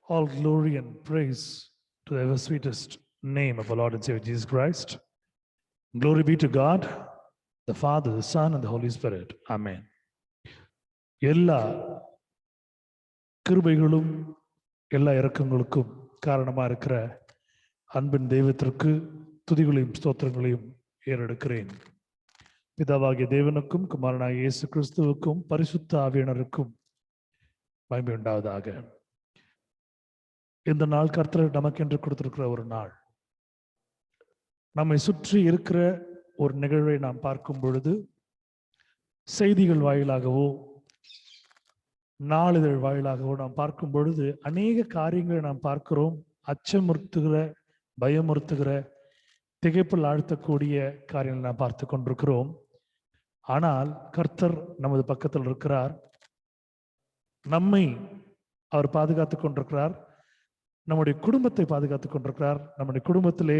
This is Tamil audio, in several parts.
All glory and praise to the ever sweetest name of our Lord and Savior Jesus Christ. Glory be to God, the Father, the Son, and the Holy Spirit. Amen. எல்லா கிருபைகளும் எல்லா இரக்கங்களுக்கும் காரணமாக இருக்கிற அன்பின் தெய்வத்திற்கு துதிகளையும் ஸ்தோத்திரங்களையும் ஏறெடுக்கிறேன். பிதாவாகிய தேவனுக்கும் குமாரனாகிய இயேசு கிறிஸ்துவுக்கும் பரிசுத்த ஆவியானவருக்கும் மகிமை உண்டாவதாக. இந்த நாள் கர்த்தர் நமக்கென்று கொடுத்திருக்கிற ஒரு நாள். நம்மை சுற்றி இருக்கிற ஒரு நிகழ்வை நாம் பார்க்கும் பொழுது செய்திகள் வாயிலாகவோ நாளிதழ் வாயிலாகவோ நாம் பார்க்கும் பொழுது அநேக காரியங்களை நாம் பார்க்கிறோம். அச்சமுறுத்துகிற, பயமுறுத்துகிற, திகைப்பில் ஆழ்த்தக்கூடிய காரியங்களை நாம் பார்த்து கொண்டிருக்கிறோம். ஆனால் கர்த்தர் நமது பக்கத்தில் இருக்கிறார். நம்மை அவர் பாதுகாத்துக் கொண்டிருக்கிறார். நம்முடைய குடும்பத்தை பாதுகாத்துக் கொண்டிருக்கிறார். நம்முடைய குடும்பத்திலே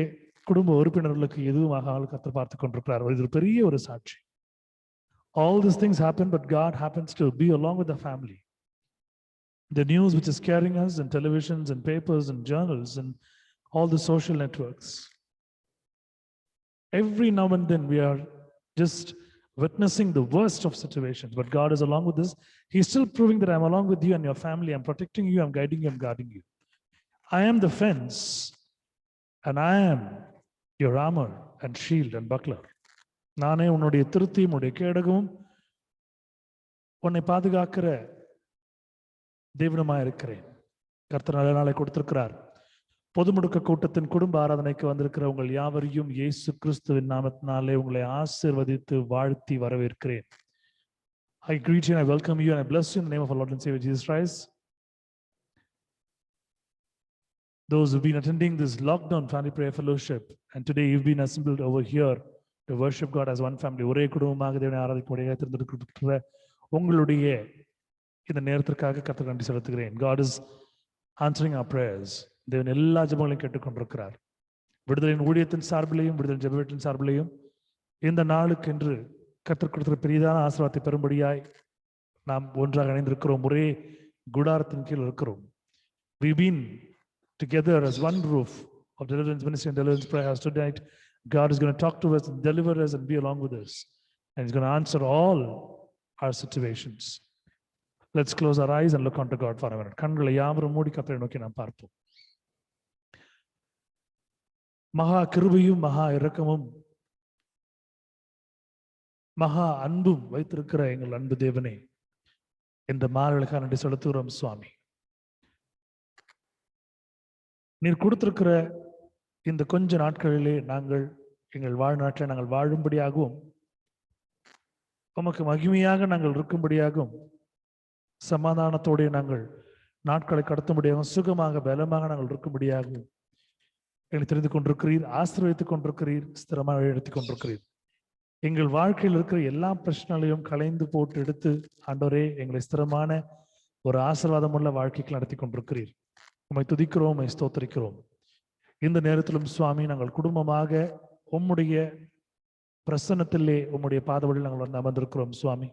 குடும்ப உறுப்பினர்களுக்கு எதுவும் ஆகாமல் கர்த்தர் பார்த்துக் கொண்டிருக்கிறார். இது பெரிய ஒரு சாட்சி. All these things happen, but God happens to be along with the family. The news which is carrying us in televisions and papers and journals and all the social networks. Every now and then we are just witnessing the worst of situations, but God is along with us. He's still proving that I'm along with you and your family. I'm protecting you, I'm guiding you, I'm guarding you. I am the fence and I am your armor and shield and buckler. நானே உன்னுடைய திருத்தியும் உன்னுடைய கேடகமும் உன்னை பாதுகாக்கிற தேவனுமாய் இருக்கிறேன். கர்த்தர் நல்ல நாளை கொடுத்திருக்கிறார். பொது முடக்க கூட்டத்தின் குடும்ப ஆராதனைக்கு வந்திருக்கிற உங்கள் யாவரையும் இயேசு கிறிஸ்துவின் நாமத்தினாலே உங்களை ஆசீர்வதித்து வாழ்த்தி வரவேற்கிறேன். I greet you and I welcome you and I bless you in the name of our Lord and Savior Jesus Christ. Those who've been attending this lockdown family prayer fellowship and today you've been assembled over here to worship God as one family. ஒரே குடும்பமாக தேவனை ஆராதிக்க தெரிந்திருக்கிற உங்களுடைய இந்த நேரத்திற்காக கர்த்தருக்கு நன்றி செலுத்துகிறேன். God is answering our prayers. தேவன் எல்லா ஜெபங்களையும் கேட்டுக்கொண்டிருக்கிறார். விடுதலையின் ஊழியத்தின் சார்பிலையும் விடுதலை ஜெப வீட்டின் சார்பிலையும் இந்த நாளுக்கு என்று கர்த்தர் கொடுக்கிற பெரிதான ஆசீர்வாதத்தை பெறும்படியாய் நாம் ஒன்றாக இணைந்திருக்கிறோம். ஒரே குடாரத்தின் கீழ் இருக்கிறோம். We've been together as one roof of deliverance ministry and deliverance prayer house tonight. God is going to talk to us and deliver us and be along with us, and He's going to answer all our situations. Let's close our eyes and look unto God for a minute. கண்களை யாவரும் மூடி கர்த்தரை நோக்கி நாம் பார்ப்போம். மகா கிருபையும் மகா இரக்கமும் மகா அன்பும் வைத்திருக்கிற எங்கள் அன்பு தேவனே, இந்த மாலைக்காக நன்றி செலுத்துகிறோம் சுவாமி. நீர் கொடுத்திருக்கிற இந்த கொஞ்ச நாட்களிலே நாங்கள் எங்கள் வாழ்நாட்டில் நாங்கள் வாழும்படியாகவும் உமக்கு மகிமையாக நாங்கள் இருக்கும்படியாகவும் சமாதானத்தோடு நாங்கள் நாட்களை கடத்தும்படியாகவும் சுகமாக பலமாக நாங்கள் இருக்கும்படியாகவும் எங்களை தெரிந்து கொண்டிருக்கிறீர், ஆசீர்வதித்துக் கொண்டிருக்கிறீர், ஸ்திரமாக எடுத்துக் கொண்டிருக்கிறீர். எங்கள் வாழ்க்கையில் இருக்கிற எல்லா பிரச்சனைகளையும் களைந்து போட்டு எடுத்து ஆண்டவரே எங்களை ஸ்திரமான ஒரு ஆசீர்வாதம் உள்ள வாழ்க்கைக்கு நடத்தி கொண்டிருக்கிறீர். உம்மை துதிக்கிறோம், உம்மை ஸ்தோத்திரிக்கிறோம். இந்த நேரத்திலும் சுவாமி நாங்கள் குடும்பமாக உம்முடைய பிரசன்னத்திலே உம்முடைய பாதவழியில் நாங்கள் வந்து அமர்ந்திருக்கிறோம் சுவாமி.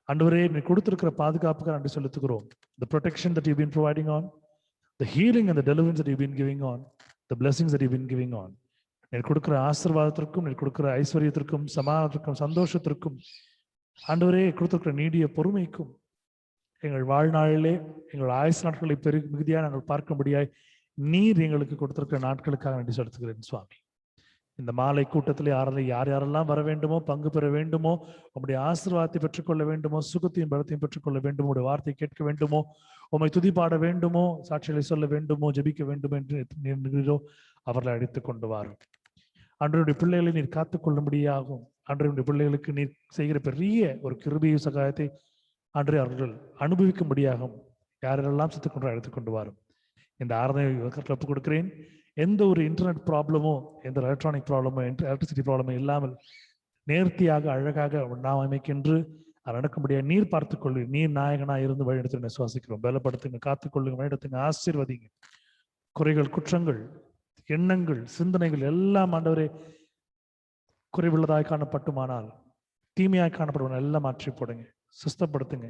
ஆண்டவரே நீ கொடுத்திருக்கிற பாதுகாப்புக்கு நன்றி செலுத்துகிறோம். The protection that you've been providing on, the healing and the deliverance that you've been giving on, the blessings that you've been giving on. நீர் கொடுக்கிற ஆசீர்வாதத்திற்கும் நீர் கொடுக்கிற ஐஸ்வர்யத்திற்கும் சமாதானத்திற்கும் சந்தோஷத்திற்கும் ஆண்டவரே கொடுத்திருக்கிற நீடிய பொறுமைக்கும் எங்கள் வாழ்நாளிலே எங்கள் ஆயுசு நாட்களை மிகுதியாக நாங்கள் பார்க்கும்படியாய் நீர் எங்களுக்கு கொடுத்திருக்கிற நாட்களுக்காக நன்றி செலுத்துகிறேன் சுவாமி. இந்த மாலை கூட்டத்திலே யார் யாரெல்லாம் வர வேண்டுமோ, பங்கு பெற வேண்டுமோ, உங்களுடைய ஆசீர்வாதத்தை பெற்றுக்கொள்ள வேண்டுமோ, சுகத்தையும் பலத்தையும் பெற்றுக்கொள்ள வேண்டும், உங்களுடைய வார்த்தையை கேட்க வேண்டுமோ, உம்மை துதிப்பாட வேண்டுமோ, சாட்சிகளை சொல்ல வேண்டுமோ, ஜெபிக்க வேண்டும் என்று நீரோ அவர்களை அழைத்துக் கொண்டு வாரும். அன்றைய பிள்ளைகளை நீர் காத்துக்கொள்ளும்படியாகும். அன்றைய பிள்ளைகளுக்கு நீர் செய்கிற பெரிய ஒரு கிருபையை சகாயத்தை அன்றைய அவர்கள் அனுபவிக்கும்படியாகும். யாரெல்லாம் செத்துக்கொண்டு அழைத்துக் கொண்டு வாரும். இந்த ஆராதனை ஒப்புக் கொடுக்கிறேன். எந்த ஒரு இன்டர்நெட் ப்ராப்ளமோ, எந்த எலக்ட்ரானிக் ப்ராப்ளமோ, எலக்ட்ரிசிட்டி ப்ராப்ளமோ இல்லாமல் நேர்த்தியாக அழகாக நாம் அமைக்கின்று அது நடக்கும்படியாக நீர் பார்த்துக்கொள்ளு. நீர் நாயகனாக இருந்து வழிநடத்த விசுவாசிக்கிறோம். பலப்படுத்துங்க, காத்துக்கொள்ளுங்க, வழிநடத்துங்க, ஆசீர்வதிங்க. குறைகள், குற்றங்கள், எண்ணங்கள், சிந்தனைகள் எல்லாம் ஆண்டவரே குறைவுள்ளதாய் காணப்பட்டுமானால், தீமையாய் காணப்படுவன எல்லாம் மாற்றி போடுங்க, சுஸ்தப்படுத்துங்க.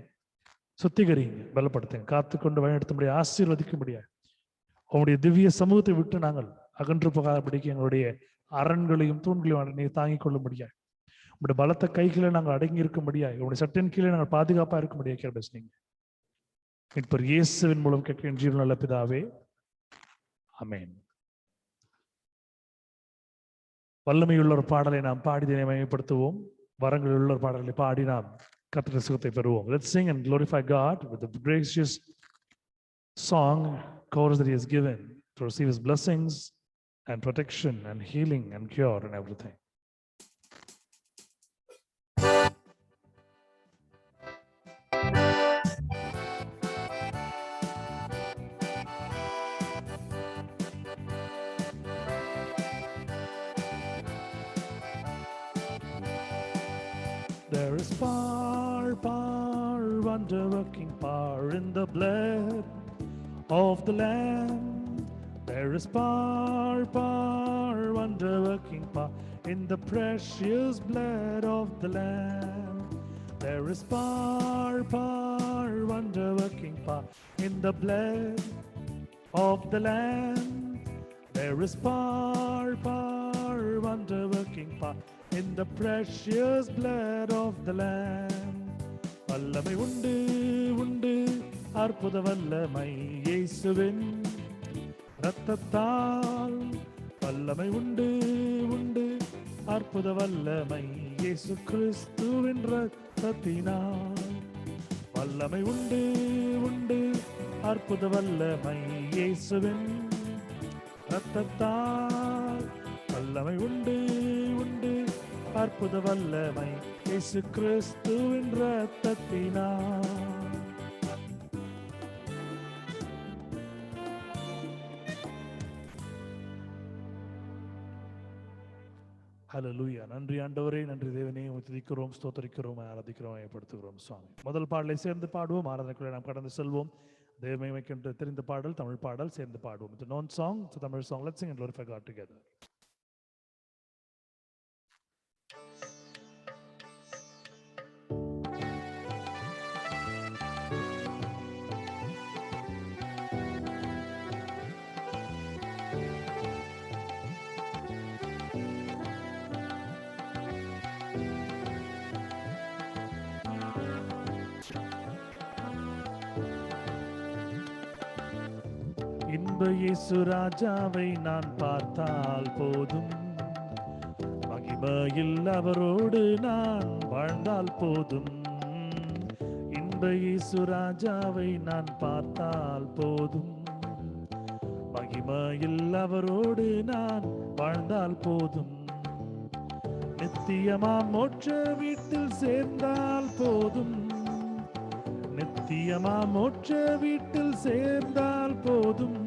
சுத்திகரிங்க, பலப்படுத்துங்க, காத்துக்கொண்டு வழிநடத்தும்படி ஆசீர்வதிக்கும்படியா உங்களுடைய திவ்ய சமூகத்தை விட்டு நாங்கள் அகன்று போகாதபடிக்கு எங்களுடைய அரண்களையும் தூண்களையும் நீ தாங்கிக் கொள்ளும்படியா உங்களுடைய பலத்த கைகளை நாங்கள் அடங்கி இருக்கும்படியா உங்களுடைய சட்டின் கீழே நாங்கள் பாதுகாப்பா இருக்கும்படியா கேட்பீங்க. இப்போ இயேசுவின் மூலம் கேட்கிற ஜீவன் நல்ல பிதாவே, ஆமென். வல்லமையுள்ள ஒரு பாடலை நாம் பாடி மகிமைப்படுத்துவோம். வரங்கள் உள்ள ஒரு பாடலை பாடி நாம் கர்த்தருடைய சுகத்தை பெறுவோம். Let's sing and glorify God with the gracious song chorus that He has given to receive His blessings and protection and healing and cure and everything. There is power, wonder-working power in the blood of the Lamb. There is power, wonder-working power in the precious blood of the Lamb. There is power, wonder-working power in the blood of the Lamb. There is power, wonder-working power in the precious blood of the Lamb. வல்லமை உண்டு உண்டு, அற்புத வல்லமை இயேசுவின் இரத்தத்தால். வல்லமை உண்டு உண்டு, அற்புத வல்லமை இயேசு கிறிஸ்துவின் இரத்தத்தினால். வல்லமை உண்டு உண்டு, அற்புத வல்லமை இயேசுவின் இரத்தத்தால். வல்லமை உண்டு உண்டு, அற்புத வல்லமை இயேசு கிறிஸ்துவின் இரத்தத்தினால். ஹல்லேலூயா. நன்றி ஆண்டவரே, நன்றி தேவனே, துதிக்கிறோம், ஸ்தோத்திரிக்கிறோம், ஆராதிக்கிறோம், ஏற்படுத்துகிறோம் சுவாமி. முதல் பாடலை சேர்ந்து பாடுவோம். ஆராதனைக்குள்ளே நாம் கடந்து செல்வோம். தேவமகிமைக்கென்று தெரிந்த பாடல், தமிழ் பாடல் சேர்ந்து பாடுவோம். It's a known song, it's a Tamil song. Let's sing and glorify God together. இன்ப இயேசு ராஜாவை நான் பார்த்தால் போதும், மகிமையில் அவரோடு நான் வாழ்ந்தால் போதும். இன்ப இயேசு ராஜாவை நான் பார்த்தால் போதும், மகிமையில் அவரோடு நான் வாழ்ந்தால் போதும். நித்தியமாம் மோட்ச வீட்டில் சேர்ந்தால் போதும், நித்தியமாம் மோட்ச வீட்டில் சேர்ந்தால் போதும்.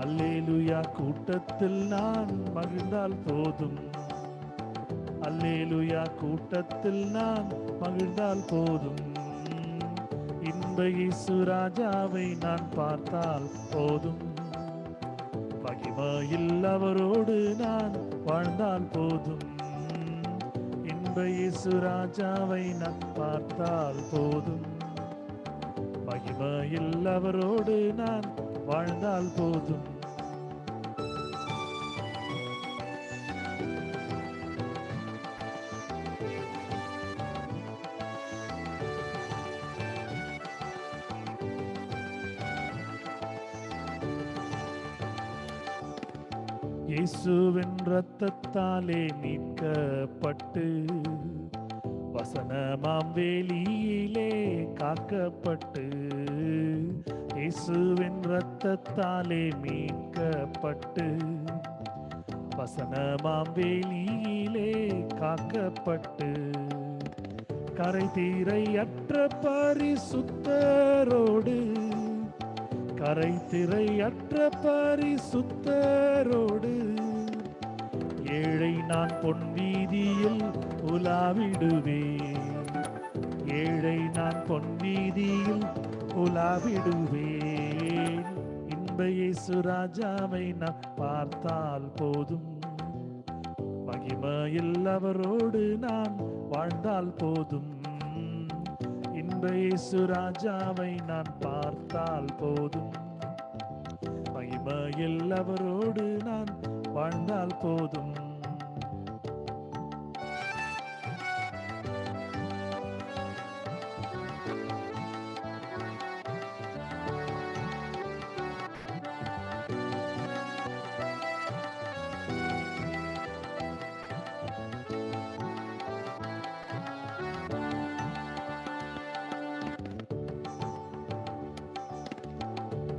அல்லேலூயா கூட்டத்தில் நான் மகிழ்ந்தால் போதும், அல்லேலூயா கூட்டத்தில் நான் மகிழ்ந்தால் போதும். இன்ப இயேசு ராஜாவை நான் பார்த்தால் போதும், மகிமையில் அவரோடு நான் வாழ்ந்தால் போதும். இன்ப இயேசு ராஜாவை நான் பார்த்தால் போதும், மகிமையில் அவரோடு நான் வாழ்ந்தால் போதும். இயேசுவின் இரத்தத்தாலே மீட்கப்பட்டு, வசனமாம் வேலியிலே காக்கப்பட்டு. இயேசுவின் இரத்தத்தாலே மீட்கப்பட்டு, வசனமாம் வேலியிலே காக்கப்பட்டு. கரை தீரையற்ற பரிசுத்தரோடு, கரை திரையற்ற பரிசுத்தரோடு, ஏழை நான் பொன் வீதியில் உலாவிடுவேன், ஏழை நான் பொன் வீதியில் உலாவிடுவேன். இன்ப இயேசு ராஜாவை நான் பார்த்தால் போதும், மகிமையில் அவரோடு நான் வாழ்ந்தால் போதும். இன்ப இன்ப இயேசு ராஜாவை நான் பார்த்தால் போதும், மகிமையில் அவரோடு நான் வாழ்ந்தால் போதும்.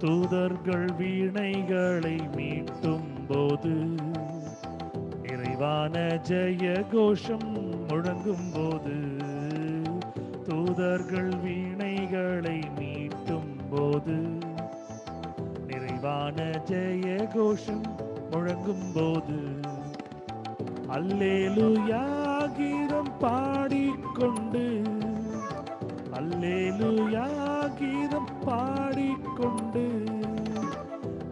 தூதர்கள் வீணைகளை மீட்டும் போது, நிறைவான ஜெய கோஷம் முழங்கும் போது, தூதர்கள் வீணைகளை மீட்டும் போது, நிறைவான ஜெய கோஷம் முழங்கும் போது, அல்லேலூயா கீதம் பாடிக்கொண்டு, அல்லேலூயா கீதம் பாடிக்கொண்டு,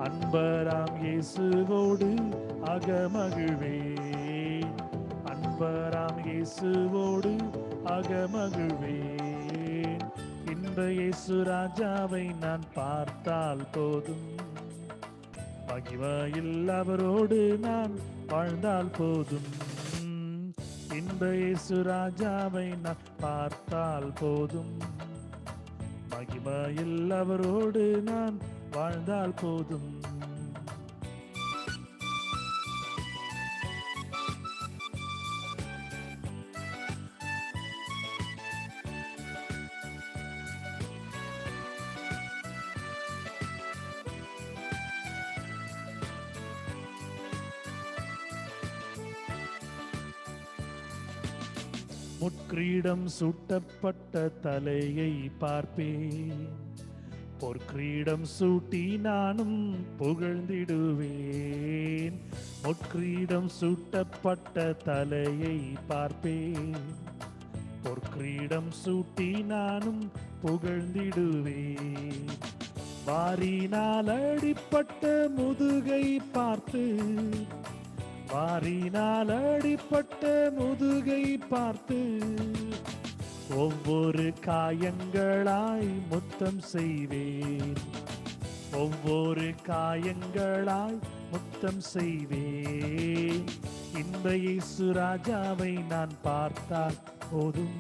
அன்பராம் இயேசுவோடு அகமகிழ்வேன், அன்பராம் இயேசுவோடு அகமகிழ்வேன். இன்ப இயேசு ராஜாவை நான் பார்த்தால் போதும், மகிமையில் அவரோடு நான் வாழ்ந்தால் போதும். இன்ப இயேசு ராஜாவை நான் பார்த்தால் போதும், மகிமையில் அவரோடு நான் வாழ்ந்தால் போதும். முட்கிரீடம் சூட்டப்பட்ட தலையை பார்ப்பேன், பொற்கிரீடம் சூட்டி நானும் புகழ்ந்திடுவேன். முட்கிரீடம் சூட்டப்பட்ட தலையை பார்ப்பேன், பொற்கிரீடம் சூட்டி நானும் புகழ்ந்திடுவேன். வாரினால் அடிப்பட்ட முதுகை பார்த்து, வாரினால் அடிப்பட்ட முதுகை பார்த்து, ஒவ்வொரு காயங்களாய் முத்தம் செய்வேன், ஒவ்வொரு காயங்களாய் முத்தம் செய்வேன். இன்ப இயேசு ராஜாவை நான் பார்த்தால் போதும்,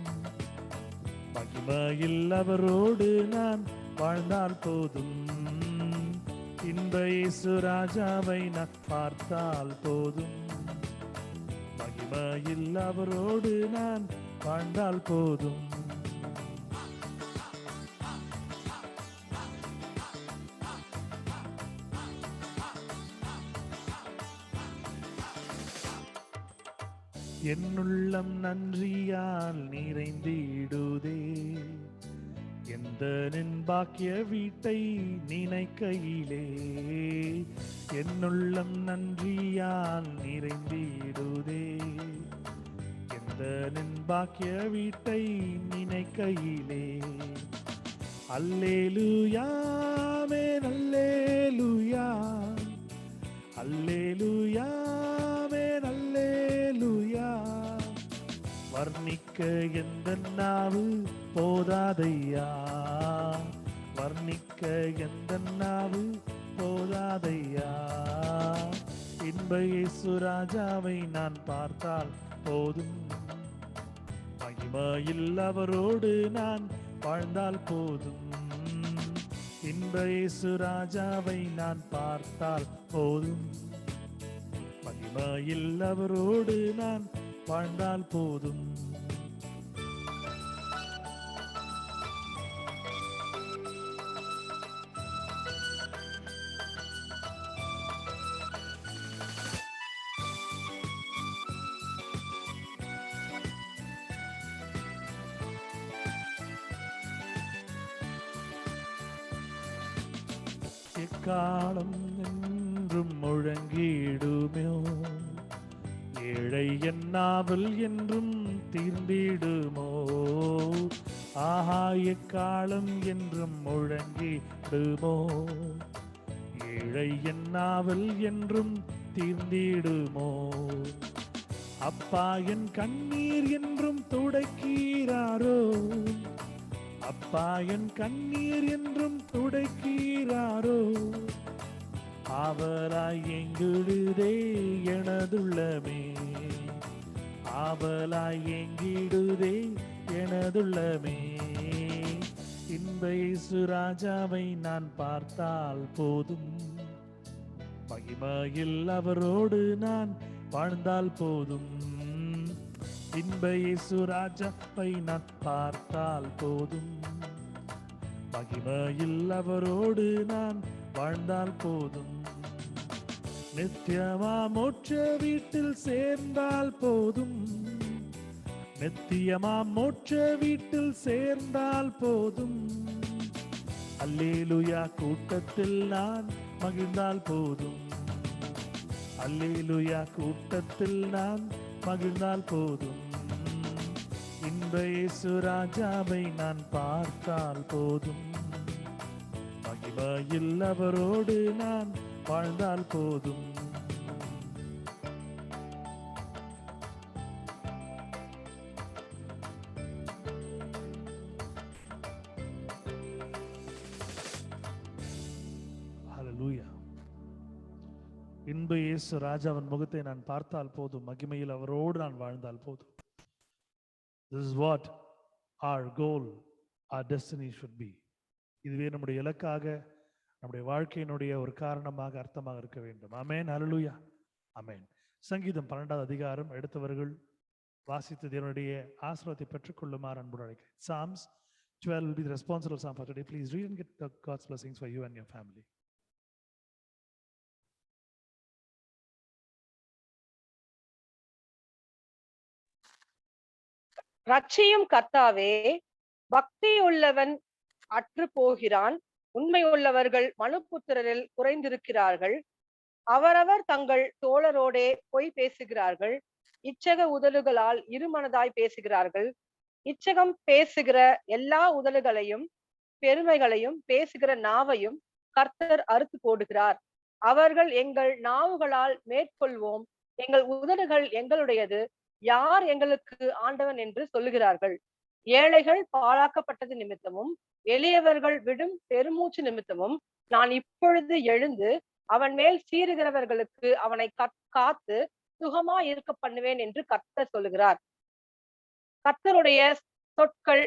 மகிமையில் அவரோடு நான் வாழ்ந்தால் போதும். இன்ப இயேசு ராஜாவை நான் பார்த்தால் போதும், மகிமையில் அவரோடு நான் வாழ்ந்தால் போதும். என்னுள்ளம் நன்றியால் நிறைந்திடுதே, எந்த பாக்கிய வீட்டை நினைக்கையிலே. என்னுள்ளம் நன்றியால் நிறைந்திடுதே, எந்த பாக்கிய வீட்டை நினைக்கையிலே. அல்லேலூயா ஆமென் அல்லேலூயா, அல்லேலூயா ஆமென் அல்லேலூயா. வர்ணிக்க எந்த நாவு போதாதையா, வர்ணிக்க எந்த நாவு போதாதையா. இன்ப இயேசு ராஜாவை நான் பார்த்தால் போதும், மகிமையில் அவரோடு நான் வாழ்ந்தால் போதும். இன்ப இயேசு ராஜாவை நான் பார்த்தால் போதும், மகிமையில் அவரோடு நான் வாழ்ந்தால் போதும். எக்காலம் என்றும் முழங்கிடுமோ, ஏழை என்னாவல் என்றும் தீர்ந்திடுமோ. ஆஹா எக்காலம் என்றும் முழங்கிடுமோ, ஏழை என்னாவல் என்றும் தீர்ந்திடுமோ. அப்பா என் கண்ணீர் என்றும் துடைக்கிறாரோ, அப்பா என் கண்ணீர் என்றும் துடைக்கிறாரோ, ஆவலாய் எங்கிடுதே எனதுள்ளமே, ஆவலாய் எங்கிடுதே எனதுள்ளமே. இன்ப இயேசு ராஜாவை நான் பார்த்தால் போதும், மகிமையில் அவரோடு நான் வாழ்ந்தால் போதும். இன்ப இயேசு ராஜாவை நான் பார்த்தால் போதும், மகிமையில் அவரோடு நான் வாழ்ந்தால் போதும். நித்தியமா மோட்ச வீட்டில் சேர்ந்தால் போதும், நித்தியமா மோட்ச வீட்டில் சேர்ந்தால் போதும். அல்லேலூயா கூட்டத்தில் நான் மகிழ்ந்தால் போதும், அல்லேலூயா கூட்டத்தில் நான் மகிழ்ந்தால் போதும். இன்ப இயேசு ராஜாவை நான் பார்த்தால் போதும், மகிமையில் அவரோடு நான் வாழ்ந்தால் போதும். ஹல்லேலூயா. இன்ப இயேசு ராஜாவின் முகத்தை நான் பார்த்தால் போதும், மகிமையில் அவரோடு நான் வாழ்ந்தால் போதும். This is what our goal, our destiny should be. இதுவே நம்முடைய இலக்காக, நம்முடைய வாழ்க்கையினுடைய ஒரு காரணமாக, அர்த்தமாக இருக்க வேண்டும். ஆமென். ஹல்லேலூயா. ஆமென். சங்கீதம் 12வது அதிகாரம் எடுத்தவர்கள் வாசித்து தேவனுடைய ஆசீர்வாதத்தை பெற்றுக்கொள்ளுமாறு அன்போடு அழைக்கிறேன். Psalms 12 will be the responsible psalm for today. Please read and get God's blessings for you and your family. ரட்சியும் கர்த்தாவே, பக்தியுள்ளவன் அற்று போகிறான், உண்மையுள்ளவர்கள் மனுபுத்திரரில் குறைந்திருக்கிறார்கள். அவரவர் தங்கள் தோழரோடே பொய் பேசுகிறார்கள், இச்சக உதடுகளால் இருமனதாய் பேசுகிறார்கள். இச்சகம் பேசுகிற எல்லா உதடுகளையும் பெருமைகளையும் பேசுகிற நாவையும் கர்த்தர் அறுத்து போடுகிறார். அவர்கள் எங்கள் நாவுகளால் மேற்கொள்வோம், எங்கள் உதடுகள் எங்களுடையது, யார் எங்களுக்கு ஆண்டவன் என்று சொல்லுகிறார்கள். ஏழைகள் பாழாக்கப்பட்டது நிமித்தமும் எளியவர்கள் விடும் பெருமூச்சு நிமித்தமும் நான் இப்பொழுது எழுந்து அவன் மேல் சீறுகிறவர்களுக்கு அவனை காத்து சுகமா இருக்க பண்ணுவேன் என்று கர்த்தர் சொல்லுகிறார். கர்த்தருடைய சொற்கள்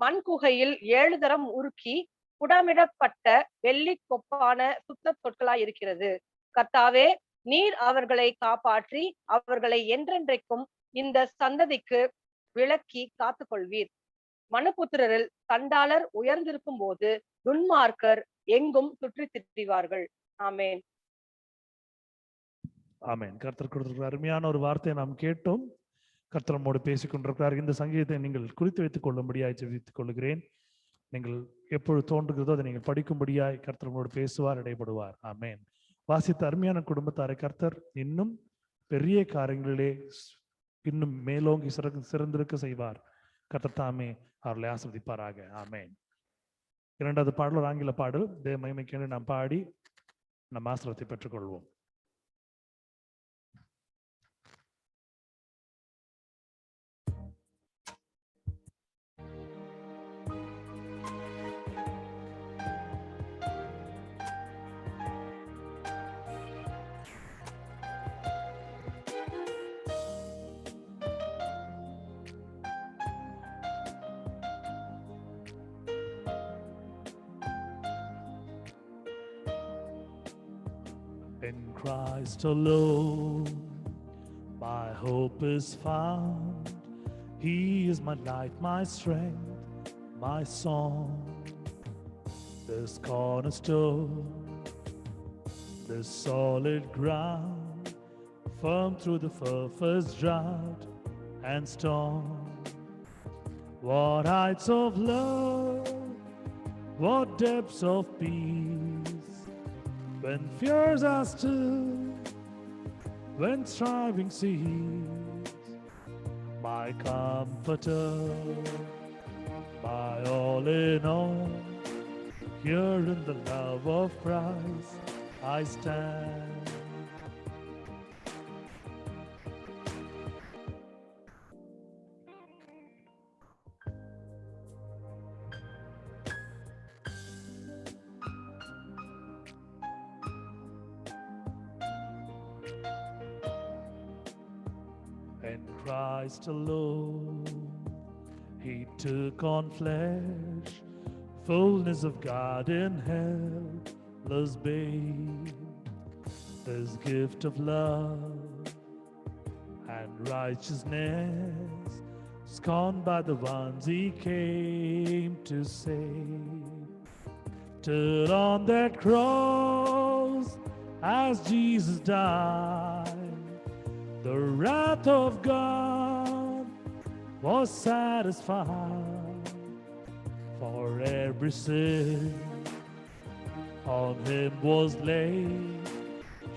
மண் குகையில் 7 தரம் உருக்கி புடமிடப்பட்ட வெள்ளி கொப்பான சுத்த சொற்களாய் இருக்கிறது. கர்த்தாவே, நீர் அவர்களை காப்பாற்றி அவர்களை என்றென்றைக்கும் இந்த சந்ததிக்கு விலக்கி காத்துக்கொள்வீர். மனுபுத்திரரில் சண்டாளர் உயர்ந்திருக்கும் போது துன்மார்க்கர் எங்கும் சுற்றி திரிவார்கள். ஆமென். ஆமென். கர்த்தர் கொடுத்திருக்கிற அருமையான ஒரு வார்த்தையை நாம் கேட்டோம். கர்த்தர் நம்மோடு பேசிக் கொண்டிருக்கிறார். இந்த சங்கீதத்தை நீங்கள் குறித்து வைத்துக் கொள்ளும்படியாய் ஜெபித்துக் கொள்கிறேன். நீங்கள் எப்பொழுது தோன்றுகிறதோ அதை நீங்கள் படிக்கும்படியாய் கர்த்தர் நம்மோடு பேசுவார், இடைப்படுவார். ஆமென். வாசித்த அருமையான குடும்பத்தாரை கர்த்தர் இன்னும் பெரிய காரியங்களிலே இன்னும் மேலோங்கி சிறந்திருக்க செய்வார். கர்த்தர் தாமே அவர்களை ஆசீர்வதிப்பாராக. ஆமென். 2வது பாடல் ஒரு ஆங்கில பாடல். தேவ மகிமைக்கு நாம் பாடி நம் ஆசீர்வாதத்தை பெற்றுக்கொள்வோம். In Christ alone, my hope is found. He is my light, my strength, my song. This cornerstone, this solid ground, firm through the first drought and storm. What heights of love, what depths of peace, when fears are still, when striving cease. My comforter, my all in all, here in the love of Christ I stand. when Christ alone, he took on flesh, fullness of God in helpless babe. This gift of love and righteousness, scorned by the ones he came to save. Till on that cross, as Jesus died, the wrath of God was satisfied. For every sin on him was laid,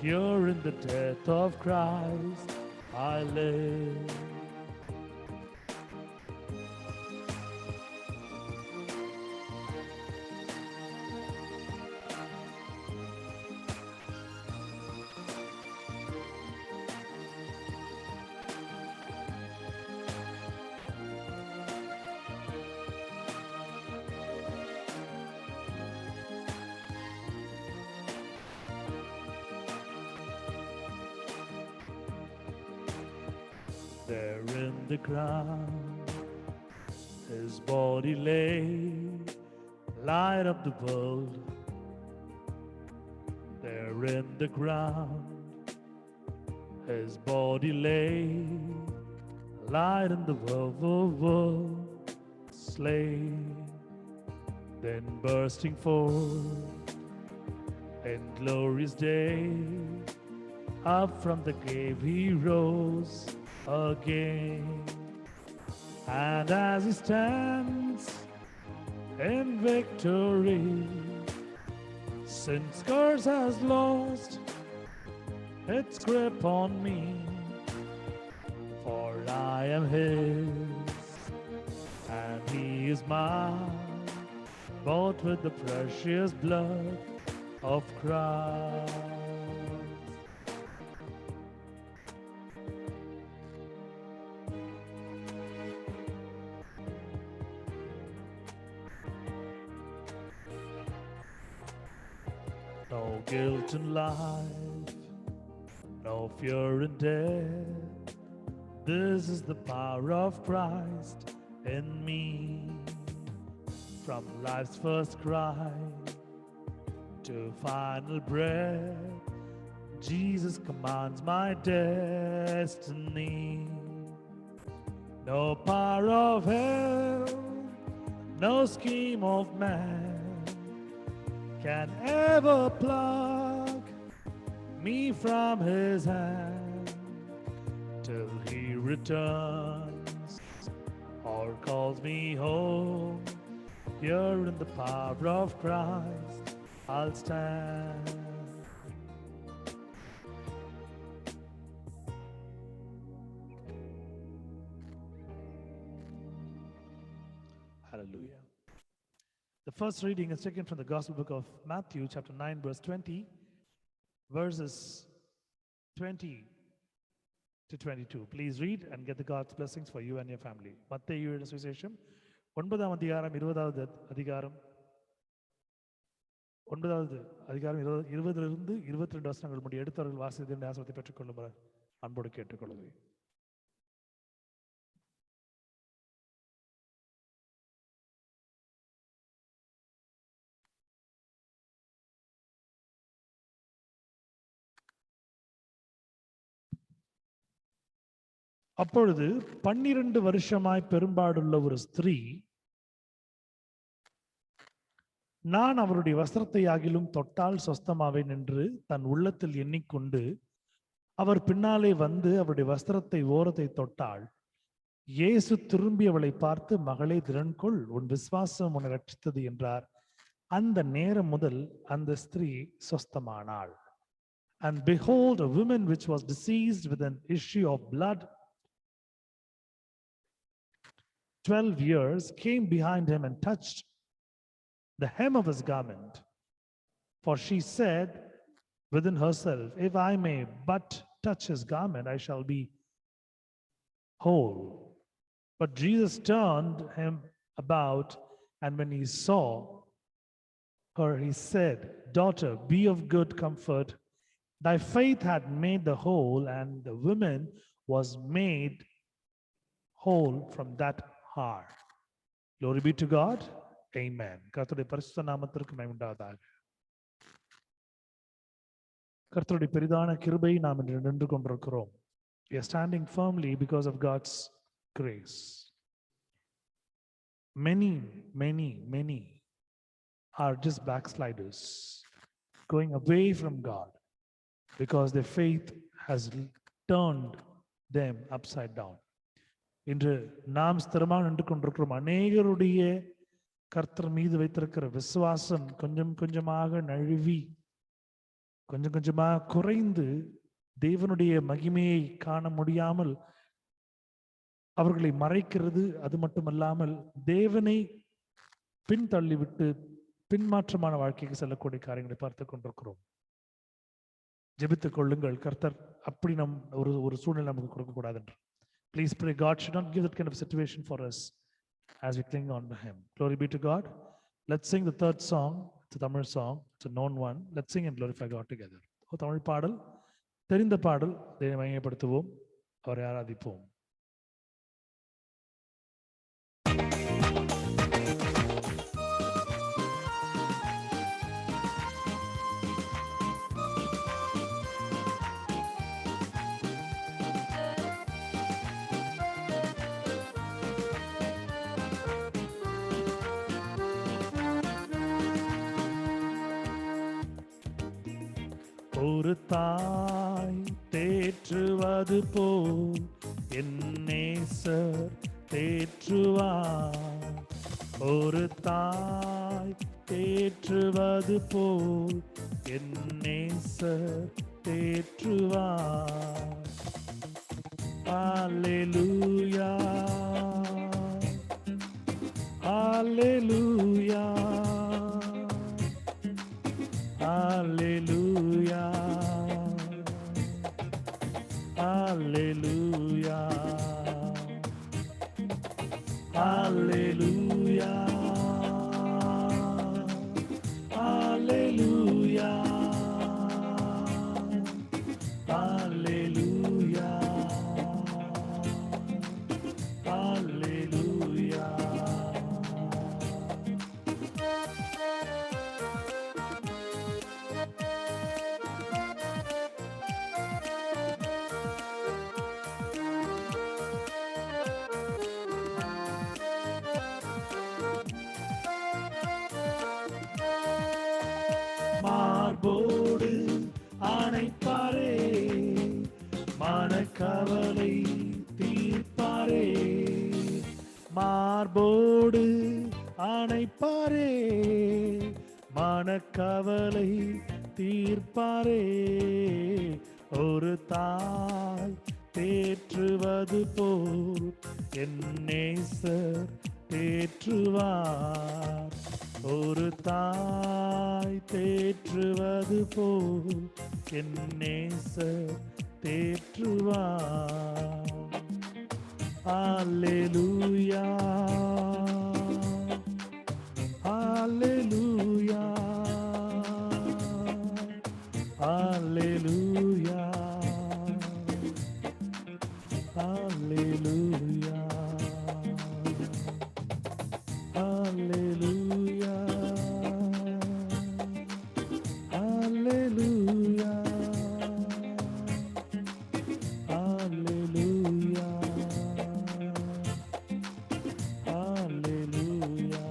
here in the death of Christ I live. There in the ground, his body lay, light of the world. There in the ground, his body lay, light in the world, slain. Then bursting forth in glorious day, up from the grave he rose again. And as he stands in victory, sin's curse has lost its grip on me. For I am his and he is mine, bought with the precious blood of Christ. No guilt in life, no fear in death. This is the power of Christ in me. From life's first cry to final breath, Jesus commands my destiny. No power of hell, no scheme of man can ever pluck me from his hand till he returns or calls me home. Here in the power of Christ I'll stand. Hallelujah. The first reading is taken from the Gospel book of Matthew, chapter 9, verse 20, verses 20 to 22. Please read and get the God's blessings for you and your family. மத்தேயு எழுதின சுவிசேஷம் 9ஆம் அதிகாரம் 20வது அதிகாரம் 9வது அதிகாரம் 20லிருந்து 22 வசனங்கள் முடிய எடுத்தவர்கள் வாசித்து ஆசீர்வாதத்தை பெற்றுக்கொள்ளுமாறு அன்போடு கேட்டுக்கொள்கிறேன். அப்பொழுது 12 வருஷமாய் பெரும்பாடுள்ள ஒரு ஸ்திரீ, நான் அவருடைய வஸ்திரத்தை ஆகிலும் தொட்டால் சொஸ்தமாவேன் என்று தன் உள்ளத்தில் எண்ணிக்கொண்டு அவர் பின்னாலே வந்து அவருடைய வஸ்திரத்தை ஓரத்தை தொட்டாள். இயேசு திரும்பி அவளை பார்த்து, மகளே திறன்கொள், உன் விசுவாசம் உன்னை ரட்சித்தது என்றார். அந்த நேரம் முதல் அந்த ஸ்திரீ சொஸ்தமானாள். And behold, a woman which was diseased with an issue of blood 12 years came behind him and touched the hem of his garment. For she said within herself, if I may but touch his garment, I shall be whole. But Jesus turned him about, and when he saw her, he said, daughter, be of good comfort. Thy faith had made thee whole. And the woman was made whole from that heart. Glory be to God. Amen. கர்த்தருடைய பரிசுத்த நாமத்திற்கு மகிமை உண்டாவதாக. கர்த்தருடைய பெரிதான கிருபை நாம் இன்று நின்று கொண்டிருக்கிறோம். We are standing firmly because of God's grace. Many are just backsliders, going away from God because their faith has turned them upside down. இன்று நாம் ஸ்திரமாக நின்று கொண்டிருக்கிறோம். அநேகருடைய கர்த்தர் மீது வைத்திருக்கிற விசுவாசம் கொஞ்சம் கொஞ்சமாக நழுவி கொஞ்சம் கொஞ்சமாக குறைந்து தேவனுடைய மகிமையை காண முடியாமல் அவர்களை மறைக்கிறது. அது மட்டுமல்லாமல் தேவனை பின்தள்ளிவிட்டு பின்மாற்றமான வாழ்க்கைக்கு செல்லக்கூடிய காரியங்களை பார்த்து கொண்டிருக்கிறோம். ஜெபித்துக் கொள்ளுங்கள். கர்த்தர் அப்படி நம் ஒரு சூழ்நிலை நமக்கு கொடுக்க கூடாது என்று. Please pray God should not give that kind of situation for us as we cling on to Him. Glory be to God. Let's sing the third song. It's a Tamil song. It's a known one. Let's sing and glorify God together. Tamil பாடல், தெரிந்த பாடல். தேவனை மகிமைப்படுத்துவோம், அவரை ஆராதிப்போம். ஒரு தாய் தேற்றுவது போல் என் நேசர் தேற்றுவார். ஒரு தாய் தேற்றுவது போல் என் நேசர் தேற்றுவார். அல்லேலூயா, அல்லேலூயா, Hallelujah, Hallelujah, Hallelujah, Hallelujah, Hallelujah, Hallelujah. மார்போடு அணைப்பாரே, மனக்கவலை தீர்ப்பாரே. மார்போடு அணைப்பாரே, மனக்கவலை தீர்ப்பாரே. ஒரு தாய் தேற்றுவது போல் என் நேசர் தேற்றுவார். ஒரு தாய் தேற்றுவது போல் என் நேசர் தேற்றுவார். அல்லேலூயா, அல்லேலூயா, அல்லேலூயா, அல்லேலூயா, அல்லேலூயா, அல்லேலூயா, அல்லேலூயா, அல்லேலூயா.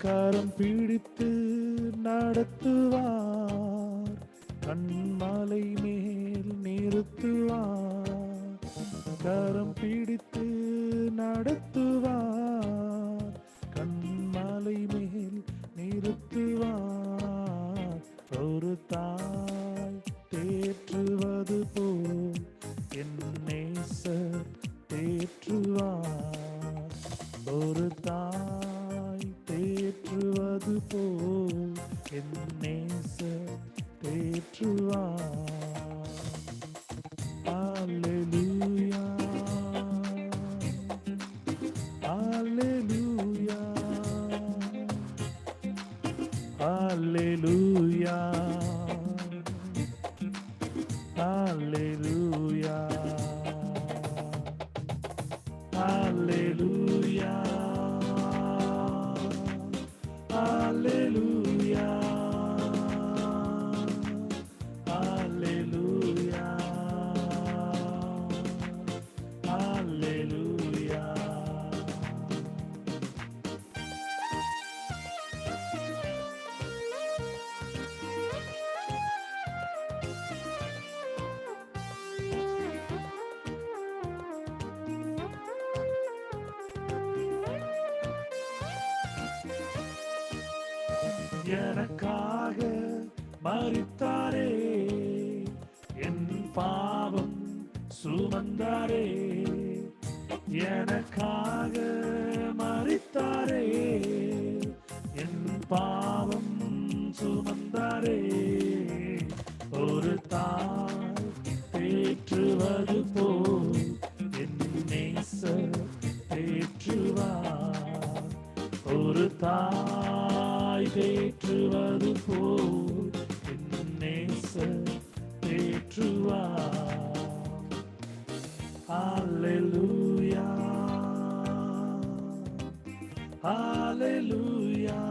கரம் பிடித்து நடத்துவார், கண்மலை மேல் நிறுத்துவார். கரம் பிடித்து நடத்துவார், கண்மலை மேல் நிறுத்துவார். ஒரு தாய் தேற்றுவது போல் என் நேசர் தேற்றுவார். ஒரு தாய் தேற்றுவது போல் என் நேசர் எனக்காக மரித்தாரே, என் பாவம் சுமந்தாரே, எனக்காக மரித்தாரே, என் பாவம் சுமந்தாரே. ஒரு தாய் தேற்றுவது போல் என் நேசர் தேற்றுவார். ஒரு தாய் தேற்றுவது போல் என் நேசர் தேற்றுவார். Hallelujah, Hallelujah,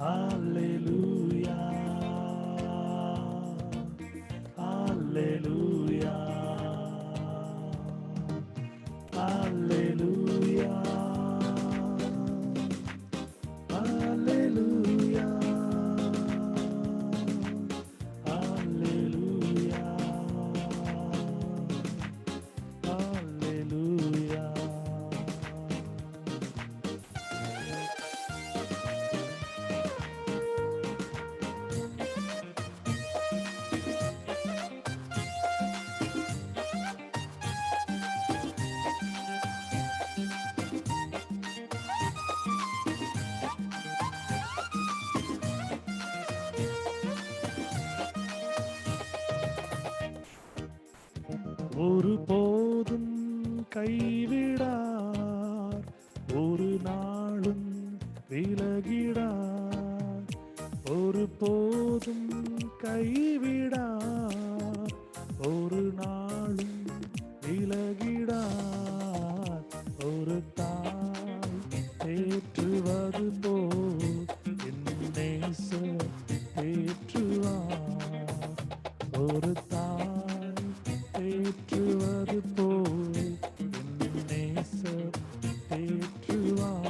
Hallelujah, Hallelujah, Hallelujah, Hallelujah, Hallelujah, Hallelujah. ஒருபோதும் கைவிடார், ஒரு நாளும் விலகிடார். ஒருபோதும் கைவிடார், ஒரு நாளும் விலகிடார். ஒரு தாய் தேற்றுவது போல் என் நேசர் தேற்றுவார். ஒரு தாய் தேற்றுவது போல் என் நேசர் தேற்றுவார்.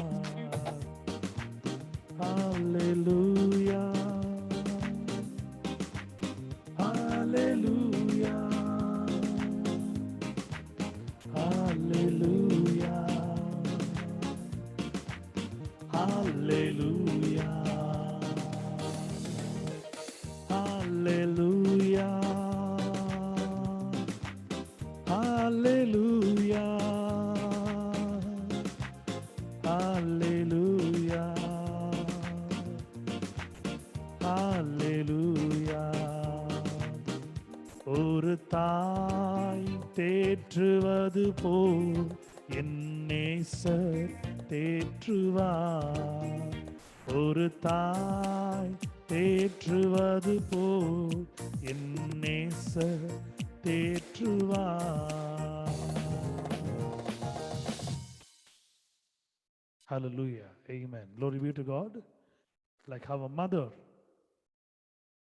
Hallelujah, Hallelujah, Hallelujah, Hallelujah, Hallelujah, Hallelujah, Hallelujah, Hallelujah. ஒரு தாய் தேற்றுவது போல் என் நேசர் தேற்றுவார். ஒரு தாய் தேற்றுவது போல் என் நேசர் தேற்றுவார். Hallelujah. Amen. Glory be to God. Like how a mother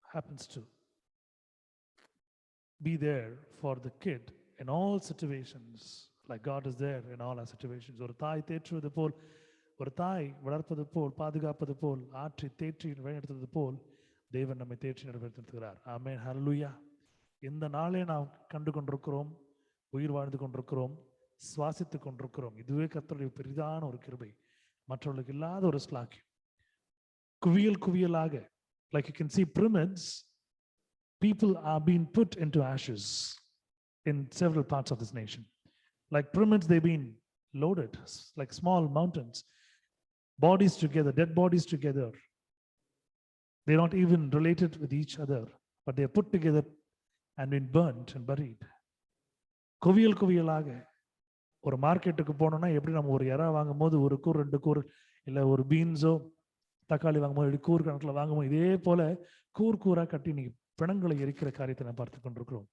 happens to be there for the kid in all situations, like God is there in all our situations. ஒரு தாய் தேற்றுவது போல், ஒரு தாய் வளர்ப்பது போல், பாதுகாப்பது போல், ஆற்றி தேற்றி வழிநடத்துவது போல் தேவன் நம்மை தேற்றி நடத்துகிறார். ஆமென். ஹல்லேலூயா. இந்த நாளே நாம் கண்டு கொண்டிருக்கிறோம், உயிர் வாழ்ந்து கொண்டிருக்கிறோம், சுவாசித்து கொண்டிருக்கிறோம். இதுவே கர்த்தருடைய பெரிதான ஒரு கிருபை, மற்றவர்களுக்கு இல்லாத ஒரு ஸ்லாக்கியம். குவியல் குவியலாக, like you can see pyramids, people are being put into ashes in several parts of this nation. Like pyramids, they've been loaded like small mountains, bodies together, dead bodies together. They're not even related with each other, but they are put together and been burnt and buried. குவியல் குவியலாக. ஒரு மார்க்கெட்டுக்கு போனோம்னா எப்படி நம்ம ஒரு இறா வாங்கும் போது ஒரு கூர் ரெண்டு கூர், இல்லை ஒரு பீன்ஸோ தக்காளி வாங்கும்போது கூர் கணக்கில் வாங்கும்போது, இதே போல கூர் கூரா கட்டி நீ பிணங்களை எரிக்கிற காரியத்தை நான் பார்த்து கொண்டிருக்கிறோம்.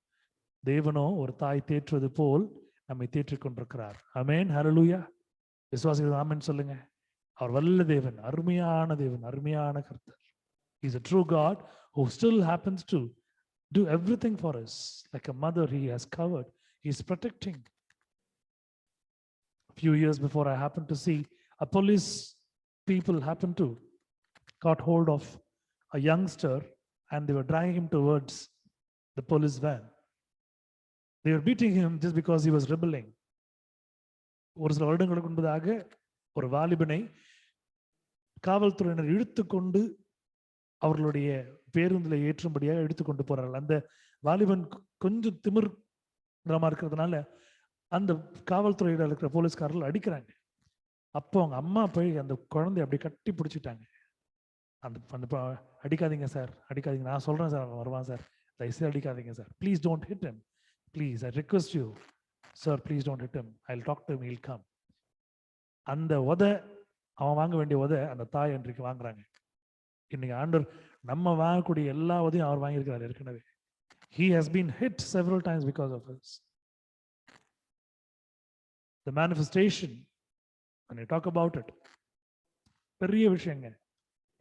தேவனோ ஒரு தாய் தேற்றுவது போல் நம்மை தேற்றிக் கொண்டிருக்கிறார். ஆமென். ஹல்லேலூயா. விசுவாசிகள் ஆமென் சொல்லுங்க. அவர் வல்ல தேவன், அருமையான தேவன், அருமையான கர்த்தர். He is a true God who still happens to do everything for us. Like a mother, he has covered, he is protecting. A few years before, I happened to see a police people happened to got hold of a youngster and they were dragging him towards the police van. They were beating him just because he was rebelling. ஒரு சில வருடங்களுக்கு முன்பதாக ஒரு வாலிபனை காவல்துறையினர் இழுத்துக்கொண்டு அவர்களுடைய பேருந்துல ஏற்றும்படியாக எடுத்துக்கொண்டு போறார்கள். அந்த வாலிபன் கொஞ்சம் திமிர்மா இருக்கிறதுனால அந்த காவல்துறையில இருக்கிற போலீஸ்காரர்கள் அடிக்கிறாங்க. அப்போ அவங்க அம்மா போய் அந்த குழந்தைய அப்படி கட்டி பிடிச்சிட்டாங்க. அந்த அடிக்காதீங்க சார், அடிக்காதீங்க, நான் சொல்றேன் சார், அவன் வருவான் சார், தயவுசெய்து அடிக்காதீங்க sir, please don't hit him, please I request you sir, please don't hit him, I will talk to him, he will come. அந்த அவன் வாங்க வேண்டிய அந்த தாய் அன்றைக்கு வாங்குறாங்க. இன்னைக்கு ஆண்டவர் நம்ம வாங்கக்கூடிய எல்லா உதவியும் அவர் வாங்கியிருக்கிறார் ஏற்கனவே. He has been hit several times because of us. The manifestation, when you talk about it, பெரிய விஷயங்க.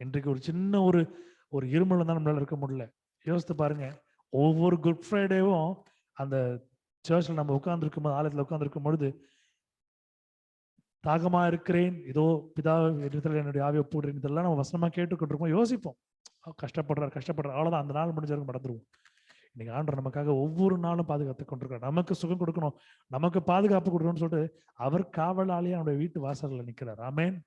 இன்றைக்கு ஒரு சின்ன ஒரு இருமல் தான் நம்மளால இருக்க முடியல. யோசித்து பாருங்க, ஒவ்வொரு குட் ஃப்ரைடேவும் அந்த சர்ச்சில் நம்ம உட்கார்ந்துருக்கும் போது, ஆலயத்தில் உட்கார்ந்துருக்கும் பொழுது, தாகமா இருக்கிறேன், இதோ பிதா இடத்துல என்னுடைய ஆவியை போடுறேன், இதெல்லாம் நம்ம வசனமா கேட்டுக்கொண்டிருக்கோம். யோசிப்போம், கஷ்டப்படுறாரு, அவ்வளவுதான், அந்த நாள் முடிஞ்ச வரைக்கும் மறந்துடுவோம். இன்னைக்கு ஆண்டவர் நமக்காக ஒவ்வொரு நாளும் பாதுகாத்து கொண்டிருக்கிறார். நமக்கு சுகம் கொடுக்கணும், நமக்கு பாதுகாப்பு கொடுக்கணும்னு சொல்லிட்டு அவர் காவலாளியே அவனுடைய வீட்டு வாசல்ல நிற்கிறார். ஆமென்.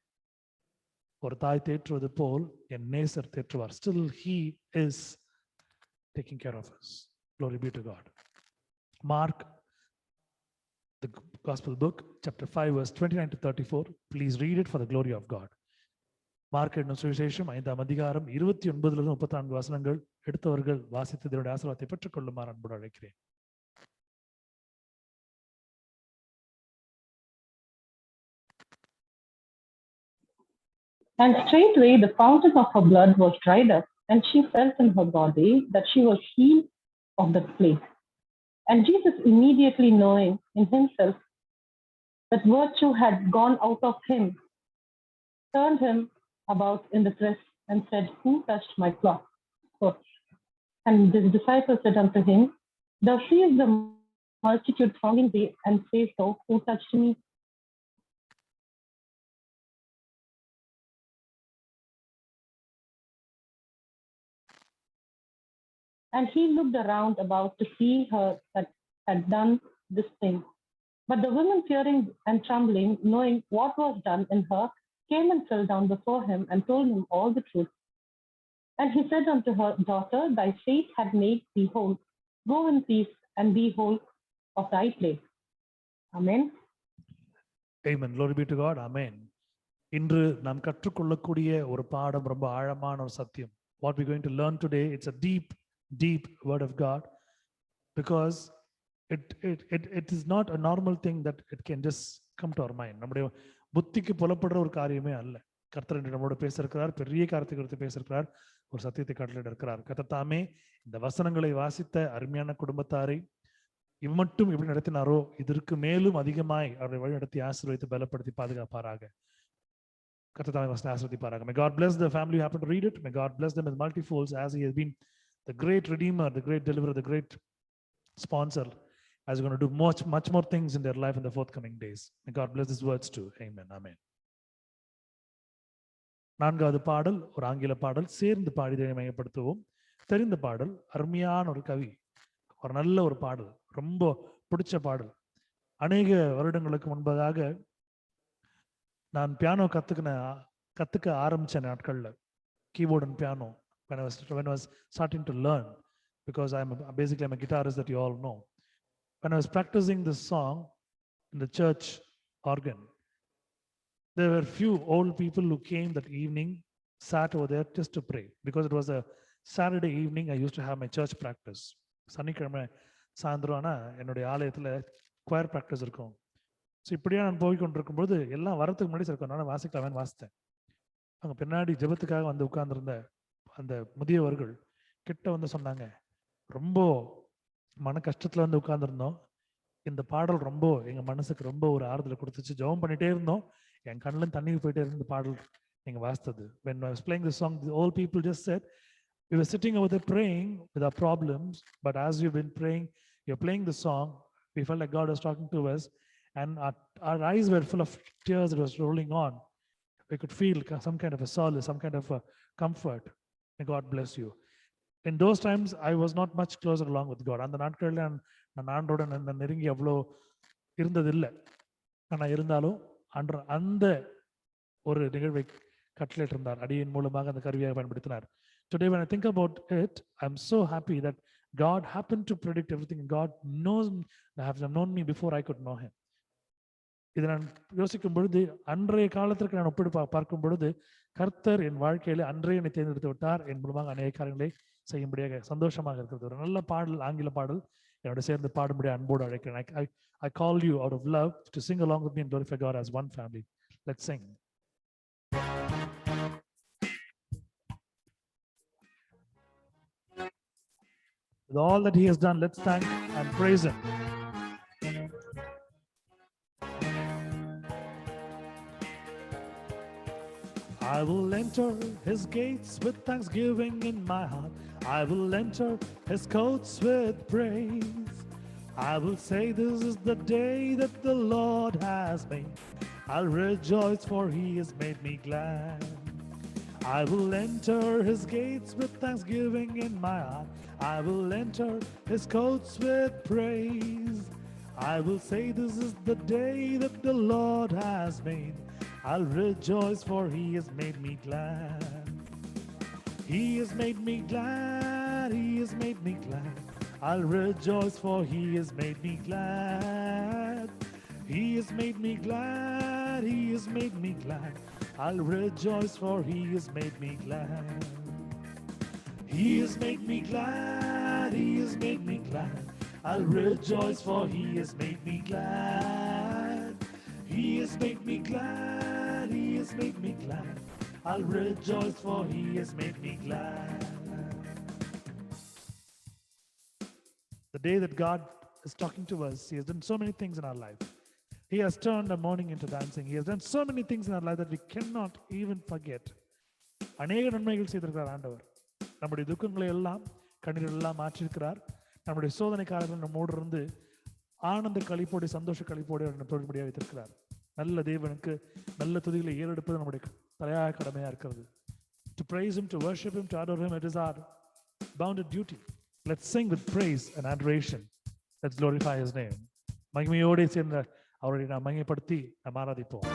ஒரு தாய் தேற்றுவது போல் என் நேசர் தேற்றுவார். Still he is taking care of us. Glory be to God. Mark, the gospel book, chapter 5, verse 29 to 34. Please read it for the glory of God. Mark என்னும் சுவிசேஷம் 5ஆம் அதிகாரம் 29 to 34 வசனங்கள் எடுத்தவர்கள் வாசித்து இதனுடைய ஆசீர்வாதத்தை பெற்றுக் கொள்ளுமாறு அன்போடு அழைக்கிறேன். And straightway the fountain of her blood was dried up, and she felt in her body that she was healed of that plague. And Jesus, immediately knowing in himself that virtue had gone out of him, turned him about in the press and said, Who touched my cloth? And his disciples said unto him, Thou seest the multitude thronging thee, and sayest thou, Who touched me? And he looked around about to see her that had done this thing. But the women, fearing and trembling, knowing what was done in her, came and fell down before him and told him all the truth. And he said unto her, Daughter, thy faith hath made thee whole. Go in peace and be whole of thy plague. Amen. Amen. Glory be to God. Amen. இன்று நாம் கற்றுக்கொள்ளக்கூடிய ஒரு பாடம், ரொம்ப ஆழமான ஒரு சத்தியம். What we're going to learn today, it's a deep word of God, because it is not a normal thing that it can just come to our mind. நம்முடைய புத்திக்கு புலப்படுற ஒரு காரியமே அல்ல. கர்த்தர் என்று நம்மோடு பேசியிருக்கிறார், பெரிய காரியத்தை குறித்து பேசியிருக்கிறார், ஒரு சத்தியத்தை கட்டளையிட இருக்கிறார். கர்த்தர் தாமே இந்த வசனங்களை வாசித்த அருமையான குடும்பத்தாரை இம்மட்டும் எப்படி நடத்தினாரோ இதற்கு மேலும் அதிகமாய் அவரை வழி நடத்தி ஆசீர்வதித்து பலப்படுத்தி பாதுகாப்பாராக. கர்த்தர் தாமே வசனத்தை ஆசீர்வதிப்பாராக. May God bless the family who happen to read it. May God bless them with multifolds as he has been the great redeemer, the great deliverer, the great sponsor, as we're going to do much more things in their life in the forthcoming days. May God bless these words too. Amen. Amen. நான்காவது பாடல் ஒரு ஆங்கில பாடல், சேர்ந்து பாடிதை மையப்படுத்துவோம். தெரிந்த பாடல், அருமையான ஒரு கவி, ஒரு நல்ல ஒரு பாடல், ரொம்ப பிடிச்ச பாடல். அநேக வருடங்களுக்கு முன்பதாக நான் பியானோ கத்துக்க ஆரம்பிச்ச நாட்கள்ல, keyboard and piano, when I was starting to learn, because I'm a guitarist that you all know. When I was practicing this song in the church organ, there were few old people who came that evening, sat over there just to pray, because it was a Saturday evening. I used to have my church practice. சனிக்கிழமை சாயந்தரம்னா என்னுடைய ஆலயத்தில் choir practice இருக்கும். ஸோ இப்படியா நான் போய் கொண்டிருக்கும்போது எல்லாம் வரத்துக்கு முன்னாடி இருக்கும், நான் வாசிக்கலாமேன்னு வாசித்தேன். அங்கே பின்னாடி ஜெபத்துக்காக வந்து உட்கார்ந்துருந்த அந்த முதியவர்கள் கிட்ட வந்து சொன்னாங்க, ரொம்ப மன கஷ்டத்துல வந்து உட்கார்ந்துருந்தோம், இந்த பாடல் ரொம்ப எங்க மனசுக்கு ரொம்ப ஒரு ஆறுதலை கொடுத்துச்சு, ஜெபம் பண்ணிட்டே இருந்தோம், என் கண்ணிலும் தண்ணீர் போயிட்டே இருந்த பாடல் நீங்க வாசித்தது. When I was playing the song, the old people just said, we were sitting over there praying with our problems, but as we've been praying, you're playing the song, we felt like God was talking to us, and our eyes were full of tears that was rolling on. We could feel some kind of a solace, some kind of a comfort. May God bless you. In those times, I was not much closer along with God. அந்த நாட்களில் நான் ஆண்டோட நெருங்கி அவ்வளோ இருந்ததில்லை. ஆனால் இருந்தாலும் அந்த ஒரு நிகழ்வை கட்டளையிட்டிருந்தார். அடியின் மூலமாக அந்த கருவியாக பயன்படுத்தினார். Today when I think about it, I'm so happy that God happened to predict everything. God knows, have known me before I could know him. இதை நான் யோசிக்கும் பொழுது, அன்றைய காலத்திற்கு நான் ஒப்பிடு பார்க்கும் பொழுது, கர்த்தர் என் வாழ்க்கையில அன்றைய என்னை தேர்ந்தெடுத்து விட்டார். என் மூலமாக அநேக காரியங்களை செய்யும்படியாக சந்தோஷமாக இருக்கிறது. ஒரு நல்ல பாடல், ஆங்கில பாடல் என்னோட சேர்ந்து பாடும்படியாக அன்போடு அழைக்கிறேன். I call you out of love to sing along with me and glorify God as one family. Let's sing. With all that he has done, let's thank and praise him. I will enter his gates with thanksgiving in my heart. I will enter his courts with praise. I will say, this is the day that the Lord has made. I'll rejoice, for he has made me glad. I will enter his gates with thanksgiving in my heart. I will enter his courts with praise. I will say, this is the day that the Lord has made. I'll rejoice, for he has made me glad. He has made me glad. He has made me glad. I'll rejoice, for he has made me glad. He has made me glad. He has made me glad. I'll rejoice, for he has made me glad. He has made me glad. He has made me glad. I'll rejoice, for he has made me glad. He has made me glad. He has made me glad. I'll rejoice, for he has made me glad. The day that God is talking to us, he has done so many things in our life. He has turned the morning into dancing. He has done so many things in our life that we cannot even forget. அநேக நன்மைகள் செய்திருக்கிறார் ஆண்டவர். நம்முடைய துக்கங்களை எல்லாம் கண்ணீர் எல்லாம் மாற்றிருக்கிறார். நம்முடைய சோதனை காலத்தில் நம்மோடு இருந்து ஆனந்த களிப்போடு சந்தோஷ களிப்போடு தொடர்புடைய வைத்திருக்கிறார். நல்ல தேவனுக்கு நல்ல துதிகளை ஏறெடுப்பது நம்முடைய தலையாய கடமையா இருக்கிறது. To praise him, to worship him, to adore him, it is our bounded duty. Let's sing with praise and adoration. Let's glorify his name. மகிமையோடு சேர்ந்த அவரை நாம் மகிமைப்படுத்தி நாம் ஆராதிப்போம்.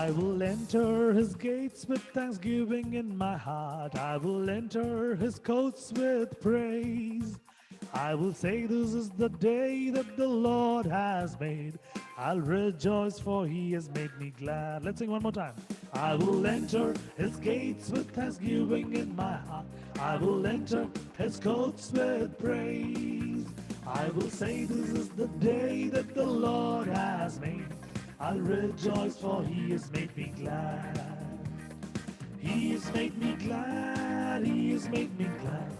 I will enter his gates with thanksgiving in my heart. I will enter his courts with praise. I will say, this is the day that the Lord has made. I'll rejoice, for he has made me glad. Let's sing one more time. I will enter his gates with thanksgiving in my heart. I will enter his courts with praise. I will say, this is the day that the Lord has made. I'll rejoice, for he has made me glad. He has made me glad. He has made me glad.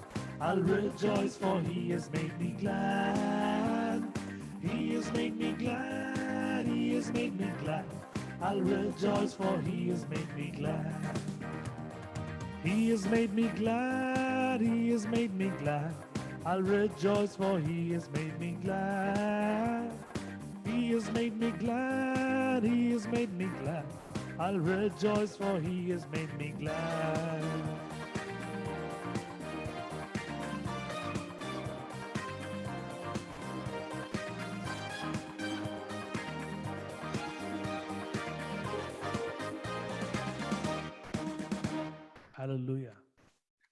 I'll rejoice, for he has made me glad. He has made me glad. He has made me glad. I'll rejoice, for he has made me glad. He has made me glad. He has made me glad. I'll rejoice, for he has made me glad. He has made me glad. He has made me glad. I'll rejoice, for he has made me glad. Hallelujah.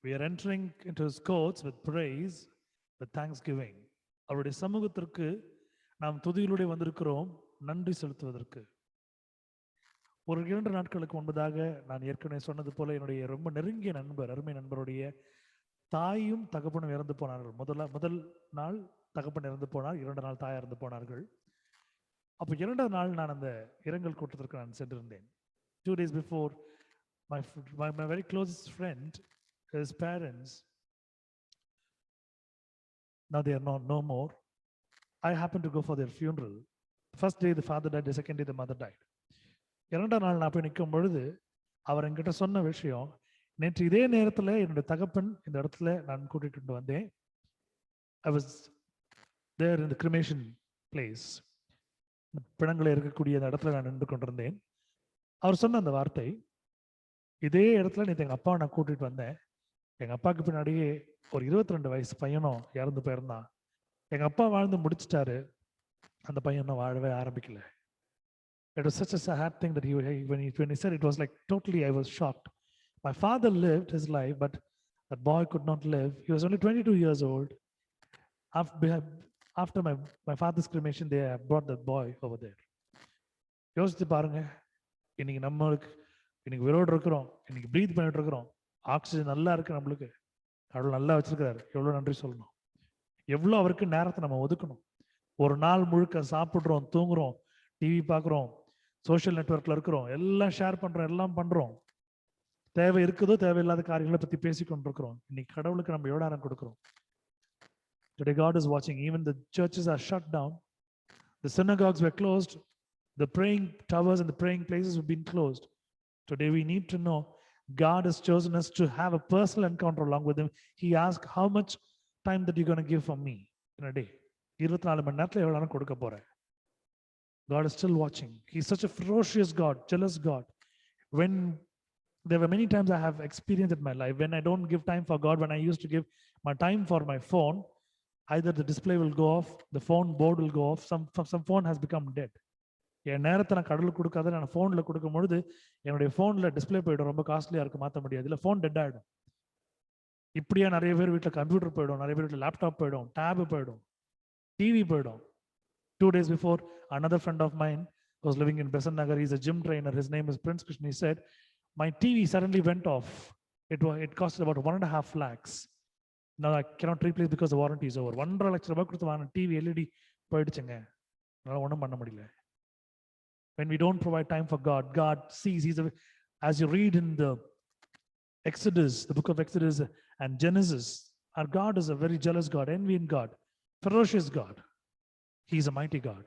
We are entering into his courts with praise, with thanksgiving. அவருடைய சமூகத்திற்கு நாம் துதிகளோடு வந்திருக்கிறோம், நன்றி செலுத்துவதற்கு. ஒரு 2 நாட்களுக்கு முன்பதாக நான் ஏற்கனவே சொன்னது போல என்னுடைய ரொம்ப நெருங்கிய நண்பர், அருமை நண்பருடைய தாயும் தகப்பனும் இறந்து போனார்கள். முதல் நாள் தகப்பன் இறந்து போனார், 2 நாள் தாய் இறந்து போனார்கள். அப்போ 2வது நாள் நான் அந்த இரங்கல் கூட்டத்திற்கு நான் சென்றிருந்தேன். 2 days before, my very closest friend, his parents, now they are no more. I happened to go for their funeral. The first day the father died, the second day the mother died. 2வது நாள் நான் போய் நிற்கும் பொழுது அவர் என்கிட்ட சொன்ன விஷயம், நேற்று இதே நேரத்தில் என்னுடைய தகப்பன் இந்த இடத்துல நான் கூட்டிட்டு வந்தேன். I was there in the cremation place. பிணங்களை இருக்கக்கூடிய அந்த இடத்துல நான் நின்று கொண்டிருந்தேன். அவர் சொன்ன அந்த வார்த்தை, இதே இடத்துல நேற்று எங்க அப்பாவை நான் கூட்டிட்டு வந்தேன். எங்க அப்பாவுக்கு பின்னாடியே ஒரு 22 வயசு பையனும் இறந்து போயிருந்தான். எங்க அப்பா வாழ்ந்து முடிச்சிட்டாரு, அந்த பையன் இன்னும் வாழவே ஆரம்பிக்கல. It was such a sad thing that when he said it was like totally I was shocked. My father lived his life, but that boy could not live. He was only 22 years old. After my father's cremation, they brought that boy over there. யோசித்து பாருங்க, இன்னைக்கு நம்மளுக்கு இன்னைக்கு உயிரோடு இருக்கிறோம், இன்னைக்கு ப்ரீத் பண்ணிட்டு இருக்கிறோம், ஆக்சிஜன் நல்லா இருக்கு, நம்மளுக்கு கடவுள் நல்லா வச்சிருக்கிறாரு. எவ்வளவு நன்றி சொல்லணும். எவ்வளவு அவருக்கு நேரத்தை நம்ம ஒதுக்கணும். ஒரு நாள் முழுக்க சாப்பிடுறோம், தூங்குறோம், டிவி பார்க்குறோம், சோஷியல் நெட்வொர்க்ல இருக்கிறோம், எல்லாம் ஷேர் பண்றோம், எல்லாம் பண்றோம். தேவை இருக்குதோ தேவையில்லாத காரியங்களை பத்தி பேசி கொண்டிருக்கிறோம். இன்னைக்கு கடவுளுக்கு நம்ம எவ்வளவு நேரம் கொடுக்கிறோம்? Today God is watching. Even the churches are shut down, the synagogues were closed, the praying towers and the praying places have been closed. Today we need to know God has chosen us to have a personal encounter along with him. He asked, how much time that you're going to give for me in a day? 24 மணி நேரத்துல எவ்வளவு நேரம் கொடுக்க போறேன்? God is still watching. He's such a ferocious God, jealous God. When there were many times I have experienced in my life when I don't give time for God, when I used to give my time for my phone, either the display will go off, the phone board will go off, some phone has become dead. என் நேரத்தை நான் கடவுளுக்கு கொடுக்காத நான் ஃபோன்ல கொடுக்கும் பொழுது என்னுடைய ஃபோன்ல டிஸ்பிளே போயிடும், ரொம்ப காஸ்ட்லியா இருக்கு, மாற்ற முடியாது, இல்லை ஃபோன் டெட் ஆயிடும். இப்படியா நிறைய பேர் வீட்டில் கம்ப்யூட்டர் போயிடும், நிறைய பேர் வீட்டில் லேப்டாப் போயிடும், டேப் போயிடும், டிவி போயிடும். 2 days before, another friend of mine was living in Besant Nagar. He's a gym trainer. His name is Prince Krishna. He said, my TV suddenly went off. It costed about 1.5 lakhs. Now I cannot replace because the warranty is over. 1.5 lakhs ரூபாய் கொடுத்து வாங்கின டிவி எல்இடி போயிடுச்சுங்க. அதனால ஒன்றும் பண்ண முடியல. When we don't provide time for God, God sees. As you read in the Exodus, the book of Exodus and Genesis, our God is a very jealous God, envying God, ferocious God. He is a mighty God.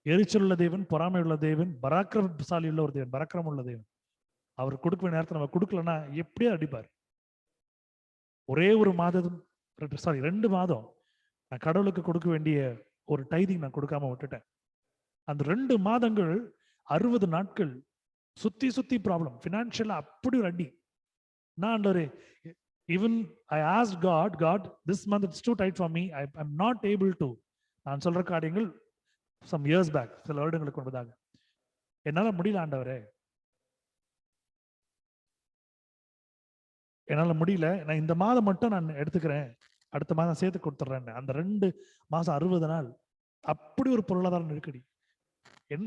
எரிச்சல் உள்ள தேவன், பொறாமை உள்ள தேவன், பராக்கிரமசாலி உள்ள ஒரு தேவன், பராக்கிரமம் உள்ள தேவன். அவர் கொடுக்க நேரத்தை நம்ம கொடுக்கலன்னா எப்படியே அடிப்பார். ஒரே ஒரு மாதம் 2 மாதம் நான் கடவுளுக்கு கொடுக்க வேண்டிய ஒரு டைதிங் நான் கொடுக்காம விட்டுட்டேன். அந்த 2 மாதங்கள் 60 நாட்கள் சுத்தி ப்ராப்ளம், ஃபினான்ஷியலா அப்படி ஒரு அடி. நான் even I asked God, this month it's too tight for me. I'm not able to. நான் சொல்ற காரியங்கள் some years back, சில வருடங்களுக்கு முன்பதாக, என்னால முடியல ஆண்டவரே, என்னால முடியல, நான் இந்த மாதம் மட்டும் நான் எடுத்துக்கிறேன், அடுத்த மாதம் சேர்த்து கொடுத்துட்றேன். அந்த 2 மாசம் 60 நாள் அப்படி ஒரு பொருளாதார நெருக்கடி,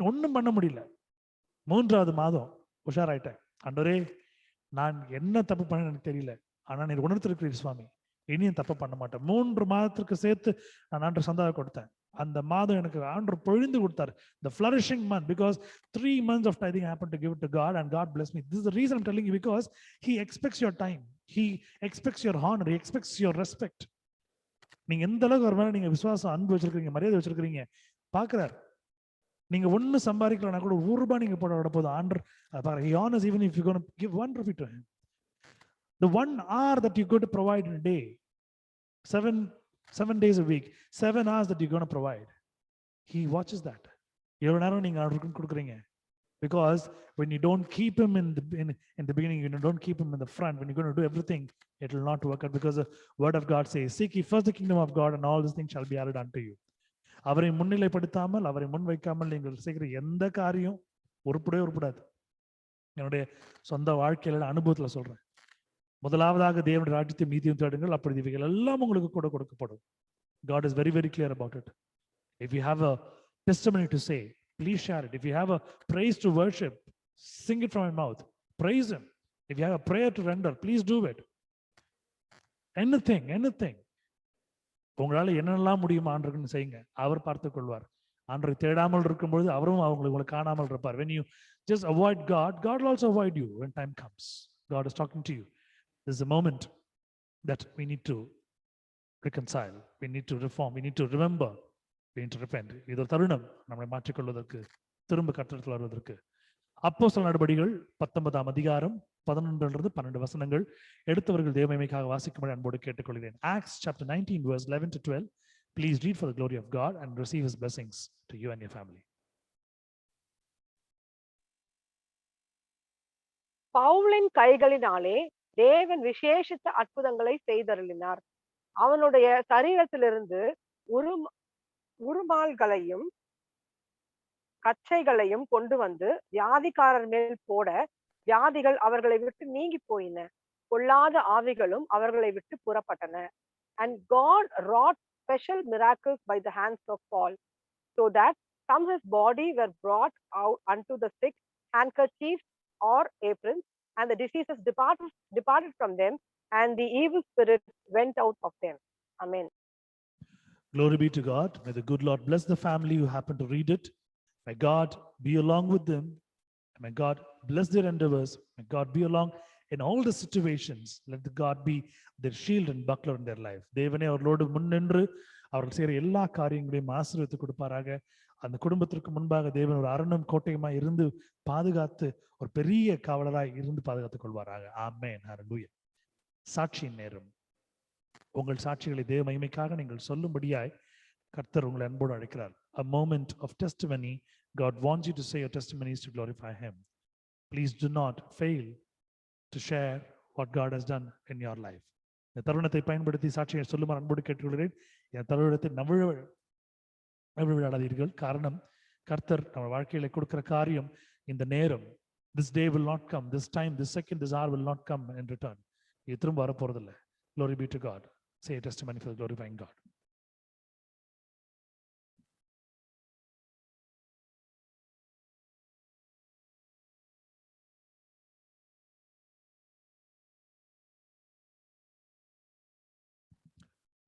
ஒன்றும் பண்ண முடியல. 3வது மாதம் உஷாராயிட்டேன். ஆண்டவரே, நான் என்ன தப்பு பண்ண எனக்கு தெரியல, ஆனா நீ உணர்த்திருக்கிறீர் சுவாமி, இனியும் தப்பு பண்ண மாட்டேன். 3 மாதத்துக்கு சேர்த்து நான் ஆண்டவர் சந்தாவை கொடுத்தேன். அந்த மாதம் எனக்கு ஆண்டவர் பொழிந்து கொடுத்தார், the flourishing month, because 3 months of tithing happened to give it to God and God blessed me. This is the reason I'm telling you, because he expects your time, he expects your honor, he expects your respect. நீங்க எந்த அளவுக்கு ஒரு மேல நீங்க விசுவாசம், அன்பு வச்சிருக்கீங்க, மரியாதை வச்சிருக்கீங்க பாக்குறாரு. நீங்க ஒண்ணு சம்பாதிக்கலனா கூட ₹1 நீங்க போட விட போதும் ஆண்டவர் பாருங்க. He honors even if you're going to give 1 rupee to him. The 1 hour that you're going to provide in a day, 7 days a week, 7 hours that you're going to provide, he watches that. எவ்வளவு நேரம் நீங்க அவருக்கு கொடுக்குறீங்க? Because when you don't keep him in the beginning, you don't keep him in the front, when you're going to do everything, it will not work out, because the word of God says, seek ye first the kingdom of God and all these things shall be added unto you. அவரை முன்னிலைப்படுத்தாமல், அவரை முன் வைக்காமல் நீங்கள் செய்கிற எந்த காரியம் உருப்படாது. என்னுடைய சொந்த வாழ்க்கையில அனுபவத்துல சொல்றேன். முதலாவதாக தேவனுடைய ராஜ்யத்தை நீதியும் தேடுங்கள், அப்படி இவைகள் எல்லாம் உங்களுக்கு கூட கொடுக்கப்படும். God is very, very clear about it. If you have a testimony to say, please share it. If you have a praise to worship, sing it from your mouth, praise him. If you have a prayer to render, please do it. Anything. உங்களால என்னெல்லாம் முடியுமா ஆண்டவருக்குன்னு செய்யுங்க, அவர் பார்த்துக் கொள்வார். ஆண்டவரை தேடாமல் இருக்கும்பொழுது அவரும் உங்களை காணாமல் இருப்பார். When you just avoid God, God will also avoid you when time comes. God is talking to you. This is a moment that we need to reconcile, we need to reform, we need to remember, we need to repent. இது ஒரு தருணம் நம்மை மாற்றிக்கொள்வதற்கு, திரும்ப கட்டத்தில் வருவதற்கு. அப்போஸ்தலர் நடபடிகள் 19ஆம் அதிகாரம் 11-12 வசனங்கள் எடுத்தவர்கள் தேவமகிமைக்காக வாசிக்கும்படி அன்போடு கேட்டுக்கொள்கிறேன். Acts chapter 19 verse 11 to 12. Please read for the glory of God and receive his blessings to you and your family. பவுலின் கைகளினாலே தேவன் விசேஷித்த அற்புதங்களை செய்தருளினார். அவனுடைய சரீரத்திலிருந்து உருமால்களையும் கச்சைகளையும் கொண்டு வந்து வியாதிக்காரர் மேல் போட வியாதிகள் அவர்களை விட்டு நீங்கி போயின. பொல்லாத ஆவிகளும் அவர்களை விட்டு புறப்பட்டன. And God wrought special miracles by the hands of Paul, so that from his body were brought out unto the sick handkerchiefs or aprons, and the diseases departed from them, and the evil spirits went out of them. Amen. Glory be to God. May the good Lord bless the family who happened to read it. May God be along with them. May God bless their endeavors. May God be along in all the situations. Let the God be their shield and buckler in their life. தேவனே அவர்களோடு முன்னின்று அவர்கள் செய்கிற எல்லா காரியங்களையும் ஆசீர்வதித்து கொடுப்பாராக. அந்த குடும்பத்திற்கு முன்பாக தேவன் ஒரு அரணும் கோட்டையுமாய் இருந்து பாதுகாத்து ஒரு பெரிய காவலராய் இருந்து பாதுகாத்துக் கொள்வாராக. ஆமென். ஹல்லேலூயா. சாட்சியின் நேரம். உங்கள் சாட்சிகளை தேவ மகிமைக்காக நீங்கள் சொல்லும்படியாய் கர்த்தர் உங்களை அன்போடு அழைக்கிறார். A moment of testimony. God wants you to say your testimonies to glorify Him. Please do not fail to share what God has done in your life. இந்த தருணத்தை பயன்படுத்தி சாட்சியை சொல்லுமாறு அன்போடு கேட்டுக்கொள்கிறேன். இந்த தருணத்தை நவிழாதீர்கள். காரணம், கர்த்தர் நம்ம வாழ்க்கையில கொடுக்கிற காரியம் இந்த நேரம், this day will not come, this time, this second, this hour will not come in return. இது திரும்ப வர போறதில்லை. Glory be to God. Say a testimony for glorifying God.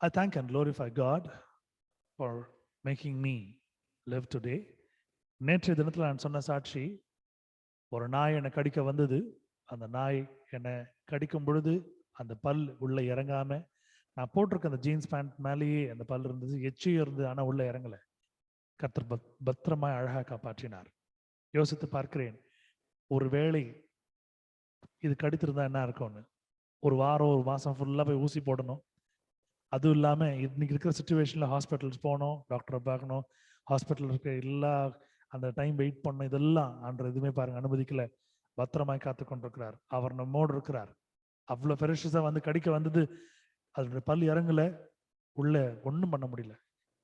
I thank and glorify God for making me live today. நேற்றைய தினத்தில் நான் சொன்ன சாட்சி, ஒரு நாய் என்னை கடிக்க வந்தது. அந்த நாய் என்னை கடிக்கும் பொழுது அந்த பல் உள்ள இறங்காம, நான் போட்டிருக்க அந்த ஜீன்ஸ் பேண்ட் மேலேயே அந்த பல் இருந்தது, எச்சியும் இருந்தது, ஆனால் உள்ள இறங்கலை. கர்த்தர் பத்திரமாய் அழகாக காப்பாற்றினார். யோசித்து பார்க்கிறேன், ஒரு வேளை இது கடித்திருந்தா என்ன இருக்கும்னு. ஒரு வாரம் ஒரு மாதம் ஃபுல்லாக போய் ஊசி போடணும். அதுவும் இல்லாமல் இன்னைக்கு இருக்கிற சுச்சுவேஷனில் ஹாஸ்பிட்டல்ஸ் போகணும், டாக்டரை பார்க்கணும், ஹாஸ்பிட்டல் இருக்க எல்லா அந்த டைம் வெயிட் பண்ணணும். இதெல்லாம் ஆண்டவர் எதுவுமே பாருங்க அனுமதிக்கல. பத்திரமாய் காத்து கொண்டிருக்கிறார். அவர் நம்மோடு இருக்கிறார். அவ்வளோ ஃபெரிஷஸாக வந்து கடிக்க வந்தது, அதனுடைய பல் இறங்கல, உள்ள ஒன்றும் பண்ண முடியல.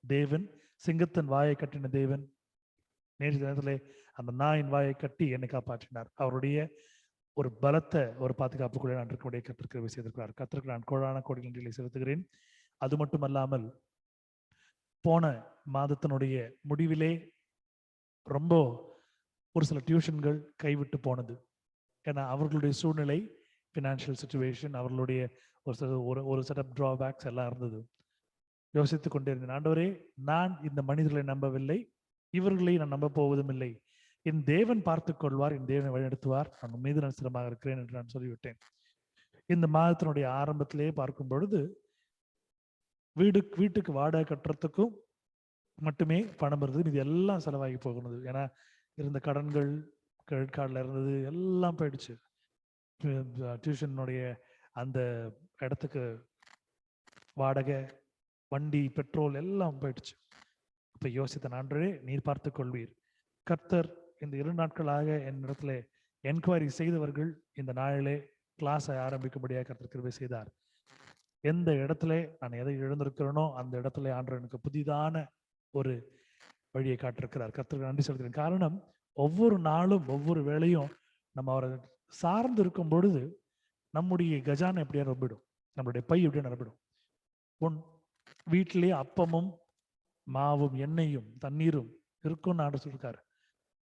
தேவன் சிங்கத்தின் வாயை கட்டின தேவன் நேற்று நேரத்தில் அந்த நாயின் வாயை கட்டி என்னை காப்பாற்றினார். அவருடைய ஒரு பலத்த ஒரு பாதுகாப்புக்குள்ளே நான் இருக்கக்கூடிய கத்திற்கு செய்திருக்கிறார். கத்திற்கு நான் கோடான கோடி நன்றிகளை செலுத்துகிறேன். அது மட்டுமல்லாமல் போன மாதத்தினுடைய முடிவிலே ரொம்ப ஒரு சில டியூஷன்கள் கைவிட்டு போனது. ஏன்னா அவர்களுடைய சூழ்நிலை, ஃபினான்ஷியல் சுச்சுவேஷன், அவர்களுடைய ஒரு செட் ஆஃப் ட்ராபேக்ஸ் எல்லாம் இருந்தது. யோசித்து கொண்டே இருந்தேன், ஆண்டவரே, நான் இந்த மனிதர்களை நம்பவில்லை, இவர்களை நான் நம்ப போவதும் இல்லை. என் தேவன் பார்த்துக் கொள்வார், என் தேவனை வழிநடத்துவார், நான் மீது நான் சிரமமாக இருக்கிறேன் என்று நான் சொல்லிவிட்டேன். இந்த மாதத்தினுடைய ஆரம்பத்திலேயே பார்க்கும் பொழுது வீட்டுக்கு வாடகை கட்டுறதுக்கும் மட்டுமே பணம் இருந்தது. இது எல்லாம் செலவாகி போகிறது. ஏன்னா இருந்த கடன்கள், கிரெடிட் கார்டில் இருந்தது, எல்லாம் போயிடுச்சு. டியூஷனுடைய அந்த இடத்துக்கு வாடகை, வண்டி, பெட்ரோல் எல்லாம் போயிடுச்சு. இப்போ யோசித்த ஆண்டவரே, நீர் பார்த்து கொள்வீர். கர்த்தர் இந்த 2 நாட்களாக என்னிடத்துல என்கொயரி செய்தவர்கள் இந்த நாளிலே கிளாஸை ஆரம்பிக்கும்படியாக கர்த்தர் கிருபை செய்தார். எந்த இடத்துல நான் எதை இழந்திருக்கிறேனோ அந்த இடத்துல ஆண்டவர் எனக்கு புதிதான ஒரு வழியை காட்டிருக்கிறார். கர்த்தருக்கு நன்றி செலுத்துகிறேன். காரணம், ஒவ்வொரு நாளும் ஒவ்வொரு வேளையும் நம்ம அவரை சார்ந்து இருக்கும் பொழுது நம்முடைய கஜானை எப்படியா நிரம்பிடும், நம்மளுடைய பை எப்படியா நிரம்பிடும். வீட்டிலேயே அப்பமும் மாவும் எண்ணெயும் தண்ணீரும் இருக்கும்னு ஆண்டவர் சொல்லிருக்காரு.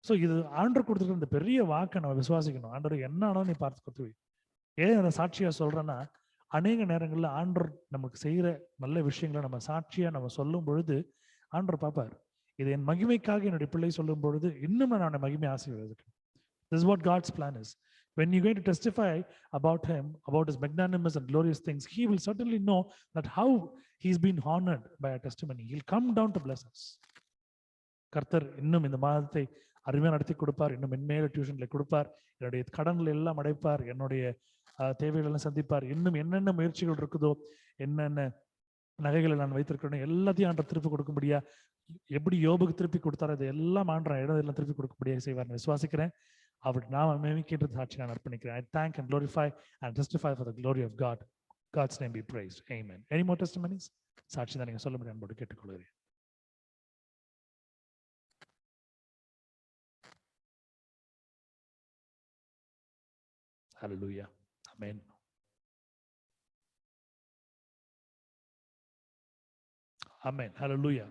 ஸோ இது ஆண்டவர் கொடுத்துருக்க இந்த பெரிய வாக்கை நம்ம விசுவாசிக்கணும். ஆண்டவர் என்ன ஆனாலும் நீ பார்த்து கொடுத்துவி. ஏன் அதை சாட்சியா சொல்றேன்னா, அநேக நேரங்களில் ஆண்டவர் நமக்கு செய்கிற நல்ல விஷயங்களை நம்ம சாட்சியா நம்ம சொல்லும் பொழுது ஆண்டவர் பார்ப்பார். இது என் மகிமைக்காக என்னுடைய பிள்ளை சொல்லும் பொழுது இன்னும் நான் மகிமை ஆசீர்வதிக்கிறேன். This is what God's plan is. When you're going to testify about him, about his magnanimous and glorious things, he will certainly know that how he's been honored by our testimony. He'll come down to bless us. கர்த்தர் இன்னும் இந்த மாதத்தை அருமையாக நடத்தி கொடுப்பார். இன்னும் மென்மேல டியூஷன்ல கொடுப்பார். என்னுடைய கடன்கள் எல்லாம் அடைப்பார். என்னுடைய தேவைகள் எல்லாம் சந்திப்பார். இன்னும் என்னென்ன முயற்சிகள் இருக்குதோ, என்னென்ன நகைகளை நான் வைத்திருக்கிறேன் எல்லாத்தையும் ஆண்டவர் திருப்பி கொடுக்கும்படியா, எப்படி யோபுக்கு திருப்பி கொடுத்தாரோ அதை எல்லாம் ஆண்டவர் இடதெல்லாம் திருப்பி கொடுக்கும்படியாக செய்வார். விசுவாசிக்கிறேன். அவர் நாம மேமிக்கின்றது சாட்சி நான் அர்ப்பணிக்கிறேன். I thank and glorify and testify for the glory of God. God's name be praised. Amen. Any more testimonies? சாட்சி தான் நீங்க சொல்ல முடியும் அன்போடு கேட்டுக்கொள்கிறேன். Hallelujah. Amen. Amen. Hallelujah.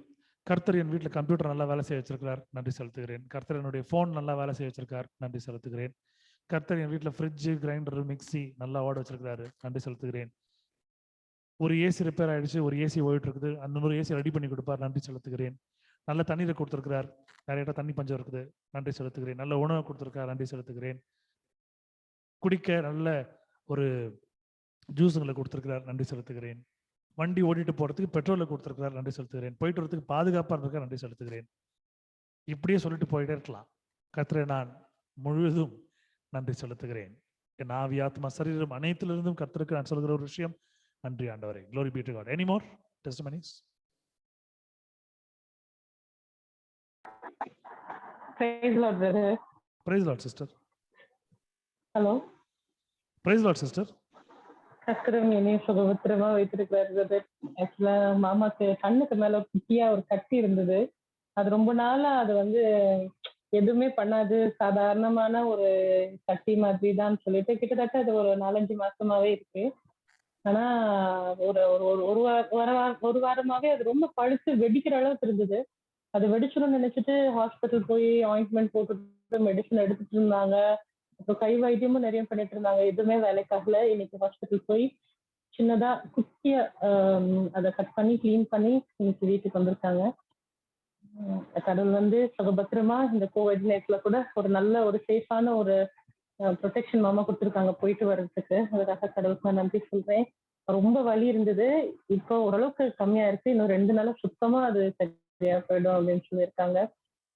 கர்த்தர் என் வீட்டில் கம்ப்யூட்டர் நல்லா வேலை செய்ய வச்சிருக்கிறார், நன்றி செலுத்துகிறேன். கர்த்தர் என்னுடைய ஃபோன் நல்லா வேலை செய்ய வச்சிருக்கார், நன்றி செலுத்துகிறேன். கர்த்தர் என் வீட்டில் ஃப்ரிட்ஜு, கிரைண்டர், மிக்சி நல்லா ஓட வச்சிருக்கிறாரு, நன்றி செலுத்துகிறேன். ஒரு ஏசி ரிப்பேர் ஆயிடுச்சு, ஒரு ஏசி ஓடிட்டு இருக்குது, அந்த ஒரு ஏசி ரெடி பண்ணி கொடுப்பார், நன்றி செலுத்துகிறேன். நல்ல தண்ணீரை கொடுத்துருக்கிறார், நிறைய தண்ணி பஞ்சம் இருக்குது, நன்றி செலுத்துகிறேன். நல்ல உணவை கொடுத்துருக்கார், நன்றி செலுத்துகிறேன். குடிக்க நல்ல ஒரு ஜூஸுங்களை கொடுத்துருக்கிறார், நன்றி செலுத்துகிறேன். வண்டி ஓடிட்டு போறதுக்கு பெட்ரோலை கொடுத்துருக்கிறார், நன்றி செலுத்துகிறேன். போயிட்டு வரதுக்கு பாதுகாப்பாக இருந்திருக்கார், நன்றி செலுத்துகிறேன். இப்படியே சொல்லிட்டு போயிட்டே இருக்கலாம். கர்த்தரை நான் முழுவதும் நன்றி செலுத்துகிறேன். என் ஆவி, ஆத்மா, சரீரம் அனைத்திலிருந்தும் கர்த்தருக்கு நான் சொல்கிற ஒரு விஷயம், நன்றி ஆண்டவரே. Glory be to God. Any more testimonies? Praise Lord, brother. Praise Lord, sister. Hello. Praise Lord, sister. கர்த்தர் என்னைய சுகபத்திரமா வைத்திருக்கிறார் பிரதர். ஆக்சுவலா மாமாக்கு கண்ணுக்கு மேல குட்டியா ஒரு கட்டி இருந்தது. அது ரொம்ப நாளா அது எதுவுமே பண்ணாது, சாதாரணமான ஒரு கட்டி மாதிரி தான் சொல்லிட்டு கிட்டத்தட்ட அது ஒரு 4-5 மாசமாவே இருக்கு. ஆனா ஒரு வாரமாவே அது ரொம்ப பழுத்து வெடிக்கிற அளவுக்கு இருந்தது. அது வெடிச்சிடும் நினைச்சிட்டு ஹாஸ்பிட்டல் போய் ஆயின்ட்மெண்ட் போட்டுட்டு மெடிசன் எடுத்துட்டு இருந்தாங்க. அப்புறம் கை வைத்தியமும் நிறைய பண்ணிட்டு இருந்தாங்க, எதுவுமே வேலைக்காகல. இன்னைக்கு ஹாஸ்பிட்டல் போய் சின்னதா குட்டிய அதை கட் பண்ணி கிளீன் பண்ணி இன்னைக்கு வீட்டுக்கு வந்திருக்காங்க. கடவுள் சுகபத்திரமா இந்த கோவிட் நேரத்துல கூட ஒரு நல்ல ஒரு சேஃபான ஒரு ப்ரொடெக்ஷன் மாமா கொடுத்துருக்காங்க போயிட்டு வர்றதுக்கு. அதுக்காக கடவுளுக்கு நான் நன்றி சொல்றேன். ரொம்ப வலி இருந்தது, இப்போ ஓரளவுக்கு கம்மியா இருக்கு. இன்னும் 2 நாளா சுத்தமா அது சரியா போயிடும் அப்படின்னு சொல்லியிருக்காங்க.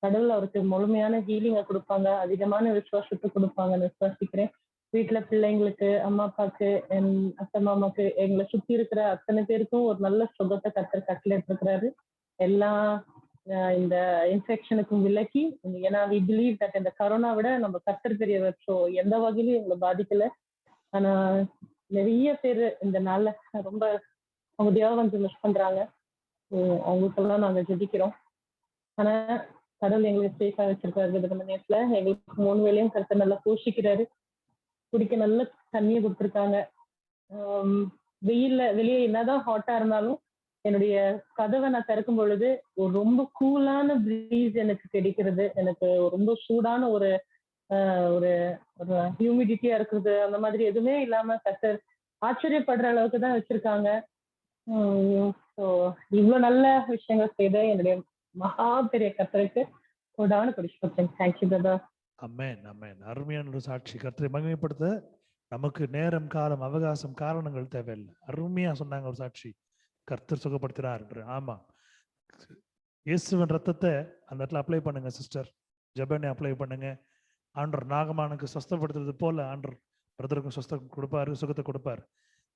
கடவுள் அவருக்கு முழுமையான ஹீலிங்கை கொடுப்பாங்க, அதிகமான விசுவாசத்தை கொடுப்பாங்கன்னு விசுவாசிக்கிறேன். வீட்டுல பிள்ளைங்களுக்கு, அம்மா அப்பாக்கு, என் அத்தை மாமாக்கு, எங்களை சுத்தி இருக்கிற அத்தனை பேருக்கும் ஒரு நல்ல சுகத்தை கர்த்தர் கட்டளையிட்டு இருக்கிறாரு. எல்லாம் இந்த இன்ஃபெக்ஷனுக்கும் விலக்கி, ஏன்னா வி பிலீவ் தட் இந்த கரோனா விட நம்ம கர்த்தர் பெரியவர். ஸோ எந்த வகையிலும் எங்களை பாதிக்கல. ஆனா நிறைய பேர் இந்த நாள்ல ரொம்ப அவங்க தியாகம் மிஸ் பண்றாங்க. அவங்களுக்கெல்லாம் நாங்க ஜெபிக்கிறோம். ஆனா கடவுள் எங்களுக்கு சேஃபா வச்சிருக்காரு. விதமான நேரத்துல எங்களுக்கு 3 வேளையும் கருத்தை நல்லா போஷிக்கிறாரு. குடிக்க நல்ல தண்ணியை கொடுத்துருக்காங்க. வெளியே என்னதான் ஹாட்டா இருந்தாலும் என்னுடைய கதவை நான் திறக்கும் பொழுது ஒரு ரொம்ப கூலான ப்ரீஸ் எனக்கு கிடைக்கிறது. எனக்கு ரொம்ப சூடான ஒரு ஒரு ஹியூமிடிட்டியா இருக்குது, அந்த மாதிரி எதுவுமே இல்லாம கர்த்தர் ஆச்சரியப்படுற அளவுக்கு தான் வச்சிருக்காங்க. இவ்வளவு நல்ல விஷயங்கள் செய்த என்னுடைய மகா பெரிய கர்த்தருக்கு கொடான கொடிச்சு. Thank you brother. அமேன், அமேன். அருமையான ஒரு சாட்சி. கர்த்தரை மகிமைப்படுத்த நமக்கு நேரம், காலம், அவகாசம், காரணங்கள் தேவையில்லை. அருமையா சொன்னாங்க ஒரு சாட்சி. கர்த்தர் சுகப்படுத்தினார் என்று. ஆமா, இயேசுவின் ரத்தத்தை அந்த இடத்துல அப்ளை பண்ணுங்க சிஸ்டர். ஜெபனை அப்ளை பண்ணுங்க. ஆண்டவர் நாகமானுக்கு சொஸ்தப்படுத்துறது போல ஆண்டவர் பிரதருக்கும் சொஸ்தம் கொடுப்பாரு, சுகத்தை கொடுப்பார்.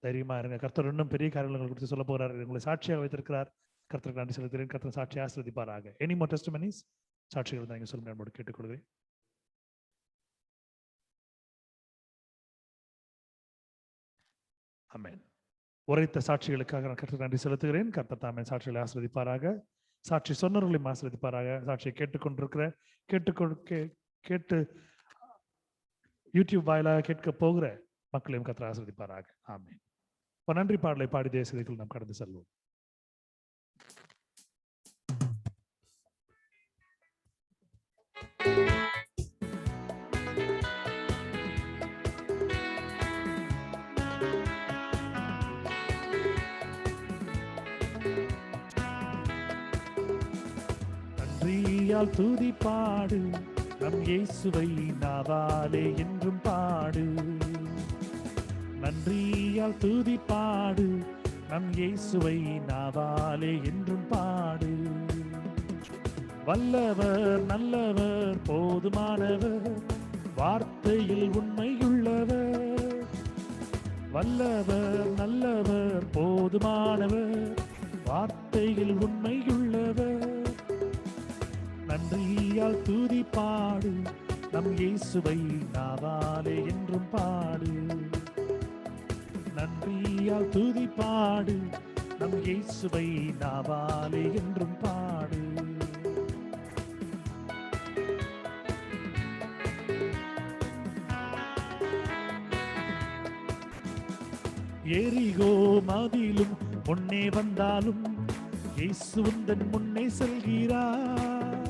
தைரியமா இருங்க. கர்த்தர் இன்னும் பெரிய காரியங்கள் குறித்து சொல்ல போகிறார். உங்களை சாட்சியாக வைத்திருக்கிறார். கர்த்தருக்கு நன்றி செலுத்துகிறேன். கர்த்தர் சாட்சி ஆசீர்வதிப்பாராக. Any more testimonies? சாட்சிகள் தான் இங்கே சொல்லுங்க, கேட்டுக்கொள்கிறேன். ஆமென். உரைத்த சாட்சிகளுக்காக நான் கர்த்தருக்கு நன்றி செலுத்துகிறேன். கர்த்தர் தாமே சாட்சிகளை ஆசீர்வதிப்பாராக. சாட்சி சொன்னவர்களையும் ஆசீர்வதிப்பாராக. சாட்சியை கேட்டுக்கொண்டிருக்கிற கேட்டு யூடியூப் வாயிலாக கேட்க போகிற மக்களையும் கர்த்தர் ஆசீர்வதிப்பாராக. ஆமென். நன்றி பாடலை பாடி தேசத்துக்குள் நாம் கடந்து செல்வோம். நன்றியால் துதி பாடு, நம் இயேசுவை நாவாலே என்றும் பாடு. நன்றியால் துதி பாடு, நம் இயேசுவை நாவாலே என்றும் பாடு. வல்லவர், நல்லவர், போதுமானவர், வார்த்தையில் உண்மையுள்ளவர். வல்லவர், நல்லவர், போதுமானவர், வார்த்தையில் உண்மையுள்ளவர். நன்றியால் துதி பாடு, நம் இயேசுவை நாவாலே என்றும் பாடு. நன்றியால் துதி பாடு, நம் இயேசுவை நாவாலே என்றும் பாடு. எரிகோ மதிலும் முன்னே வந்தாலும் இயேசு உந்தன் முன்னே செல்கிறார்.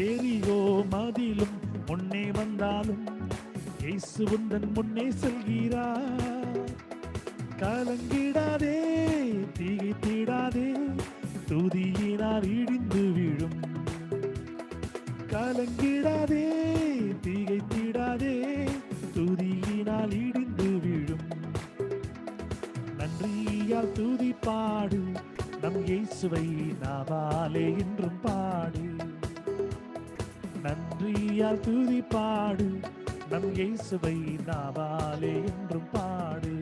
எரிகோ மதிலும் முன்னே வந்தாலும் இயேசு உந்தன் முன்னே செல்கிறார். கலங்கிடாதே, திகைத்திடாதே, துதியினால் இடிந்து விழும். கலங்கிடாதே, திகைத்திடாதே, துதியினால் இடிந்து விழும். நன்றியால் துதி பாடு, நம் இயேசுவை நாவாலே என்றும் பாடு. நன்றியால் துதி பாடு, நம் இயேசுவை நாவாலே என்றும் பாடு.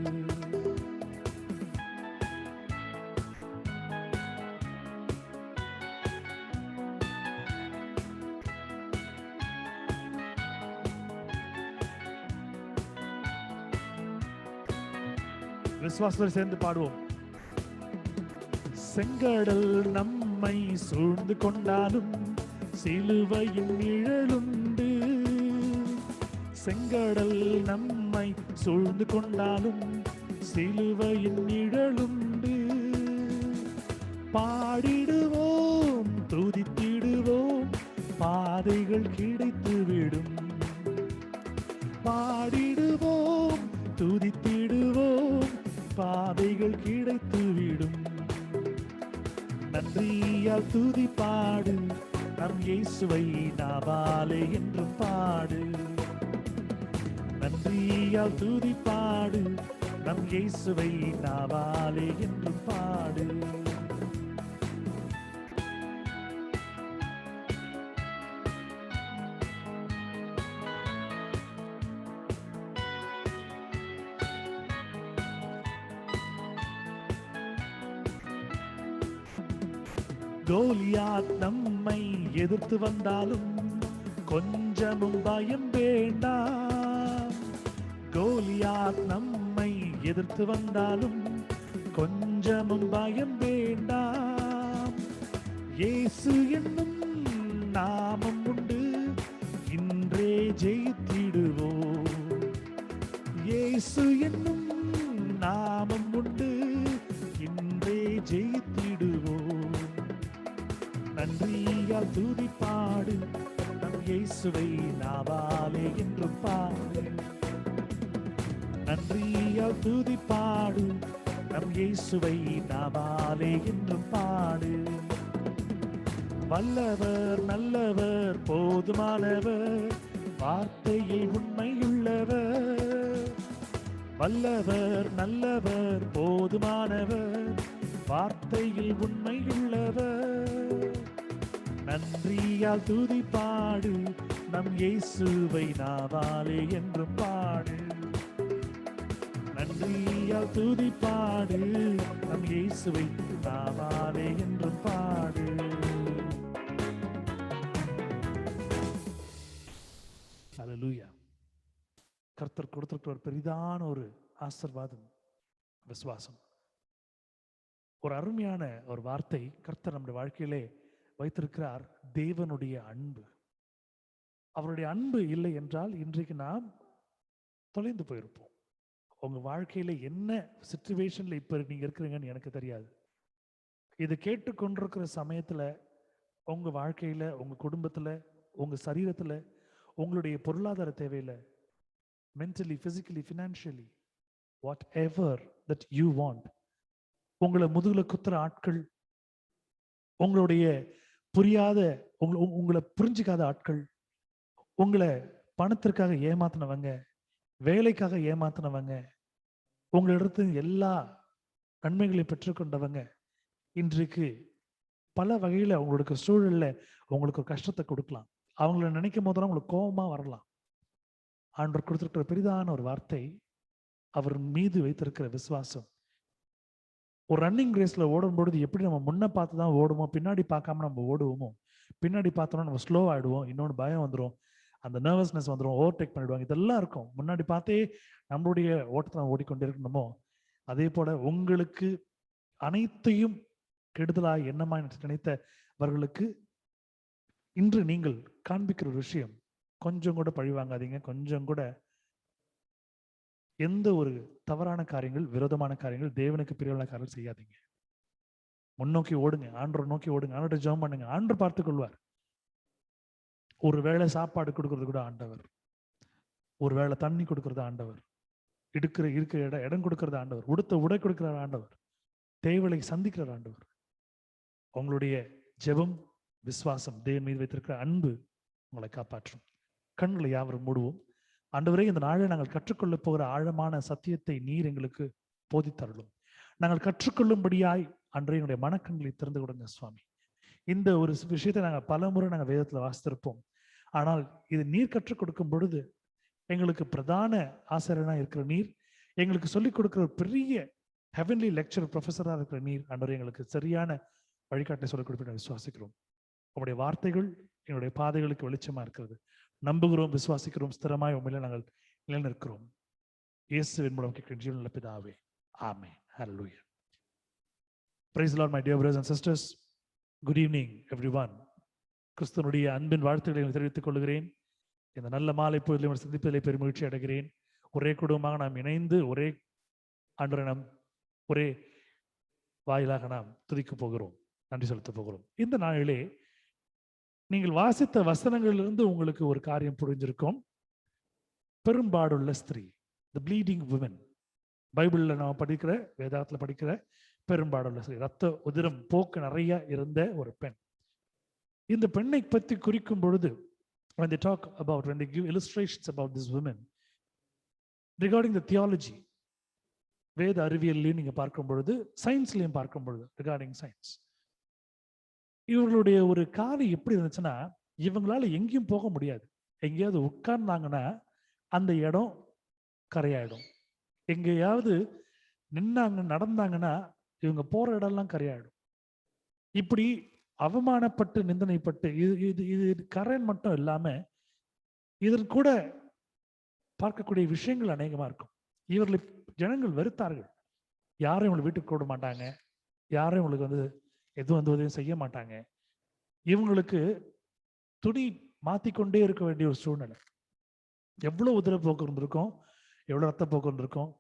விசுவாசத்தோடு சேர்ந்து பாடுவோம். செங்கடல் நம்மை சூழ்ந்து கொண்டாலும் சிலுவையின் நிழலுண்டு. செங்கடல் நம்மை சூழ்ந்து கொண்டாலும் சிலுவையின் நிழலுண்டு. பாடிடுவோம், துதித்திடுவோம், பாதைகள் கிடைத்துவிடும். பாடிடுவோம், துதித்திடுவோம், பாதைகள் கிடைத்துவிடும். நன்றியால் துதி பாடு, நம் இயேசுவை நாவாலே என்றும் பாடு. நன்றியால் துதி பாடு, நம் இயேசுவை நாவாலே என்றும் பாடு. கோலியாத் நம்மை எதிர்த்து வந்தாலும் கொஞ்சமும் பயம் வேண்டாம். கோலியாத் நம்மை எதிர்த்து வந்தாலும் கொஞ்சமும் பயம் வேண்டாம். இயேசு என்னும் நாமம் உண்டு, இன்றே ஜெயித்திடுவோம். இயேசு என்னும் நாமம் உண்டு, இன்றே ஜெயித்திடுவோம். நன்றியால் துதி பாடு, நம் இயேசுவை நாவாலே என்றும் பாடு. நன்றியால் துதி பாடு, நம் இயேசுவை நாவாலே என்றும் பாடு. வல்லவர், நல்லவர், போதுமானவர், வார்த்தையில் உண்மையுள்ளவர். வல்லவர், நல்லவர், போதுமானவர், வார்த்தையில் உண்மையுள்ளவர். நன்றியால் துதி பாடு, நம் இயேசுவை நாவாலே என்றும் பாடு. நன்றியால் துதி பாடு, நம் இயேசுவை நாவாலே என்றும் பாடு. ஹல்லேலூயா. கர்த்தர் கொடுத்திருக்கிற ஒரு பெரிதான ஒரு ஆசீர்வாதம் விசுவாசம். ஒரு அருமையான ஒரு வார்த்தை கர்த்தர் நம்முடைய வாழ்க்கையிலே வைத்திருக்கிறார். தேவனுடைய அன்பு. அவருடைய அன்பு இல்லை என்றால் இன்றைக்கு நாம் தொலைந்து போயிருப்போம். உங்க வாழ்க்கையில என்ன சிச்சுவேஷன்ல இப்ப நீங்க இருக்கிறீங்கன்னு எனக்கு தெரியாது. இது கேட்டுக்கொண்டிருக்கிற சமயத்துல உங்க வாழ்க்கையில, உங்க குடும்பத்துல, உங்க சரீரத்துல, உங்களுடைய பொருளாதார தேவையில, mentally, physically, financially, whatever that you want, உங்களை முதுகுல குத்துற ஆட்கள், உங்களுடைய புரியாத, உங்களை புரிஞ்சிக்காத ஆட்கள், உங்களை பணத்திற்காக ஏமாத்தினவங்க, வேலைக்காக ஏமாத்தினவங்க, உங்களிடத்து எல்லா நன்மைகளையும் பெற்றுக்கொண்டவங்க இன்றைக்கு பல வகையில உங்களுக்கு சூழல்ல உங்களுக்கு கஷ்டத்தை கொடுக்கலாம். அவங்கள நினைக்கும் போதெல்லாம் உங்களுக்கு கோபமா வரலாம். ஆண்டவர் கொடுத்திருக்கிற பெரிதான ஒரு வார்த்தை, அவர் மீது வைத்திருக்கிற விசுவாசம். ஒரு ரன்னிங் ரேஸ்ல ஓடும் பொழுது எப்படி நம்ம முன்ன பார்த்து தான் ஓடுவோம், பின்னாடி பார்க்காம நம்ம ஓடுவோமோ, பின்னாடி பார்த்தோம்னா நம்ம ஸ்லோ ஆயிடுவோம், இன்னொன்று பயம் வந்துடும். அந்த நர்வஸ்னஸ் வந்துடும், ஓவர்டேக் பண்ணிடுவாங்க. இதெல்லாம் இருக்கும். முன்னாடி பார்த்தே நம்மளுடைய ஓட்டத்தை நம்ம ஓடிக்கொண்டே இருக்கணுமோ, அதே போல உங்களுக்கு அனைத்தையும் கெடுதலாய் எண்ணமாய் நினைத்தவர்களுக்கு இன்று நீங்கள் காண்பிக்கிற ஒரு விஷயம், கொஞ்சம் கூட பழி வாங்காதீங்க, கொஞ்சம் கூட எந்த ஒரு தவறான காரியங்கள், விரோதமான காரியங்கள், தேவனுக்கு பிரியமான காரியங்கள் செய்யாதீங்க. முன்னோக்கி ஓடுங்க, ஆண்டரை நோக்கி ஓடுங்க, ஆண்டரை ஜெபம் பண்ணுங்க, ஆண்டர் பார்த்துக் கொள்வார். ஒரு வேளை சாப்பாடு கொடுக்கறது கூட ஆண்டவர், ஒரு வேளை தண்ணி கொடுக்கறது ஆண்டவர், இருக்கிற இடம் கொடுக்கறது ஆண்டவர், உடுத்த உடை கொடுக்கிறார் ஆண்டவர், தேவையை சந்திக்கிறார் ஆண்டவர். உங்களுடைய ஜெபம், விசுவாசம், தேவன் மீது வைத்திருக்கிற அன்பு உங்களை காப்பாற்றும். கண்களை யாவரும் மூடுவோம். ஆண்டவரே, இந்த நாளை நாங்கள் கற்றுக்கொள்ள போகிற ஆழமான சத்தியத்தை நீர் எங்களுக்கு போதித்தருளும். நாங்கள் கற்றுக்கொள்ளும்படியாய் அன்றைய எங்களுடைய மனக்கண்களை திறந்து கொடுங்க சுவாமி. இந்த ஒரு விஷயத்தை நாங்கள் பல முறை நாங்கள் வேதத்தில் வாசித்திருப்போம். ஆனால் இது நீர் கற்றுக் கொடுக்கும் பொழுது எங்களுக்கு பிரதான ஆசிரியனா இருக்கிற நீர், எங்களுக்கு சொல்லிக் கொடுக்கிற பெரிய ஹெவன்லி லெக்சர் ப்ரொஃபஸராக இருக்கிற நீர் ஆண்டவரே, எங்களுக்கு சரியான வழிகாட்டை சொல்லிக் கொடுத்து விசுவாசிக்கிறோம். உங்களுடைய வார்த்தைகள் எங்களுடைய பாதைகளுக்கு வெளிச்சமா இருக்கிறது. நம்புகிறோம், விசுவாசிக்கிறோம், ஸ்திரமாய் உண்மையில நாங்கள் நிலைநிற்கிறோம். இயேசுவின் மூலம் கேட்கிற ஜீவனுள்ள பிதாவே, ஆமென். ஹல்லேலூயா. Praise the Lord, my dear brothers and sisters. Good evening everyone. கிறிஸ்துவனுடைய அன்பின் வாழ்த்துக்களை தெரிவித்துக் கொள்கிறேன். இந்த நல்ல மாலை பொழுதில் சந்திப்பதிலே பெருமகிழ்ச்சி அடைகிறேன். ஒரே குடும்பமாக நாம் இணைந்து ஒரே ஆண்டவரை நாம் ஒரே வாயிலாக நாம் துதிக்க போகிறோம், நன்றி செலுத்த போகிறோம். இந்த நாளிலே நீங்கள் வாசித்த வசனங்களிலிருந்து உங்களுக்கு ஒரு காரியம் புரிஞ்சிருக்கும். பெரும்பாடுள்ள ஸ்திரீ, தி ப்ளீடிங் வுமன். பைபிள்ல நாம் படிக்கிற, வேதாத்துல படிக்கிற பெரும்பாடுள்ள ஸ்திரீ, ரத்த உதிரம் போக்கு நிறைய இருந்த ஒரு பெண். இந்த பெண்ணை பற்றி குறிக்கும் பொழுது, when they talk about, when they give illustrations about this woman regarding the theology, வேத அறிவியல்லையும் நீங்க பார்க்கும் பொழுது, சயின்ஸ்லையும் பார்க்கும் பொழுது, regarding science, இவர்களுடைய ஒரு காரியம் எப்படி இருந்துச்சுன்னா, இவங்களால எங்கேயும் போக முடியாது. எங்கேயாவது உட்கார்ந்தாங்கன்னா அந்த இடம் கரையாயிடும். எங்கேயாவது நின்னாங்க நடந்தாங்கன்னா இவங்க போற இடம்லாம் கரையாயிடும். இப்படி அவமானப்பட்டு நிந்தனைப்பட்டு இது கரையன் மட்டும் இல்லாம இதன் கூட பார்க்கக்கூடிய விஷயங்கள் அநேகமா இருக்கும். இவர்களை ஜனங்கள் வெறுத்தார்கள். யாரும் இவங்களை வீட்டுக்கு கூட மாட்டாங்க, யாரும் இவங்களுக்கு எதுவும் உதவியும் செய்ய மாட்டாங்க. இவங்களுக்கு துணி மாத்திக்கொண்டே இருக்க வேண்டிய ஒரு சூழ்நிலை. எவ்வளவு உதிரப்போக்கு இருந்திருக்கும், எவ்வளவு ரத்தப்போக்கு இருந்திருக்கும்.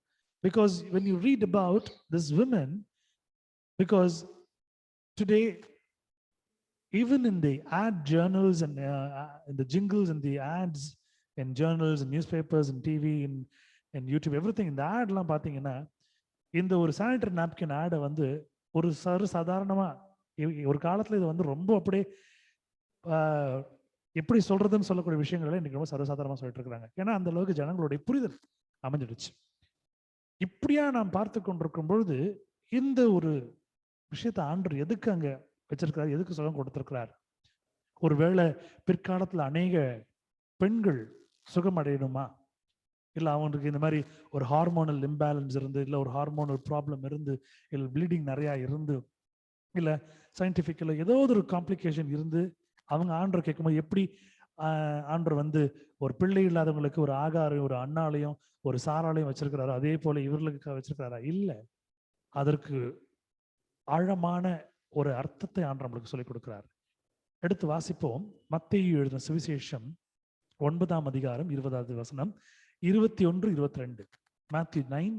Because when you read about this woman, because today even in the ad journals and in the jingles and the ads in journals and newspapers and TV and YouTube, everything in the ad லாம் பாத்தீங்கன்னா, இந்த ஒரு சானிட்டரி நாப்கின் ஆடை ஒரு சாதாரணமா, ஒரு காலத்துல இது ரொம்ப அப்படியே எப்படி சொல்றதுன்னு சொல்லக்கூடிய விஷயங்களை இன்னைக்கு ரொம்ப சர்வசாதாரணமா சொல்லிட்டு இருக்கிறாங்க. ஏன்னா அந்த அளவுக்கு ஜனங்களுடைய புரிதல் அமைஞ்சிடுச்சு. இப்படியா நாம் பார்த்து கொண்டிருக்கும் பொழுது இந்த ஒரு விஷயத்தை ஆண்டவர் எதுக்கு அங்க வச்சிருக்கிறார், எதுக்கு சுகம் கொடுத்திருக்கிறார்? ஒருவேளை பிற்காலத்துல அநேக பெண்கள் சுகம் அடையணுமா, இல்ல அவங்களுக்கு இந்த மாதிரி ஒரு ஹார்மோனல் இம்பேலன்ஸ் இருந்து, இல்ல ஒரு ஹார்மோனல் ப்ராப்ளம் இருந்து, இல்ல ப்ளீடிங் நிறைய இருந்து, இல்ல சயின்டிபிக்கல ஏதோ ஒரு காம்ப்ளிகேஷன் இருந்து அவங்க ஆண்டவர் கேட்கும்போது எப்படி ஆண்டவர் ஒரு பிள்ளை இல்லாதவங்களுக்கு ஒரு ஆகாரையும் ஒரு அண்ணாலையும் ஒரு சாராலையும் வச்சிருக்கிறாரோ அதே போல இவர்களுக்கு வச்சிருக்கிறாரா? இல்லை. அதற்கு ஆழமான ஒரு அர்த்தத்தை ஆண்டவர் நம்மளுக்கு சொல்லிக் கொடுக்கிறார். எடுத்து வாசிப்போம். மத்தேயு எழுதின சுவிசேஷம் 9ஆம் அதிகாரம் 20வது வசனம், 21, 22. Matthew 9,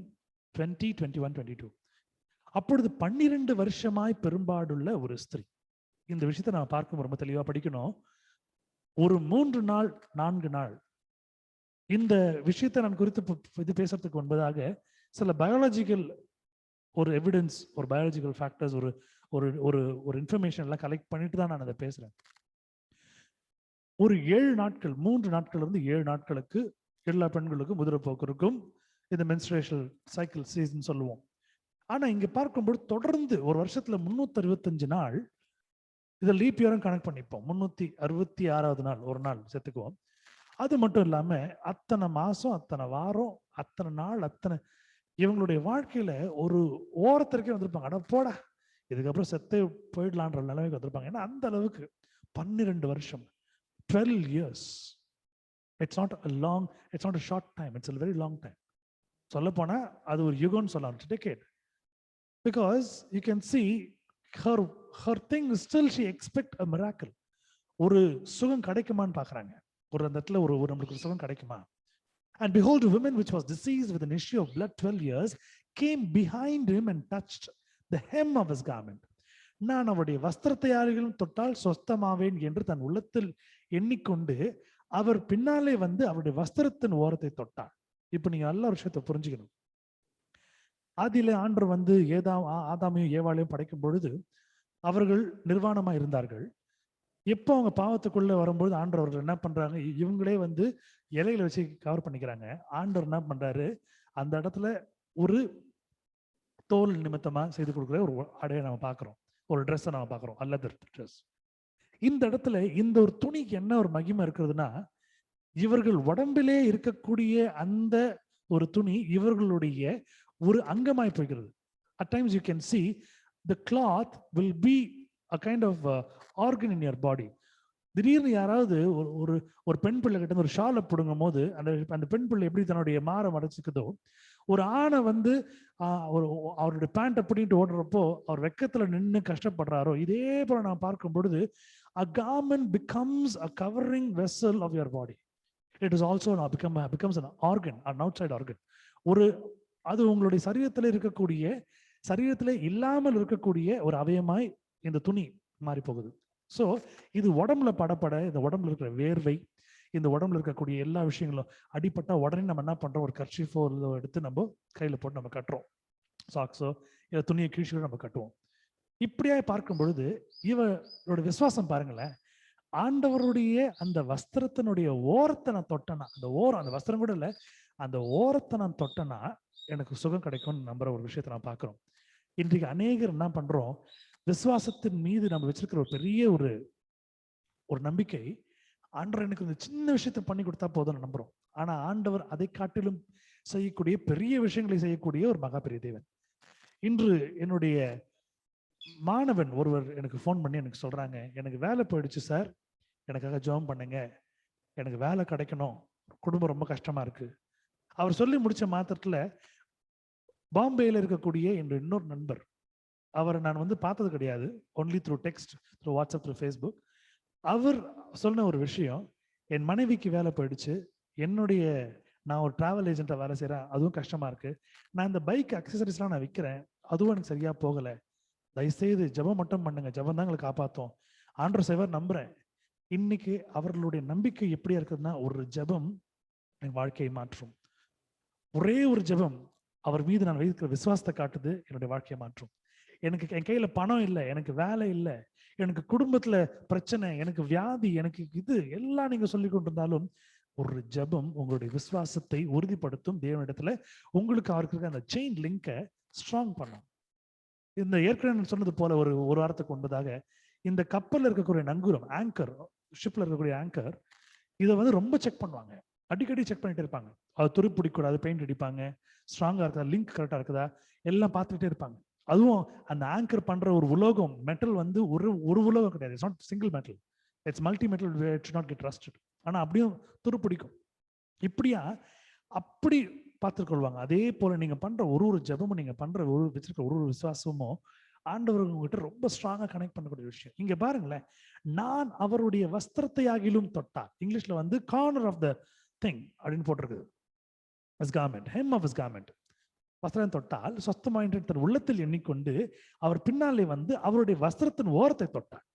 20, 21, 22. அப்பொழுது 12 வருஷமாய் பெரும்பாடுள்ள ஒரு ஸ்திரீ. இந்த விஷயத்தை நான் பார்க்கும் ரொம்ப தெளிவா படிக்கணும். ஒரு 3 நாள் 4 நாள் இந்த விஷயத்தை நான் குறித்து இது பேசுறதுக்கு முன்பதாக சில பயாலஜிக்கல் ஒரு எவிடன்ஸ், ஒரு பயாலஜிக்கல் ஃபேக்டர்ஸ், ஒரு ஒரு ஒரு இன்ஃபர்மேஷன் எல்லாம் கலெக்ட் பண்ணிட்டு தான் நான் அதை பேசுறேன். ஒரு 7 நாட்கள், 3 நாட்கள் இருந்து 7 நாட்களுக்கு எல்லா பெண்களுக்கும் முதிரப்போக்கு இருக்கும். இந்த மென்ஸ்ட்ரேஷனல் சைக்கிள் சீசன் சொல்லுவோம். ஆனா இங்க பார்க்கும்போது தொடர்ந்து ஒரு வருஷத்துல 365 நாள், இதை லீப் இயரும் கனெக்ட் பண்ணிப்போம். 366வது நாள் ஒரு நாள் சேர்த்துக்குவோம். அது மட்டும் இல்லாம அத்தனை மாசம், அத்தனை வாரம், அத்தனை நாள், அத்தனை இவங்களுடைய வாழ்க்கையில ஒரு ஓரத்திற்கே வந்திருப்பாங்க. அட போடா, இதுக்கப்புறம் செத்தே போயிடலான்ற நிலைமைக்கு வந்திருப்பாங்க. ஏன்னா அந்த அளவுக்கு 12 வருஷம், 12 years It's not a short time, it's a very long time. சொல்ல போனா அது ஒரு யுகம்னு சொல்லலாம், decade. Because you can see her thing still she expect a miracle. ஒரு சுகம் கிடைக்குமான்னு பாக்குறாங்க, ஒரு அந்த இடத்துல ஒரு நம்மளுக்கு சுகம் கிடைக்குமா. And behold, a woman which was diseased with an issue of blood 12 years came behind him and touched the hem of his garment. நான் அவருடைய வஸ்திரத்தை யாரிலும் தொட்டால் சொஸ்தமாவேன் என்று தன் உள்ளத்தில் எண்ணிக்கொண்டு அவர் பின்னாலே வந்து அவருடைய வஸ்திரத்தின் ஓரத்தை தொட்டார். இப்ப நீங்க நல்ல ஒரு விஷயத்தை புரிஞ்சுக்கணும். ஆதியில ஆண்டவர் வந்து ஆதாமையும் ஏவாளையும் படைக்கும் பொழுது அவர்கள் நிர்வாணமா இருந்தார்கள். எப்போ அவங்க பாவத்துக்குள்ள வரும்போது ஆண்டவர் அவர்கள் என்ன பண்றாங்க, இவங்களே வந்து இலையில வச்சு கவர் பண்ணிக்கிறாங்க. ஆண்டவர் என்ன பண்றாரு, அந்த இடத்துல ஒரு தோல் நிமித்தமா செய்து கொடுக்குற ஒரு அடையை நம்ம பார்க்கிறோம், ஒரு ட்ரெஸ்ஸை நம்ம பார்க்கிறோம், அல்லது ட்ரெஸ். இந்த இடத்துல இந்த ஒரு துணிக்கு என்ன ஒரு மகிமை இருக்கிறதுனா, இவர்கள் உடம்பிலே இருக்கக்கூடிய அந்த ஒரு துணி இவர்களுடைய ஒரு அங்கமாய் போகிறது. At times you can see the cloth will be a kind of organ in your body. திடீர்னு யாராவது ஒரு பெண் பிள்ளை கிட்ட ஒரு ஷாலை பிடுங்கும் போது அந்த பெண் பிள்ளை எப்படி தன்னுடைய மாரம் அடைச்சிக்குதோ, ஒரு ஆணை வந்து அவருடைய பேண்ட்டை பிடிட்டு ஓடுறப்போ அவர் வெக்கத்துல நின்று கஷ்டப்படுறாரோ, இதே போல நான் பார்க்கும் பொழுது a garment becomes a covering vessel of your body. It is also now becomes an organ, an outside organ. அது உங்களுடைய சரீரத்திலே இல்லாமல் இருக்கக்கூடிய ஒரு அவயமாய் இந்த துணி மாறி போகுது. ஸோ இது உடம்புல படப்பட, இந்த உடம்புல இருக்கிற வேர்வை, இந்த உடம்புல இருக்கக்கூடிய எல்லா விஷயங்களும் அடிப்பட்டா உடனே நம்ம என்ன பண்றோம், ஒரு கர்ச்சீஃபோ எடுத்து நம்ம கையில போட்டு நம்ம கட்டுறோம், சாக்ஸோ இல்லை துணியை கீழ்ச்சி நம்ம கட்டுவோம். இப்படியா பார்க்கும் பொழுது இவரோட விசுவாசம் பாருங்களேன், ஆண்டவருடைய அந்த வஸ்திரத்தினுடைய ஓரத்தை நான் தொட்டனா, அந்த வஸ்திரம் கூட இல்லை, அந்த ஓரத்தை நான் தொட்டனா எனக்கு சுகம் கிடைக்கும்னு நம்புற ஒரு விஷயத்தை நான் பார்க்கிறோம். இன்றைக்கு அநேகர் என்ன பண்றோம், விசுவாசத்தின் மீது நம்ம வச்சிருக்கிற ஒரு பெரிய ஒரு நம்பிக்கை, ஆண்டவர் எனக்கு இந்த சின்ன விஷயத்தை பண்ணி கொடுத்தா போதும் நம்புறோம். ஆனா ஆண்டவர் அதை காட்டிலும் செய்யக்கூடிய பெரிய விஷயங்களை செய்யக்கூடிய ஒரு மகா பெரிய தேவன். இன்று என்னுடைய மாணவன் ஒருவர் எனக்கு ஃபோன் பண்ணி எனக்கு சொல்றாங்க, எனக்கு வேலை போயிடுச்சு சார், எனக்காக ஜெபம் பண்ணுங்க, எனக்கு வேலை கிடைக்கணும், குடும்பம் ரொம்ப கஷ்டமா இருக்கு. அவர் சொல்லி முடிச்ச மாத்திரத்துல பாம்பேல இருக்கக்கூடிய என்னுடைய இன்னொரு நண்பர், அவரை நான் வந்து பார்த்தது கிடையாது, only through text, through WhatsApp, through Facebook. அவர் சொன்ன ஒரு விஷயம், என் மனைவிக்கு வேலை போயிடுச்சு, நான் ஒரு டிராவல் ஏஜென்ட்டா வேலை செய்யறேன், அதுவும் கஷ்டமா இருக்கு, நான் இந்த பைக் அக்சசரிஸ்லாம் நான் விற்கிறேன், அதுவும் எனக்கு சரியா போகல, தயவுசெய்து ஜெபம் மட்டும் பண்ணுங்க, ஜெபம் தான் எங்களை காப்பாற்றும், ஆண்டவர் செய்வார் நம்புறேன். இன்னைக்கு அவர்களுடைய நம்பிக்கை எப்படியா இருக்குதுன்னா, ஒரு ஜெபம் என் வாழ்க்கையை மாற்றும். ஒரே ஒரு ஜெபம் அவர் மீது நான் வைக்கிற விசுவாசத்தை காட்டுது, என்னுடைய வாழ்க்கையை மாற்றும். எனக்கு என் கையில பணம் இல்லை, எனக்கு வேலை இல்லை, எனக்கு குடும்பத்துல பிரச்சனை, எனக்கு வியாதி, எனக்கு இது எல்லாம் நீங்க சொல்லி கொண்டிருந்தாலும் ஒரு ஜெபம் உங்களுடைய விசுவாசத்தை உறுதிப்படுத்தும். தேவனிடத்துல உங்களுக்கு அவருக்கு அந்த செயின் லிங்கை ஸ்ட்ராங் பண்ணும். இந்த ஏற்கனவே சொன்னது போல ஒரு வாரத்துக்கு முன்பதாக இந்த கப்பல்ல இருக்கக்கூடிய நங்கூரம், ஆங்கர், ஷிப்ல இருக்கக்கூடிய ஆங்கர், இதை வந்து ரொம்ப செக் பண்ணுவாங்க, அடிக்கடி செக் பண்ணிட்டு இருப்பாங்க. அது துருப்பிடிக்கூடாது, பெயிண்ட் அடிப்பாங்க, ஸ்ட்ராங்கா இருக்குதா, லிங்க் கரெக்டா இருக்குதா, எல்லாம் பார்த்துக்கிட்டே இருப்பாங்க. அதுவும் அந்த ஆங்கர் பண்ற ஒரு உலோகம், மெட்டல் வந்து ஒரு உலோகம் கிடையாது, it's not single metal, it's multi metal, it should not get ரஸ்டட். ஆனா அப்படியும் துருப்பிடிக்கும். இப்படியா அப்படி பார்த்துக்கொள்வாங்க. அதே போல நீங்க பண்ற ஒரு ஜெபமும், நீங்க பண்ற வச்சிருக்க ஒரு விசுவாசமும் ஆண்டவர் உங்ககிட்ட ரொம்ப ஸ்ட்ராங்கா கனெக்ட் பண்ணக்கூடிய விஷயம். இங்க பாருங்களேன், நான் அவருடைய வஸ்திரத்தை ஆகிலும் தொட்டார், இங்கிலீஷ்ல வந்து கார்னர் ஆஃப் த திங் அப்படின்னு போட்டிருக்குது, his garment, hem of his garment, வஸ்திரம் தொட்டால் சொஸ்தமாயிற்று தன் உள்ளத்தில் எண்ணிக்கொண்டு அவர் பின்னாலே வந்து அவருடைய வஸ்திரத்தின் ஓரத்தை தொட்டார்.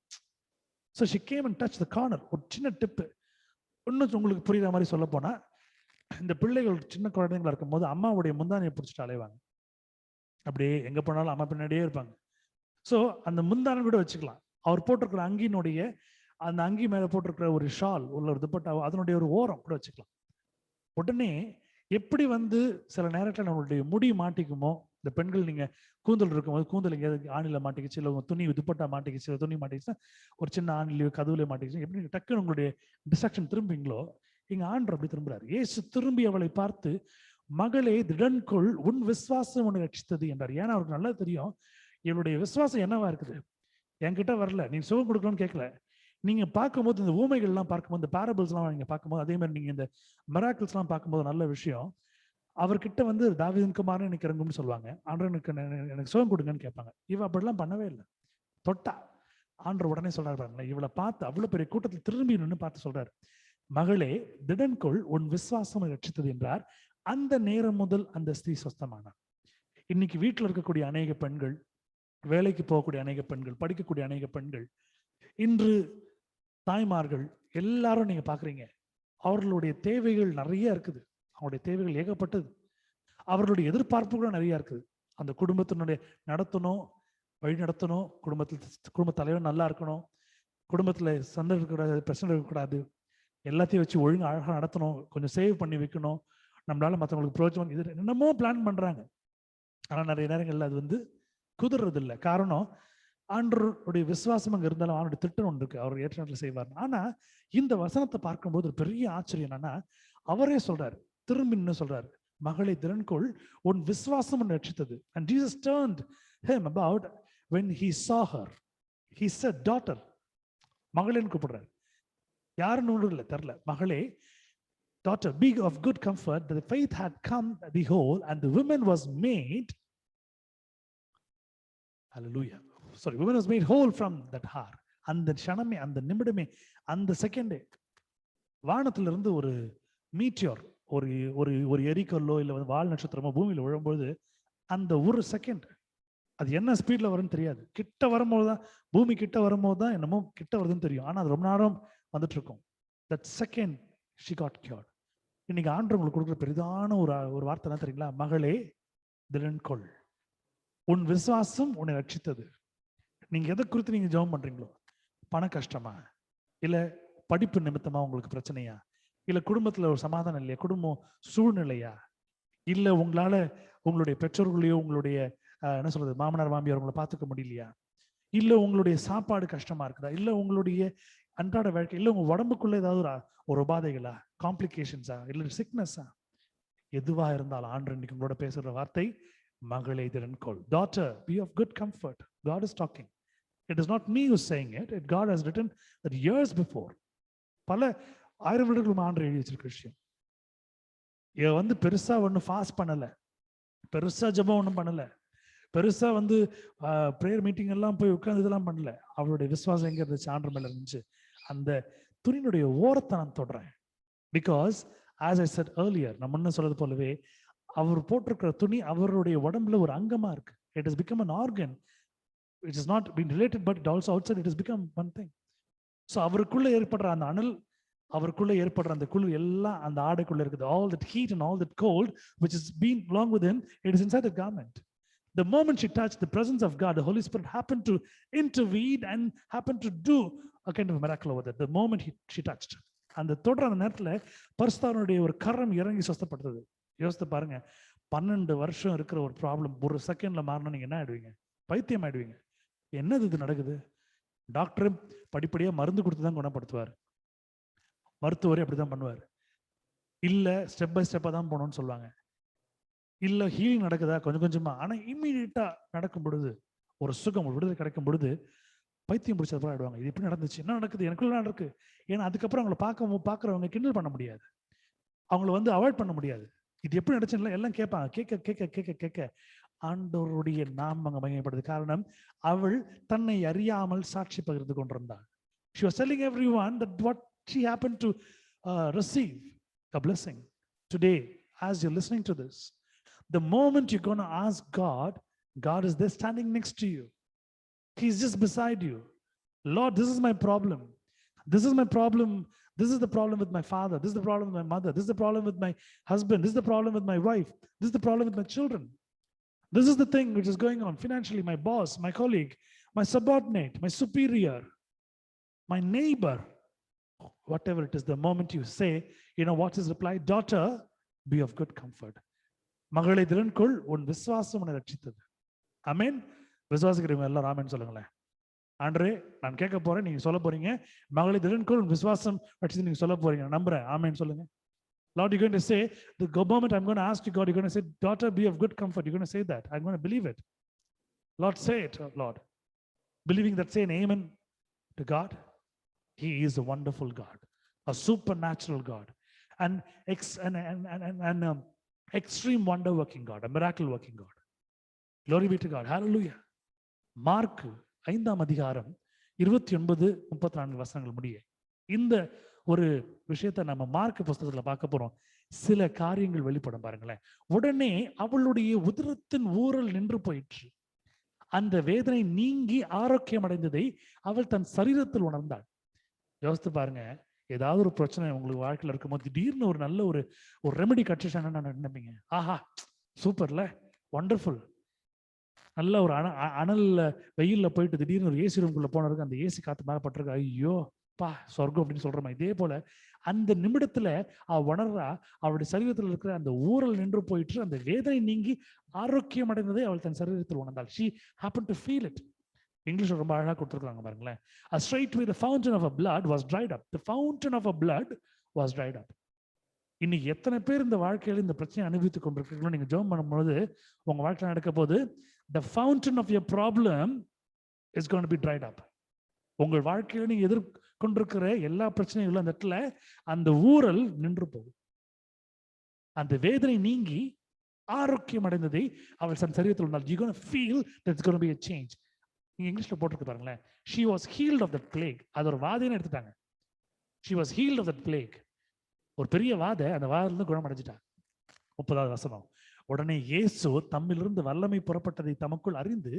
So she came and touched the corner. ஒரு சின்ன டிப்பு இன்னும் உங்களுக்கு புரியுற மாதிரி சொல்ல போனா, இந்த பிள்ளைகள் சின்ன குழந்தைங்களா இருக்கும் போது அம்மாவுடைய முந்தானையை பிடிச்சிட்டு அலைவாங்க, அப்படியே எங்க போனாலும் அம்மா பின்னாடியே இருப்பாங்க. ஸோ அந்த முந்தானை கூட வச்சுக்கலாம். அவர் போட்டிருக்கிற அங்கினுடைய அந்த அங்கி மேல போட்டிருக்கிற ஒரு ஷால் உள்ள ஒரு துப்பட்டா, அதனுடைய ஒரு ஓரம் கூட வச்சுக்கலாம். உடனே எப்படி வந்து சில நேரத்தில் நம்மளுடைய முடி மாட்டிக்குமோ, இந்த பெண்கள் நீங்க கூந்தல் இருக்கும்போது கூந்தல் எங்கேயாவது ஆணில மாட்டிக்கிச்சு, இல்லை துணி துப்பட்டா மாட்டிக்கிச்சு, துணி மாட்டிக்கிச்சுன்னா ஒரு சின்ன ஆணிலையோ கதவுலையோ மாட்டிக்கிச்சு, எப்படி நீங்க டக்குன்னு உங்களுடைய டிஸ்ட்ராக்ஷன் திரும்புவீங்களோ, இங்க ஆண்டவர் அப்படி திரும்புறாரு. இயேசு திரும்பி அவளை பார்த்து, மகளே திடன்கொள், உன் விசுவாசம் உன்னை ரட்சித்தது என்றார். ஏன்னா அவருக்கு நல்லா தெரியும், என்னுடைய விசுவாசம் என்னவா இருக்குது, என்கிட்ட வரல, நீ சுகம் கொடுக்கணும்னு கேட்கல, நீங்க பார்க்கும்போது இந்த ஊமைகள்லாம் பார்க்கும்போது, இந்த பேரபிள்ஸ்லாம் நீங்க பார்க்கும்போது, அதே மாதிரி நீங்க இந்த மிராக்கிள்ஸ்லாம் பார்க்கும்போது நல்ல விஷயம். அவர்கிட்ட வந்து தாவீதின் குமாரன் எனக்கு இறங்கும்னு சொல்லுவாங்க. ஆண்டவர் எனக்கு சுகம் கொடுங்கன்னு கேட்பாங்க. இவ அப்படிலாம் பண்ணவே இல்லை. தொட்டா ஆண்டவர் உடனே சொல்றாரு பாருங்களேன், இவளை பார்த்து அவ்வளவு பெரிய கூட்டத்தில் திரும்பி நின்று பார்த்து சொல்றாரு, மகளே திடன்கொள், உன் விசுவாசம் ரட்சித்தது என்றார். அந்த நேரம் முதல் அந்த ஸ்திரீ சொஸ்தமானார். இன்னைக்கு வீட்டில் இருக்கக்கூடிய அநேக பெண்கள், வேலைக்கு போகக்கூடிய அநேக பெண்கள், படிக்கக்கூடிய அநேக பெண்கள், இன்று தாய்மார்கள் எல்லாரும் நீங்க பாக்குறீங்க, அவர்களுடைய தேவைகள் நிறைய இருக்குது. அவங்களுடைய தேவைகள் ஏகப்பட்டது. அவர்களுடைய எதிர்பார்ப்புகளும் நிறைய இருக்குது. அந்த குடும்பத்தினுடைய நடத்தணும், வழி நடத்தணும், குடும்ப தலைவர் நல்லா இருக்கணும், குடும்பத்துல சண்டை இருக்கக்கூடாது, பிரச்சனை இருக்கக்கூடாது, எல்லாத்தையும் வச்சு ஒழுங்கு அழகா நடத்தணும், கொஞ்சம் சேவ் பண்ணி வைக்கணும், நம்மளால மற்றவங்களுக்கு பிரோஜனம், இது என்னமோ பிளான் பண்றாங்க. ஆனா நிறைய நேரங்கள்ல அது வந்து குதிர்றது இல்லை. காரணம், ஆண்டவருடைய விசுவாசம் அங்க இருந்தாலும் அவனுடைய திட்டம் ஒன்று இருக்கு, அவர் ஏற்ற நேரத்தில் செய்வார். ஆனா இந்த வசனத்தை பார்க்கும்போது ஒரு பெரிய ஆச்சரியம் என்னன்னா, அவரே சொல்றாரு, திரும்பி நின்று சொல்றாரு, மகளை திறன்கொள், உன் விசுவாசம் ரட்சித்தது. And Jesus turned him about when he saw her. He said, daughter. மகளேன்னு கூப்பிடுறாரு. யாருன்னு ஒன்றும் இல்லை, தெரியல. மகளே, daughter, be of good comfort, that the faith had come, behold, and the woman was made, hallelujah, sorry, woman was made whole from that hour. அந்த க்ஷணமே, அந்த நிமிடமே, அந்த செகண்டே வானத்திலிருந்து ஒரு மீட்டியோர், ஒரு ஒரு ஒரு எரிக்கல்லோ இல்லை வால் நட்சத்திரமோ பூமியில் விழும்போது, அந்த ஒரு செகண்ட் அது என்ன ஸ்பீட்ல வரும்னு தெரியாது. கிட்ட வரும்போது தான், பூமி கிட்ட வரும்போது தான் என்னமோ கிட்ட வருதுன்னு தெரியும். ஆனா அது ரொம்ப நேரம் வந்துட்டு இருக்கும். That second she got cured. இன்னைக்கு ஆண்டவர் உங்களுக்கு கொடுக்குற பெரிதான ஒரு வார்த்தை என்ன தெரியுங்களா? மகளே திடன்கொள், உன் விசுவாசம் உன்னை ரட்சித்தது. நீங்க எதை குறித்து நீங்க ஜெபம் பண்றீங்களோ, பண கஷ்டமா, இல்ல படிப்பு நிமித்தமா உங்களுக்கு பிரச்சனையா, இல்ல குடும்பத்துல ஒரு சமாதானம் இல்லையா, குடும்பம் சூழ்நிலையா, இல்ல உங்களால உங்களுடைய பெற்றோர்களையோ உங்களுடைய என்ன சொல்றது மாமனார் மாமியார் உங்களை பார்த்துக்க முடியலையா, இல்ல உங்களுடைய சாப்பாடு கஷ்டமா இருக்குதா, இல்ல உங்களுடைய அன்றாட வாழ்க்கை, இல்ல உங்க உடம்புக்குள்ள ஏதாவது ஒரு உபாதைகளா, காம்ப்ளிகேஷன்ஸா, இல்ல சிக்னஸா, எதுவா இருந்தாலும் ஆண்டவர் இன்னைக்கு உங்களோட பேசுற வார்த்தை, மகளே திடன்கொள். Daughter, be of good comfort. God is talking. It is not me who's saying it. God has written that years before. பல 1000 வருடங்களுக்கு ஆண்டவர் எழுதி வச்சிருக்க விஷயம். இவன் வந்து பெருசா ஒன்றும் ஃபாஸ்ட் பண்ணல, பெருசா ஜெபம் ஒன்றும் பண்ணல, பெருசா வந்து ப்ரேயர் மீட்டிங் எல்லாம் போய் உட்கார்ந்து இதெல்லாம் பண்ணல. அவருடைய விசுவாசம் எங்க இருந்துச்சு? ஆண்டவர் மேல இருந்துச்சு. அந்த துணியினுடைய ஓரத்தை நான் தொடறேன். Because as I said earlier, நான் முன்ன சொல்றது போலவே, அவர் போட்டிருக்கிற துணி அவருடைய உடம்புல ஒரு அங்கமா இருக்கு. It has become an organ. It has not been related, but it also outside it has become one thing. So அவருக்குள்ள ஏற்படுற அந்த அனல், அவருக்குள்ள ஏற்படுற அந்த குளிர் எல்லாம் அந்த ஆடைக்குள்ள இருக்குது. All that heat and all that cold which is being along with him, it is inside the garment. The moment she touched the presence of God, the Holy Spirit happened to intervene and happened to do a kind of a miracle over there. The moment she touched, அந்த தொடர அந்த நேரத்துல பரிசுத்தனுடைய ஒரு கரம் இறங்கி சுத்தப்படுத்தது. யோசித்து பாருங்க, 12 வருஷம் இருக்கிற ஒரு ப்ராப்ளம் ஒரு செகண்ட்ல மாறணும், நீங்க என்ன ஆயிடுவீங்க? பைத்தியம் ஆயிடுவீங்க. என்னது இது நடக்குது? டாக்டர் படிப்படியா மருந்து கொடுத்து தான் குணப்படுத்துவார், மருத்துவரே அப்படிதான் பண்ணுவார். இல்ல ஸ்டெப் பை ஸ்டெப்பா தான் போகணும்னு சொல்லுவாங்க. இல்ல ஹீலிங் நடக்குதா கொஞ்சம் கொஞ்சமா, ஆனா இம்மீடியட்டா நடக்கும் பொழுது, ஒரு சுகம், ஒரு விடுதலை கிடைக்கும் பொழுது பைத்தியம் பிடிச்சது ஆயிடுவாங்க. இது எப்படி நடந்துச்சு, என்ன நடக்குது, எனக்குள்ள நடக்கு. ஏன்னா அதுக்கப்புறம் அவங்களை பார்க்கறவங்க கிண்டல் பண்ண முடியாது, அவங்கள வந்து அவாய்ட் பண்ண முடியாது. இது எப்படி நடச்சுன்னு எல்லாம் கேட்பாங்க. கேட்க கேட்க கேட்க கேட்க ஆண்டவருடைய நாமம் அங்க மகிமைப்படுது. காரணம், அவள் தன்னை அறியாமல் சாட்சி பகிர்ந்து கொண்டிருந்தாள். She was telling everyone that what she happened to receive a blessing. Today, as you're listening to this, the moment you're going to ask God, God is there standing next to you. He's just beside you. Lord, this is my problem. This is my problem. This is the problem with my father. This is the problem with my mother. This is the problem with my husband. This is the problem with my wife. This is the problem with my children. This is the thing which is going on financially. My boss, my colleague, my subordinate, my superior, my neighbor, whatever it is. The moment you say, you know what is reply? Daughter, be of good comfort. மகளை திறன்கொள், உன் விசுவாசம் உன்னை ரட்சித்தது. ஆமென். விசுவாசிக்கிறவங்க எல்லாரும் ஆமென் சொல்லுங்களேன். ஆண்டரே, நான் கேட்க போறேன், நீங்க சொல்ல போறீங்க. மகளை திடன்கொள், விசுவாசம் ரட்சித்து நீங்க சொல்ல போறீங்க. நம்புறேன். ஆமென் சொல்லுங்க. Lord, you're going to say, the moment I'm going to ask you, God, you're going to say, daughter, be of good comfort. You're going to say that. I'm going to believe it. Lord, say it, Lord. Believing that, say an amen to God. He is a wonderful God, a supernatural God, an extreme wonder working God, a miracle working God. Glory be to God. Hallelujah. Mark 5ஆம் அதிகாரம் 29-34 வசனங்கள் முடிய இந்த ஒரு விஷயத்தை நம்ம மார்க் புஸ்தகத்துல பார்க்க போறோம். சில காரியங்கள் வெளிப்படும் பாருங்களேன். உடனே அவளுடைய உதரத்தின் ஊரல் நின்று போயிற்று, அந்த வேதனை நீங்கி ஆரோக்கியம் அடைந்ததை அவள் தன் சரீரத்தில் உணர்ந்தாள். யோசித்து பாருங்க, ஏதாவது ஒரு பிரச்சனை உங்களுக்கு வாழ்க்கையில இருக்கும்போது திடீர்னு ஒரு நல்ல ஒரு ரெமெடி கட்சிச்சாங்கன்னு நான் நினைப்பீங்க. ஆஹா, சூப்பர்ல, வண்டர்ஃபுல். நல்ல ஒரு அனல்ல வெயில்ல போயிட்டு திடீர்னு ஒரு ஏசி ரூம்குள்ள போனதுக்கு அந்த ஏசி காத்து மேல பட்டிருக்கு, ஐயோ பா சொர்க்கம் அப்படின்னு சொல்றோமா. இதே போல அந்த நிமிடத்துல அவ உணர்றா, அவளுடைய சரீரத்தில் இருக்கிற அந்த ஊரல் நின்று போயிட்டு அந்த வேதனை நீங்கி ஆரோக்கியம் அடைந்ததை அவள் தன் சரீரத்தில் உணர்ந்தாள். She happened to feel it. இங்கிலீஷ்ல ரொம்ப அழகா கொடுத்துருக்காங்க பாருங்களேன். A straightway the fountain of her blood was dried up. The fountain of her blood was dried up. இன்னைக்கு எத்தனை பேர் இந்த வாழ்க்கையில இந்த பிரச்சனையை அனுபவித்துக் கொண்டிருக்கீங்களோ, நீங்க ஜெபம் பண்ணும்போது உங்க வாழ்க்கையில நடக்க போது the fountain of your problem is going to be dried up. உங்கள் வாழ்க்கையில நீங்க எதிர்கொண்டிருக்கிற எல்லா பிரச்சனைகளும் அந்த இடத்துல அந்த ஊரல் நின்று போகும். அந்த வேதனை நீங்கி ஆரோக்கியம் அடைந்ததை அவள் தன் சரீரத்தில் உண்டால். You're going to feel there's going to be a change. நீங்க இங்கிலீஷ்ல போட்டிருக்கு பாருங்களேன். She was healed of that plague. அது ஒரு வாதைன்னு எடுத்துட்டாங்க. She was healed of that plague. ஒரு பெரிய வாதை, அந்த வாதிலிருந்து குணமடைஞ்சிட்டாங்க. 30வது வசனம். உடனே இயேசு தம்மிலிருந்து வல்லமை புறப்பட்டதை தமக்குள் அறிந்து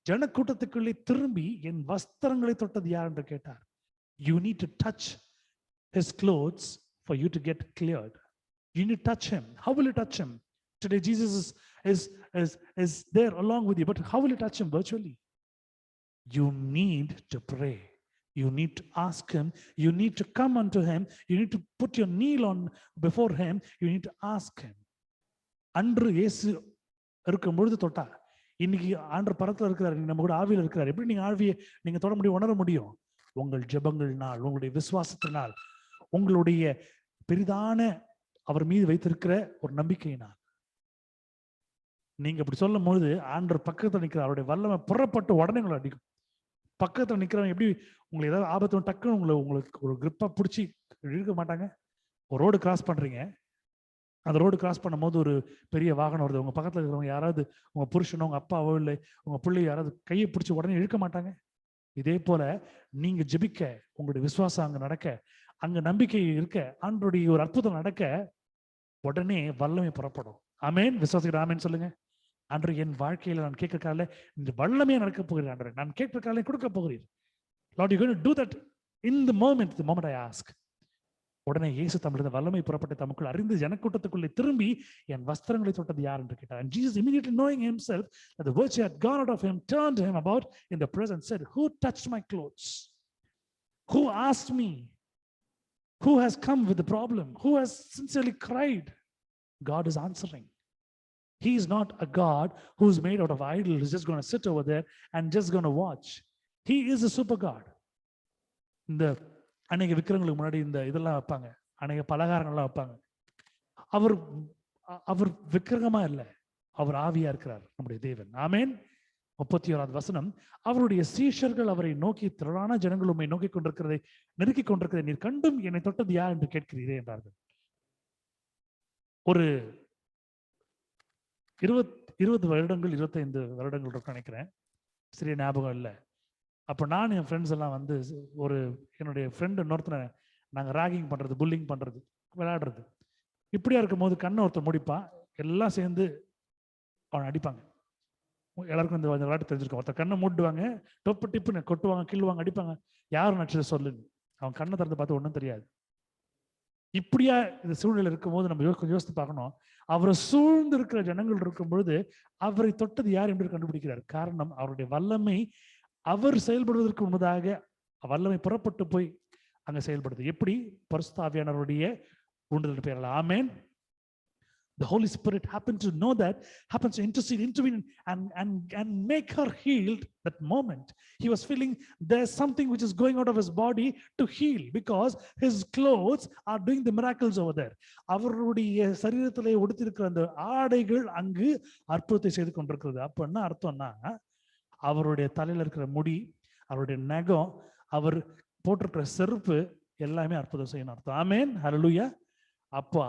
ஜனக்கூட்டத்துக்குள்ளே திரும்பி என் வஸ்திரங்களை தொட்டது யார் என்று கேட்டார். You need to touch his clothes for you to get cleared. You need to touch him. How will you touch him? Today Jesus is there along with you, but how will you touch him virtually? You need to pray. You need to ask him. You need to come unto him. You need to put your kneel on before him. You need to ask him. அன்று இயேசு இருக்கும் பொழுது தொட்டா, இன்னைக்கு ஆண்டு பரத்துல இருக்கிறார், நம்ம கூட ஆவியில் இருக்கிறார். எப்படி நீங்க ஆவியை நீங்க தொட முடியும், உணர முடியும்? உங்கள் ஜெபங்கள்னால், உங்களுடைய விசுவாசத்தினால், உங்களுடைய பெரிதான அவர் மீது வைத்திருக்கிற ஒரு நம்பிக்கையினால். நீங்க அப்படி சொல்லும் பொழுது ஆண்டவர் பக்கத்துல நிற்கிறார், அவருடைய வல்லமை புறப்பட்டு உடனே உங்களை அடிக்கும். பக்கத்துல நிக்கிறவங்க எப்படி உங்களுக்கு ஏதாவது ஆபத்து டக்குன்னு உங்களுக்கு ஒரு கிரிப்பா பிடிச்சி இழுக்க மாட்டாங்க. ஒரு ரோடு கிராஸ் பண்றீங்க, அந்த ரோடு கிராஸ் பண்ணும் போது ஒரு பெரிய வாகனம் வருது, உங்க பக்கத்துல இருக்கிறவங்க யாராவது உங்க புருஷனோ உங்க அப்பாவோ இல்லை உங்க பிள்ளை யாராவது கையை பிடிச்சி உடனே இழுக்க மாட்டாங்க. இதே போல நீங்க ஜெபிக்க, உங்களுடைய விசுவாசம் அங்க நடக்க, அங்க நம்பிக்கை இருக்க, ஆண்டவருடைய ஒரு அற்புதம் நடக்க உடனே வல்லமை புறப்படும். ஆமேன். விசுவாசிக்கிற ஆமேன் சொல்லுங்க. அன்று என் வாழ்க்கையில நான் கேட்கிற கால இந்த வல்லமையா நடக்க போகிறேன் ஆண்டவரே, நான் கேட்கிற காலை கொடுக்க போகிறேன். Lord, you're going to do that in the moment I ask. உடனே இயேசு தம்மிலிருந்து வல்லமை புறப்பட்டு தமக்குள் அறிந்து ஜனக்கூட்டத்துக்குள்ளே திரும்பி என் வஸ்திரங்களை தொட்டது யார் என்று கேட்டார். And Jesus, immediately knowing himself that the virtue had gone out of him, turned to him about in the presence, said, who touched my clothes? Who asked me? Who has come with the problem? Who has sincerely cried? God is answering. He is not a God who's made out of idols, who's just going to sit over there and just going to watch. He is a super God. இந்த அநேக விக்கிரங்களுக்கு முன்னாடி இந்த இதெல்லாம் வைப்பாங்க, அநேக பலகாரங்கள்லாம் வைப்பாங்க. அவர் விக்கிரகமா இல்லை, அவர் ஆவியா இருக்கிறார், நம்முடைய தேவன். ஆமேன். 31வது வசனம். அவருடைய சீஷர்கள் அவரை நோக்கி, திரளான ஜனங்கள் உம்மை நோக்கி கொண்டிருக்கிறதை நெருக்கி கொண்டிருக்கிறதை நீர் கண்டும் என்னை தொட்டது யார் என்று கேட்கிறீரே என்றார்கள். ஒரு 20 வருடங்கள் 25 வருடங்கள் இருக்கும் நினைக்கிறேன், சரியா ஞாபகம் இல்லை. அப்போ நான் என் ஃப்ரெண்ட்ஸ் எல்லாம் வந்து ஒரு என்னுடைய ஃப்ரெண்டு இன்னொருத்தனை நாங்கள் ராகிங் பண்ணுறது, புல்லிங் பண்ணுறது, விளையாடுறது, இப்படியா இருக்கும் போது கண்ணை ஒருத்தர் முடிப்பான், எல்லாம் சேர்ந்து அவனை அடிப்பாங்க. எல்லாருக்கும் இந்த விளையாட்டு தெரிஞ்சிருக்கும். ஒருத்தர் கண்ணை மூட்டுவாங்க, டொப்பு டிப்புன்னு கொட்டுவாங்க, கிள்ளுவாங்க, அடிப்பாங்க. யாரும் நடிச்சது சொல்லுன்னு அவன் கண்ணை திறந்து பார்த்து ஒன்றும் தெரியாது. இப்படியா இந்த சூழ்நிலை இருக்கும் போது நம்ம கொஞ்சம் யோசித்து பார்க்கணும். அவரை சூழ்ந்து இருக்கிற ஜனங்கள் இருக்கும் பொழுது அவரை தொட்டது யார் என்று கண்டுபிடிக்கிறார். காரணம், அவருடைய வல்லமை அவர் செயல்படுவதற்கு முன்னதாக வல்லமை புறப்பட்டு போய் அங்க செயல்படுது. எப்படி? பரிசுத்த ஆவியானவருடைய உண்டுதல் பெயரால். ஆமென். The Holy Spirit happened to know that, happens to intervene and make her healed that moment. He was feeling there's something which is going out of his body to heal because his clothes are doing the miracles over there. அவருடைய சரீரத்திலே உடுத்திருக்கிற அந்த ஆடைகள் அங்கு அற்புதத்தை செய்து கொண்டிருக்கிறது. அப்ப என்ன அர்த்தம்னா, அவருடைய தலையில இருக்கிற முடி, அவருடைய நகம், அவர் போட்டிருக்கிற செருப்பு எல்லாமே அற்புதம் செய்யணும் அர்த்தம். ஆமென், ஹல்லேலூயா. அப்போ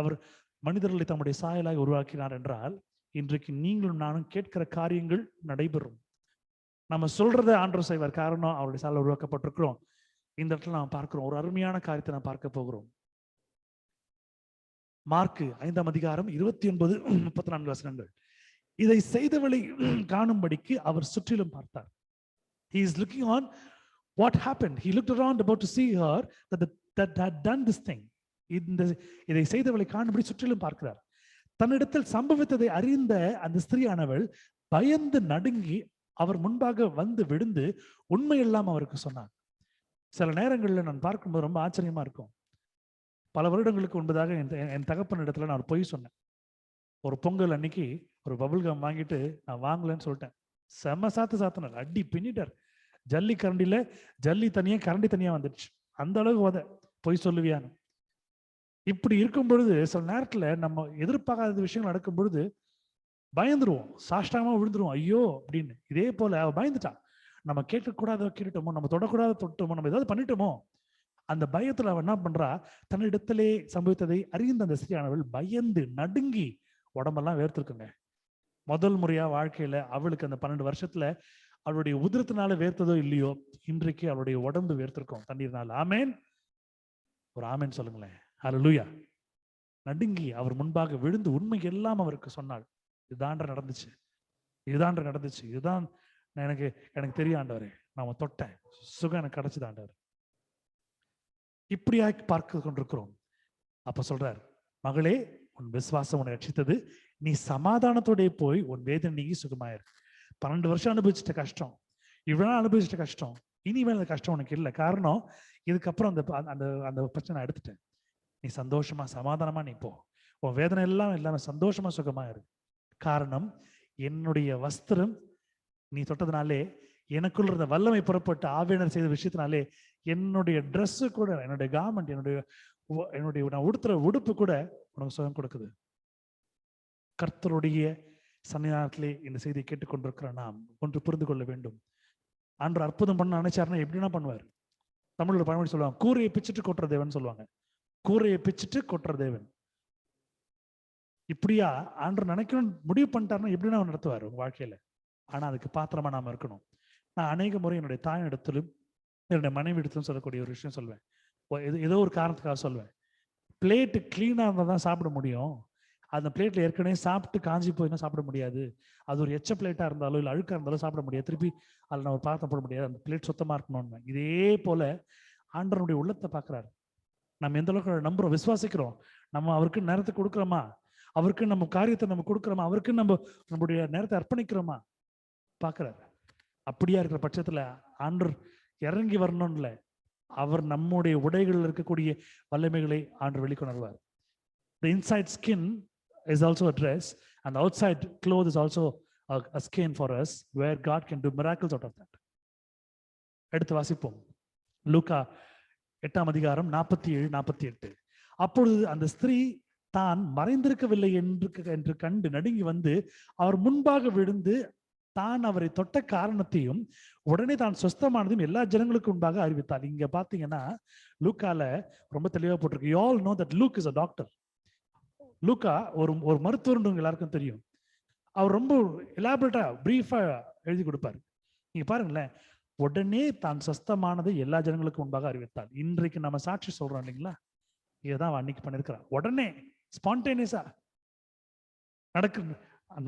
அவர் மனிதர்களை தம்முடைய சாயலாக உருவாக்கினார் என்றால், இன்றைக்கு நீங்களும் நானும் கேட்கிற காரியங்கள் நடைபெறும். நம்ம சொல்றதை ஆண்டவர் செய்வார். காரணம், அவருடைய சாயலாக உருவாக்கப்பட்டிருக்கிறோம். இந்த இடத்துல நாம் பார்க்கிறோம், ஒரு அருமையான காரியத்தை நாம் பார்க்க போகிறோம். மார்க்கு 5ஆம் அதிகாரம் 29-34 வசனங்கள். இதை செய்தவளை காணும்படிக்கு அவர் சுற்றிலும் பார்த்தார். He is looking on what happened. He looked around about to see her that had done this thing. இதை செய்தவளை காணும்படி சுற்றிலும் பார்க்கிறார். தன்னிடத்தில் சம்பவித்ததை அறிந்த அந்த ஸ்திரீயானவள் பயந்து நடுங்கி அவர் முன்பாக வந்து விழுந்து உண்மையெல்லாம் அவருக்கு சொன்னார். சில நேரங்களில் நான் பார்க்கும்போது ரொம்ப ஆச்சரியமா இருக்கும். பல வருடங்களுக்கு முன்பதாக என் தகப்பன் இடத்துல நான் பொய் சொன்னேன். ஒரு பொங்கல் அன்னைக்கு ஒரு பபுல்கம் வாங்கிட்டு நான் வாங்கலன்னு சொல்லிட்டேன். செம்ம சாத்தினார், அடி பின்னிட்டார். ஜல்லி கரண்டில ஜல்லி தனியா கரண்டி தனியா வந்துடுச்சு. அந்த அளவுக்கு பொய் சொல்லுவியான்னு. இப்படி இருக்கும் பொழுது சில நேரத்துல நம்ம எதிர்பார்க்காத விஷயங்கள் நடக்கும் பொழுது பயந்துருவோம், சாஷ்டாங்கமா விழுந்துருவோம், ஐயோ அப்படின்னு. இதே போல அவ பயந்துட்டான். நம்ம கேட்கக்கூடாத கேட்டுட்டோமோ, நம்ம தொடக்கூடாத தொட்டோமோ, நம்ம ஏதாவது பண்ணிட்டோமோ, அந்த பயத்துல அவன் என்ன பண்றா, தன்னிடத்திலே சம்பவித்ததை அறிந்த அந்த ஸ்திரீயானவள் பயந்து நடுங்கி உடம்பெல்லாம் வேர்த்திருக்குங்க. முதல் முறையா வாழ்க்கையில அவளுக்கு அந்த 12 வருஷத்துல அவளுடைய உதிரத்தினால வேர்த்ததோ இல்லையோ, இன்றைக்கு அவளுடைய உடம்பு வேர்த்திருக்கும் தண்ணீர்னால. ஆமேன், ஒரு ஆமேன் சொல்லுங்களேன். ஹல்லேலூயா. நடுங்கி அவர் முன்பாக விழுந்து உண்மை எல்லாம் அவருக்கு சொன்னாள். இதுதான் நடந்துச்சு, இதுதான் எனக்கு தெரியும் ஆண்டவரே, நாம தொட்டேன், சுகம் எனக்கு கிடைச்சது ஆண்டவர். இப்படியா பார்க்க கொண்டிருக்கிறோம். அப்ப சொல்றார், மகளே, உன் விசுவாசம் உன்னை ரட்சித்தது, நீ சமாதானத்தோட போய் உன் வேதனை நீங்கி சுகமாயிரு. 12 வருஷம் அனுபவிச்சிட்ட கஷ்டம், இவ்வளவு அனுபவிச்சிட்ட கஷ்டம், இனிமேல் அந்த கஷ்டம் உனக்கு இல்லை. காரணம், இதுக்கப்புறம் அந்த பிரச்சனை எடுத்துட்டேன். நீ சந்தோஷமா சமாதானமா நீ போ, உன் வேதனை எல்லாம் எல்லாமே சந்தோஷமா சுகமா இருக்கு. காரணம், என்னுடைய வஸ்திரம் நீ தொட்டதுனாலே, எனக்குள்ள இருந்த வல்லமை புறப்பட்டு ஆவியானவர் செய்த விஷயத்தினாலே, என்னுடைய ட்ரெஸ் கூட, என்னுடைய கார்மெண்ட், என்னுடைய நான் உடுத்துற உடுப்பு கூட உனக்கு சுகம் கொடுக்குது. கர்த்தருடைய சன்னிதானத்திலே இந்த செய்தியை கேட்டுக்கொண்டிருக்கிற நாம் ஒன்று புரிந்து கொள்ள வேண்டும். ஆண்டவர் அற்புதம் பண்ண நினைச்சாருன்னா எப்படின்னா பண்ணுவார். தமிழ்ல பழமொழி சொல்லுவாங்க, கூரையை பிச்சுட்டு கொட்டுற தேவன் சொல்லுவாங்க. கூரையை பிச்சுட்டு கொட்டுற தேவன். இப்படியா ஆண்டவர் நினைக்கணும் முடிவு பண்ணிட்டாருன்னா எப்படின்னா நடத்துவார் உங்க வாழ்க்கையில. ஆனா அதுக்கு பாத்திரமா நாம இருக்கணும். நான் அநேக முறை என்னுடைய தாயின் இடத்திலும் என்னுடைய மனைவி இடத்திலும் சொல்லக்கூடிய ஒரு விஷயம் சொல்வேன். ஏதோ ஒரு காரணத்துக்காக சொல்வேன், பிளேட்டு கிளீனா இருந்தா தான் சாப்பிட முடியும். அந்த பிளேட்ல ஏற்கனவே சாப்பிட்டு காஞ்சி போயினா சாப்பிட முடியாது. அது ஒரு எச்ச பிளேட்டா இருந்தாலும் இல்லை அழுக்கா இருந்தாலும் சாப்பிட முடியாது. திருப்பி அதில் நான் ஒரு பாத்திரம் போட முடியாது. அந்த பிளேட் சுத்தமா இருக்கணும்னு. இதே போல ஆண்டவருடைய உள்ளத்தை பார்க்கிறாரு. நம்ம எந்த அளவுக்கு நம்புறோம், விசுவாசிக்கிறோம், நம்ம அவருக்கு நேரத்தை கொடுக்குறோமா, அவருக்கு நம்ம காரியத்தை நம்ம கொடுக்குறோமா, அவருக்கு நம்முடைய நேரத்தை அர்ப்பணிக்கிறோமா பார்க்கிறாரு. அப்படியா இருக்கிற பட்சத்துல ஆண்டவர் இறங்கி வரணும்ல, அவர் நம்முடைய உடைகளில் இருக்கக்கூடிய வல்லமைகளை ஆண்டவர் வெளிக்கொணர்வார். The inside skin is also a dress, and the outside cloth is also a skin for us, where God can do miracles out of that. எடுத்து வாசிப்போம். லூக்கா 8ஆம் அதிகாரம் 47-48. அப்பொழுது அந்த ஸ்திரீ தான் மறைந்திருக்கவில்லை என்று கண்டு நடுங்கி வந்து அவர் முன்பாக விழுந்து தான் அவரை தொட்ட காரணத்தையும் உடனே தான் சொஸ்தமானதையும் எல்லா ஜனங்களுக்கும் முன்பாக அறிவித்தார். இங்க பாத்தீங்கன்னா லூக்கால ரொம்ப தெளிவா போட்டிருக்கு. You all know that Luke is a doctor. லூக்கா ஒரு மருத்துவர் எல்லாருக்கும் தெரியும். அவர் ரொம்ப எலாபரேட்டா பிரீஃபா எழுதி கொடுப்பாரு. நீங்க பாருங்களேன், உடனே தான் சொஸ்தமானதை எல்லா ஜனங்களுக்கும் முன்பாக அறிவித்தார். இன்றைக்கு நம்ம சாட்சி சொல்றோம் இல்லைங்களா, இதுதான் அன்னைக்கு பண்ணிருக்கிறார். உடனே ஸ்பான்டேனியஸா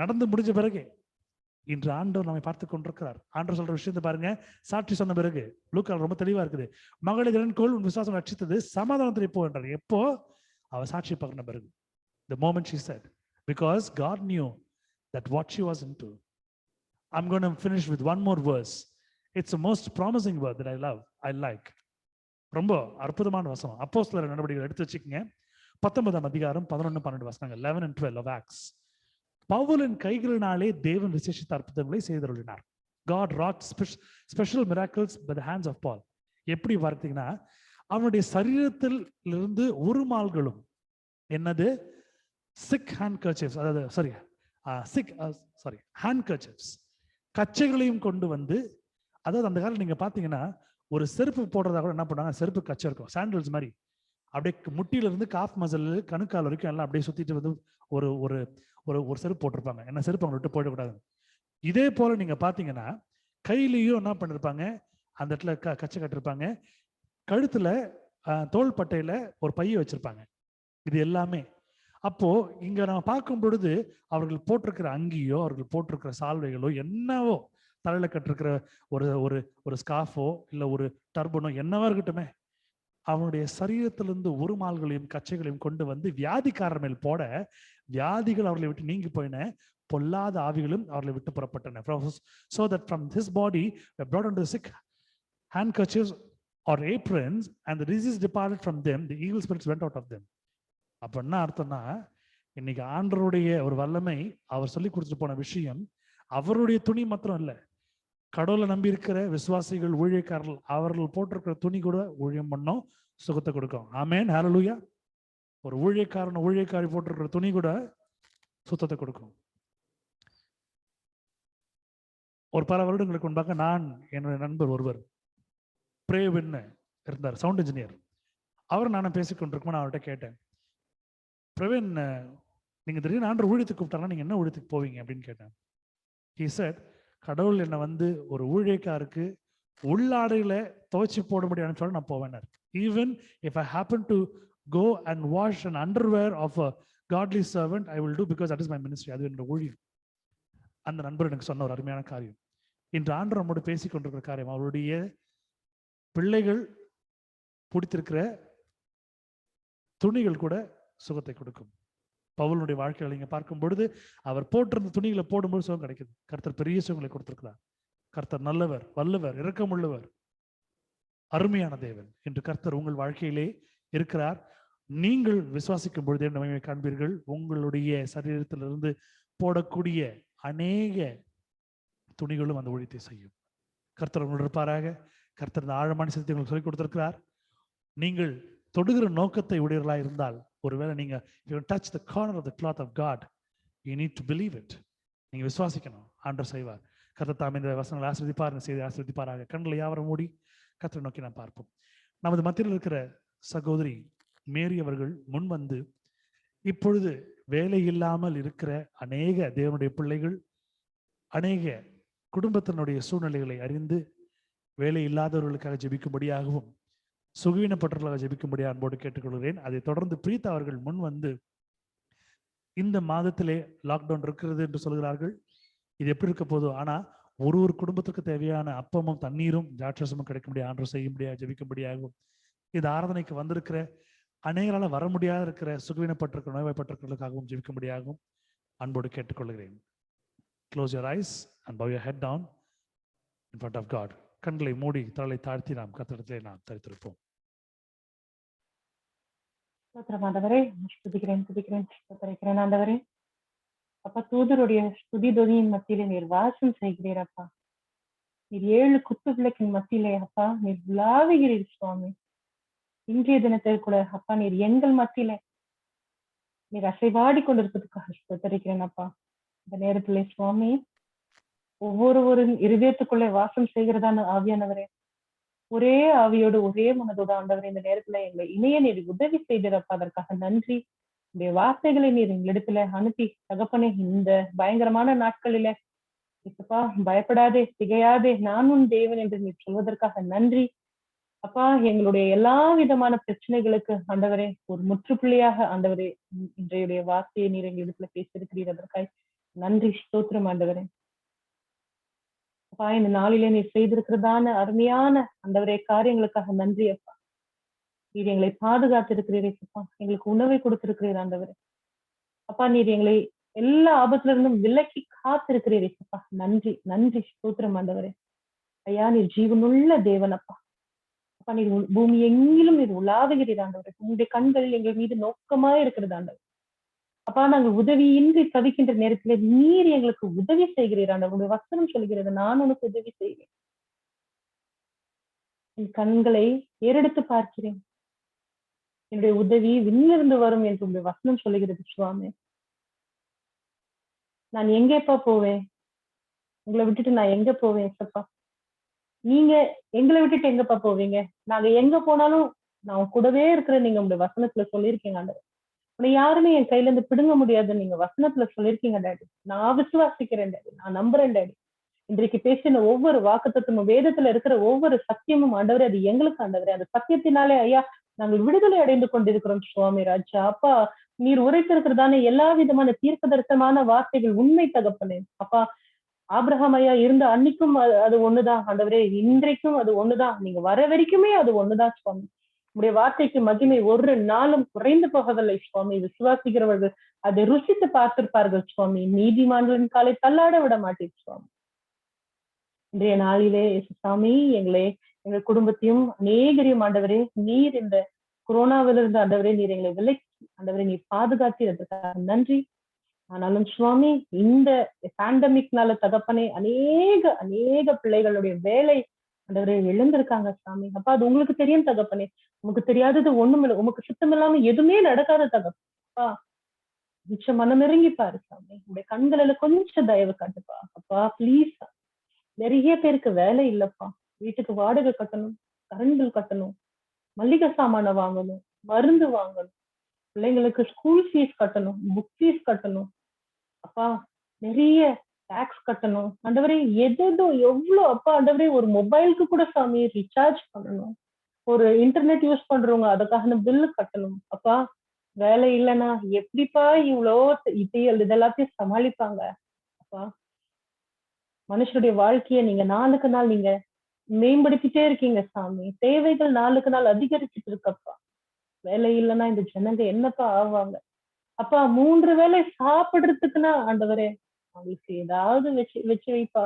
நடந்து முடிஞ்ச பிறகு இன்று ஆண்டவர் நம்மை பார்த்து கொண்டிருக்கிறார். ஆண்டவர் சொல்ற விஷயத்தை பாருங்க. சாட்சி சொன்ன பிறகு லூக்கா ரொம்ப தெளிவா இருக்குது. மகளை திறன்கோள் உன் விசுவாசம் ரட்சித்தது, சமாதானத்தை போ என்றார். எப்போ? அவ சாட்சி பார்க்கிற பிறகு. The moment she said, because God knew that what she was into. I'm going to finish with one more verse. It's the most promising word that I like. ரொம்ப அற்புதமான வசனம். அப்போஸ்தலர் நடவடிக்கைகள் எடுத்து வச்சுக்கோங்க. 19ஆம் அதிகாரம் 11-12 வசனங்கள், 11 and 12 of Acts. பவுலின் கைகளினாலே தேவன் விசேஷித்த அற்புதங்களை செய்தருளினார். God wrought special miracles by the hands of Paul. எப்படி பார்த்தீங்கன்னா, அவனுடைய சரீரத்தில் இருந்து உருமால்களும், என்னது, sick handkerchiefs, அதாவது handkerchiefs, கச்சைகளையும் கொண்டு வந்து, அதாவது அந்த காலம் நீங்க பாத்தீங்கன்னா ஒரு செருப்பு போடுறதா கூட என்ன பண்ணாங்க, செருப்பு கச்சை இருக்கும், சாண்டல்ஸ் மாதிரி, அப்படியே முட்டியில இருந்து காஃப் மசில் கணுக்கால் வரைக்கும் எல்லாம் அப்படியே சுத்திட்டு வந்து ஒரு ஒரு ஒரு ஒரு செருப்பு போட்டிருப்பாங்க. என்ன செருப்பு அவங்க விட்டு போயிடக்கூடாது. இதே போல நீங்க பாத்தீங்கன்னா கையிலையும் என்ன பண்ணிருப்பாங்க, அந்த இடத்துல கச்சை கட்டிருப்பாங்க, கழுத்துல தோள்பட்டையில ஒரு பைய வச்சிருப்பாங்க. இது எல்லாமே அப்போ இங்க நம்ம பார்க்கும் பொழுது அவர்கள் போட்டிருக்கிற அங்கியோ அவர்கள் போட்டிருக்கிற சால்வைகளோ என்னவோ, தலையில கட்டிருக்கிற ஒரு ஒரு ஒரு ஸ்கார்ஃபோ இல்ல ஒரு டர்பனோ என்னவா இருக்கட்டுமே, அவனுடைய சரீரத்திலிருந்து உருமால்களையும் கச்சைகளையும் கொண்டு வந்து வியாதிக்காரர் மேல் போட, வியாதிகள் அவர்களை விட்டு நீங்கி போயின, பொல்லாத ஆவிகளும் அவர்களை விட்டு புறப்பட்டன. So that from his body were brought unto the sick handkerchiefs or aprons, and the disease departed from them, the evil spirits went out of them. அப்ப என்ன அர்த்தம்னா, இன்னைக்கு ஆண்டவருடைய ஒரு வல்லமை, அவர் சொல்லி கொடுத்துட்டு போன விஷயம் அவருடைய துணி மாத்திரம் இல்ல, கடவுளை நம்பி இருக்கிற விசுவாசிகள் ஊழியக்காரர்கள் அவர்கள் போட்டிருக்கிற துணி கூட ஊழியம் பண்ணோம், சுகத்தை கொடுக்கும். ஆமென், ஹல்லேலூயா. ஒரு ஊழியக்காரி போட்டிருக்கிற துணி கூட சுத்தத்தை கொடுக்கும். ஒரு பல வருடங்களுக்கு முன்பாக நான் என்னுடைய நண்பர் ஒருவர் பிரேவின்னு இருந்தார், சவுண்ட் இன்ஜினியர். அவர் நானும் பேசிக்கொண்டிருக்கோம். நான் அவர்கிட்ட கேட்டேன், பிரவீன், நீங்க திடீர்னு ஆண்டவர் ஊழியத்துக்கு கூப்பிட்டாங்கன்னா நீங்க என்ன ஊழியத்துக்கு போவீங்க அப்படின்னு கேட்டேன். He said, கடவுள் என்னை வந்து ஒரு ஊழியக்காருக்கு உள்ளாடையில துவைச்சு போட முடியாதுன்னு சொல்ல நான் போவேன். Even if I happen to go and wash an underwear of a godly servant, I will do, because that is my ministry. அது என்னோட ஊழியம். அந்த நண்பர் எனக்கு சொன்ன ஒரு அருமையான காரியம், இன்று ஆண்டவர் நம்மோடு பேசிக் கொண்டிருக்கிற காரியம், அவருடைய பிள்ளைகள் பிடித்திருக்கிற துணிகள் கூட சுகத்தை கொடுக்கும். பவுலுடைய வாழ்க்கையில் நீங்க பார்க்கும் பொழுது அவர் போட்டிருந்த துணிகளை போடும்போது சுகம் கிடைக்குது. கர்த்தர் பெரிய சுகங்களை கொடுத்திருக்கிறார். கர்த்தர் நல்லவர், வல்லவர், இரக்கமுள்ளவர், அருமையான தேவன் என்று கர்த்தர் உங்கள் வாழ்க்கையிலே இருக்கிறார். நீங்கள் விசுவாசிக்கும் பொழுதே நம்மை காண்பீர்கள். உங்களுடைய சரீரத்திலிருந்து போடக்கூடிய அநேக துணிகளும் அந்த ஊழியத்தை செய்யும். கர்த்தர் உங்களோடு இருப்பாராக. கர்த்தர் இந்த ஆழமான சத்தியத்தை உங்களுக்கு சொல்லிக் கொடுத்திருக்கிறார். நீங்கள் தொடுகிற நோக்கத்தை உடையவர்களாக இருந்தால், ஒருவேளை நீங்க you touch the corner of the cloth of God, you need to believe it. நீங்க விசுவாசிக்கணும், ஆண்டவர் செய்வார். கர்த்தர் தாம் இந்த வசனங்களை ஆசீர்வதிப்பார், இந்த செய்தியை ஆசீர்வதிப்பாராக. கண்களை யாவரும் மூடி கர்த்தரை நோக்கி நாம் பார்ப்போம். நமது மத்தியில் இருக்கிற சகோதரி மேரி அவர்கள் முன் வந்து, இப்பொழுது வேலை இல்லாமல் இருக்கிற அநேக தேவனுடைய பிள்ளைகள், அநேக குடும்பத்தினுடைய சூழ்நிலைகளை அறிந்து வேலை இல்லாதவர்களுக்காக ஜெபிக்கும்படியாகவும் சுகவீனப்பட்டவர்களாக ஜெபிக்கும்படியாக அன்போடு கேட்டுக்கொள்கிறேன். அதை தொடர்ந்து பிரீதா அவர்கள் முன் வந்து, இந்த மாதத்திலே லாக்டவுன் இருக்கிறது என்று சொல்கிறார்கள், இது எப்படி இருக்க போதோ, ஆனா ஒரு குடும்பத்துக்கு தேவையான அப்பமும் தண்ணீரும் திராட்சரசமும் கிடைக்க முடியாது, ஆண்டவர் செய்ய முடியாது, ஜெபிக்கும்படியாகவும் இந்த ஆராதனைக்கு வந்திருக்கிற அநேகரால வர முடியாத இருக்கிற சுகவீனப்பட்டிருக்கிற நோய்வாய்ப்பட்டிருக்கிறதுக்காகவும் ஜெபிக்கும்படியாகவும் அன்போடு கேட்டுக்கொள்கிறேன். Close your eyes and bow your head down in front of God. கண்களை மூடி தலை தாழ்த்தி நாம் கர்த்தரிடத்திலே நாம் தரித்திருப்போம். ஆண்டவரே, துதிக்கிறேன் ஆண்டவரே. அப்பா, தூதருடைய ஸ்துதி தொனியின் மத்தியிலே நீர் வாசம் செய்கிறீர் அப்பா. நீர் 7 குத்து விளக்கின் மத்தியிலே அப்பா நீர் விளாவுகிறீர் சுவாமி. இன்றைய தினத்தில் கூட அப்பா நீர் எங்கள் மத்தியிலே நீர் அசைவாடி கொண்டிருப்பதற்காக ஸ்தோத்திரிக்கிறேன் அப்பா. இந்த நேரத்திலே சுவாமி, ஒவ்வொருவரின் இருதயத்துக்குள்ளே வாசம் செய்கிறதான ஆவியானவரே, ஒரே ஆவியோடு ஒரே மனதோடு ஆண்டவரே இந்த நேரத்துல எங்களை இணைய நீர் உதவி செய்திருப்பா, அதற்காக நன்றி. இந்த வார்த்தைகளை நீர் எங்களிடத்துல அனுப்பி தகப்பனே, இந்த பயங்கரமான நாட்களில இப்பா பயப்படாதே, திகையாதே, நான் உன் தேவன் என்று நீர் சொல்வதற்காக நன்றி அப்பா. எங்களுடைய எல்லா விதமான பிரச்சனைகளுக்கு ஆண்டவரே ஒரு முற்றுப்புள்ளியாக ஆண்டவரே இன்றைய வார்த்தையை நீர் எங்களிடத்துல பேசியிருக்கிறீர், அதற்காக நன்றி, ஸ்தோத்திரம் ஆண்டவரே. அப்பா, இந்த நாளிலே நீர் செய்திருக்கிறதான அருமையான ஆண்டவரே காரியங்களுக்காக நன்றி அப்பா. நீர் எங்களை பாதுகாத்திருக்கிறீரே அப்பா, எங்களுக்கு உணவை கொடுத்திருக்கிறீர் ஆண்டவரே. அப்பா, நீர் எங்களை எல்லா ஆபத்துல இருந்தும் விலக்கி காத்திருக்கிறீரே அப்பா, நன்றி நன்றி, ஸ்தோத்திரம் ஆண்டவரே. ஐயா, நீர் ஜீவனுள்ள தேவன் அப்பா. அப்பா, நீர் பூமி எங்கிலும் நீர் உலாவுகிறீர் ஆண்டவரே. உங்களுடைய கண்கள் எங்கள் மீது நோக்கமா இருக்கிறது ஆண்டவர். அப்பா, நாங்கள் உதவியின்றி தவிக்கின்ற நேரத்துல நீர் எங்களுக்கு உதவி செய்கிறீர் ஆண்டவர். உங்களுடைய வசனம் சொல்கிறது, நான் உனக்கு உதவி செய்வேன். என் கண்களை ஏறெடுத்து பார்க்கிறேன், என்னுடைய உதவி விண்ணிலிருந்து வரும் என்று உங்களுடைய வசனம் சொல்லுகிறது சுவாமி. நான் எங்கேப்பா போவேன்? உங்களை விட்டுட்டு நான் எங்க போவேன் சப்பா? நீங்க எங்களை விட்டுட்டு எங்கப்பா போவீங்க? நாங்க எங்க போனாலும் நான் கூடவே இருக்கிறேன், நீங்க உங்களுடைய வசனத்துல சொல்லியிருக்கீங்க ஆண்டவரே. உன்னை யாருமே என் கையில இருந்து பிடுங்க முடியாதுன்னு நீங்க வசனத்துல சொல்லியிருக்கீங்க டாடி. நான் விசுவாசிக்கிறேன் டாடி, நான் நம்புறேன் டாடி. இன்றைக்கு பேசின ஒவ்வொரு வாக்குத்தத்தமும், வேதத்துல இருக்கிற ஒவ்வொரு சத்தியமும் ஆண்டவரே, அது எங்களுக்கு ஆண்டவரே. அந்த சத்தியத்தினாலே ஐயா நாங்கள் விடுதலை அடைந்து கொண்டிருக்கிறோம் சுவாமி ராஜா. அப்பா, நீர் உரைத்திருக்கிறதான எல்லா விதமான தீர்க்க தரிசனமான வார்த்தைகள் உண்மை தகப்பனே. அப்பா, ஆபிரகாம் ஐயா இருந்த அன்னைக்கும் அது ஒண்ணுதான் ஆண்டவரே, இன்றைக்கும் அது ஒண்ணுதான், நீங்க வர வரைக்குமே அது ஒண்ணுதான் சுவாமி. உடைய வார்த்தைக்கு மகிமை ஒரு நாளும் குறைந்து போகவில்லை சுவாமி. விசுவாசிக்கிறவர்கள் அதை ருசித்து பார்த்திருப்பார்கள் சுவாமி. நீதிமான்களின் காலை தள்ளாட விட மாட்டேன் சுவாமி. இன்றைய நாளிலே சாமி எங்கள் குடும்பத்தையும் அநேகரையும் ஆண்டவரே, நீர் இந்த கொரோனாவிலிருந்து ஆண்டவரே நீர் எங்களை விலக்கி ஆண்டவரே நீர் பாதுகாத்ததற்காக நன்றி. ஆனாலும் சுவாமி, இந்த பேண்டமிக்னால தகப்பனே அநேக பிள்ளைகளுடைய வேலை ஆண்டவரே இழந்திருக்காங்க சாமி. அப்பா, அது உங்களுக்கு தெரியும் தகப்பனே. உமக்கு தெரியாதது ஒண்ணும் இல்லை, உமக்கு சுத்தம் இல்லாம எதுவுமே நடக்காத தகப்பா. மிச்சம் மனமிறங்கி பாரு சாமி. உங்களுடைய கண்களில கொஞ்சம் தயவு காட்டுப்பா. அப்பா பிளீஸ். நிறைய பேருக்கு வேலை இல்லப்பா. வீட்டுக்கு வாடகை கட்டணும், கரண்ட் பில் கட்டணும், மளிகை சாமான வாங்கணும், மருந்து வாங்கணும், பிள்ளைங்களுக்கு ஸ்கூல் ஃபீஸ் கட்டணும், புக் ஃபீஸ் கட்டணும். அப்பா, நிறைய டாக்ஸ் கட்டணும் ஆண்டவரே. எதோ எவ்வளவு அப்பா ஆண்டவரே, ஒரு மொபைலுக்கு கூட சாமி ரீசார்ஜ் பண்ணணும், ஒரு இன்டர்நெட் யூஸ் பண்றவங்க அதுக்கான பில்லு கட்டணும். அப்பா, வேலை இல்லைன்னா எப்படிப்பா இவ்வளோ இதெல்லாத்தையும் சமாளிப்பாங்க? அப்பா, மனுஷனுடைய வாழ்க்கைய நீங்க நாளுக்கு நாள் நீங்க மேம்படுத்திட்டே இருக்கீங்க சாமி. தேவைகள் நாளுக்கு நாள் அதிகரிச்சுட்டு இருக்கப்பா. வேலை இல்லைன்னா இந்த ஜனங்க என்னப்பா ஆவாங்க? அப்பா, 3 வேளை சாப்பிடுறதுக்குன்னா ஆண்டவரே அவங்களுக்கு ஏதாவது வச்சு வச்சு வைப்பா.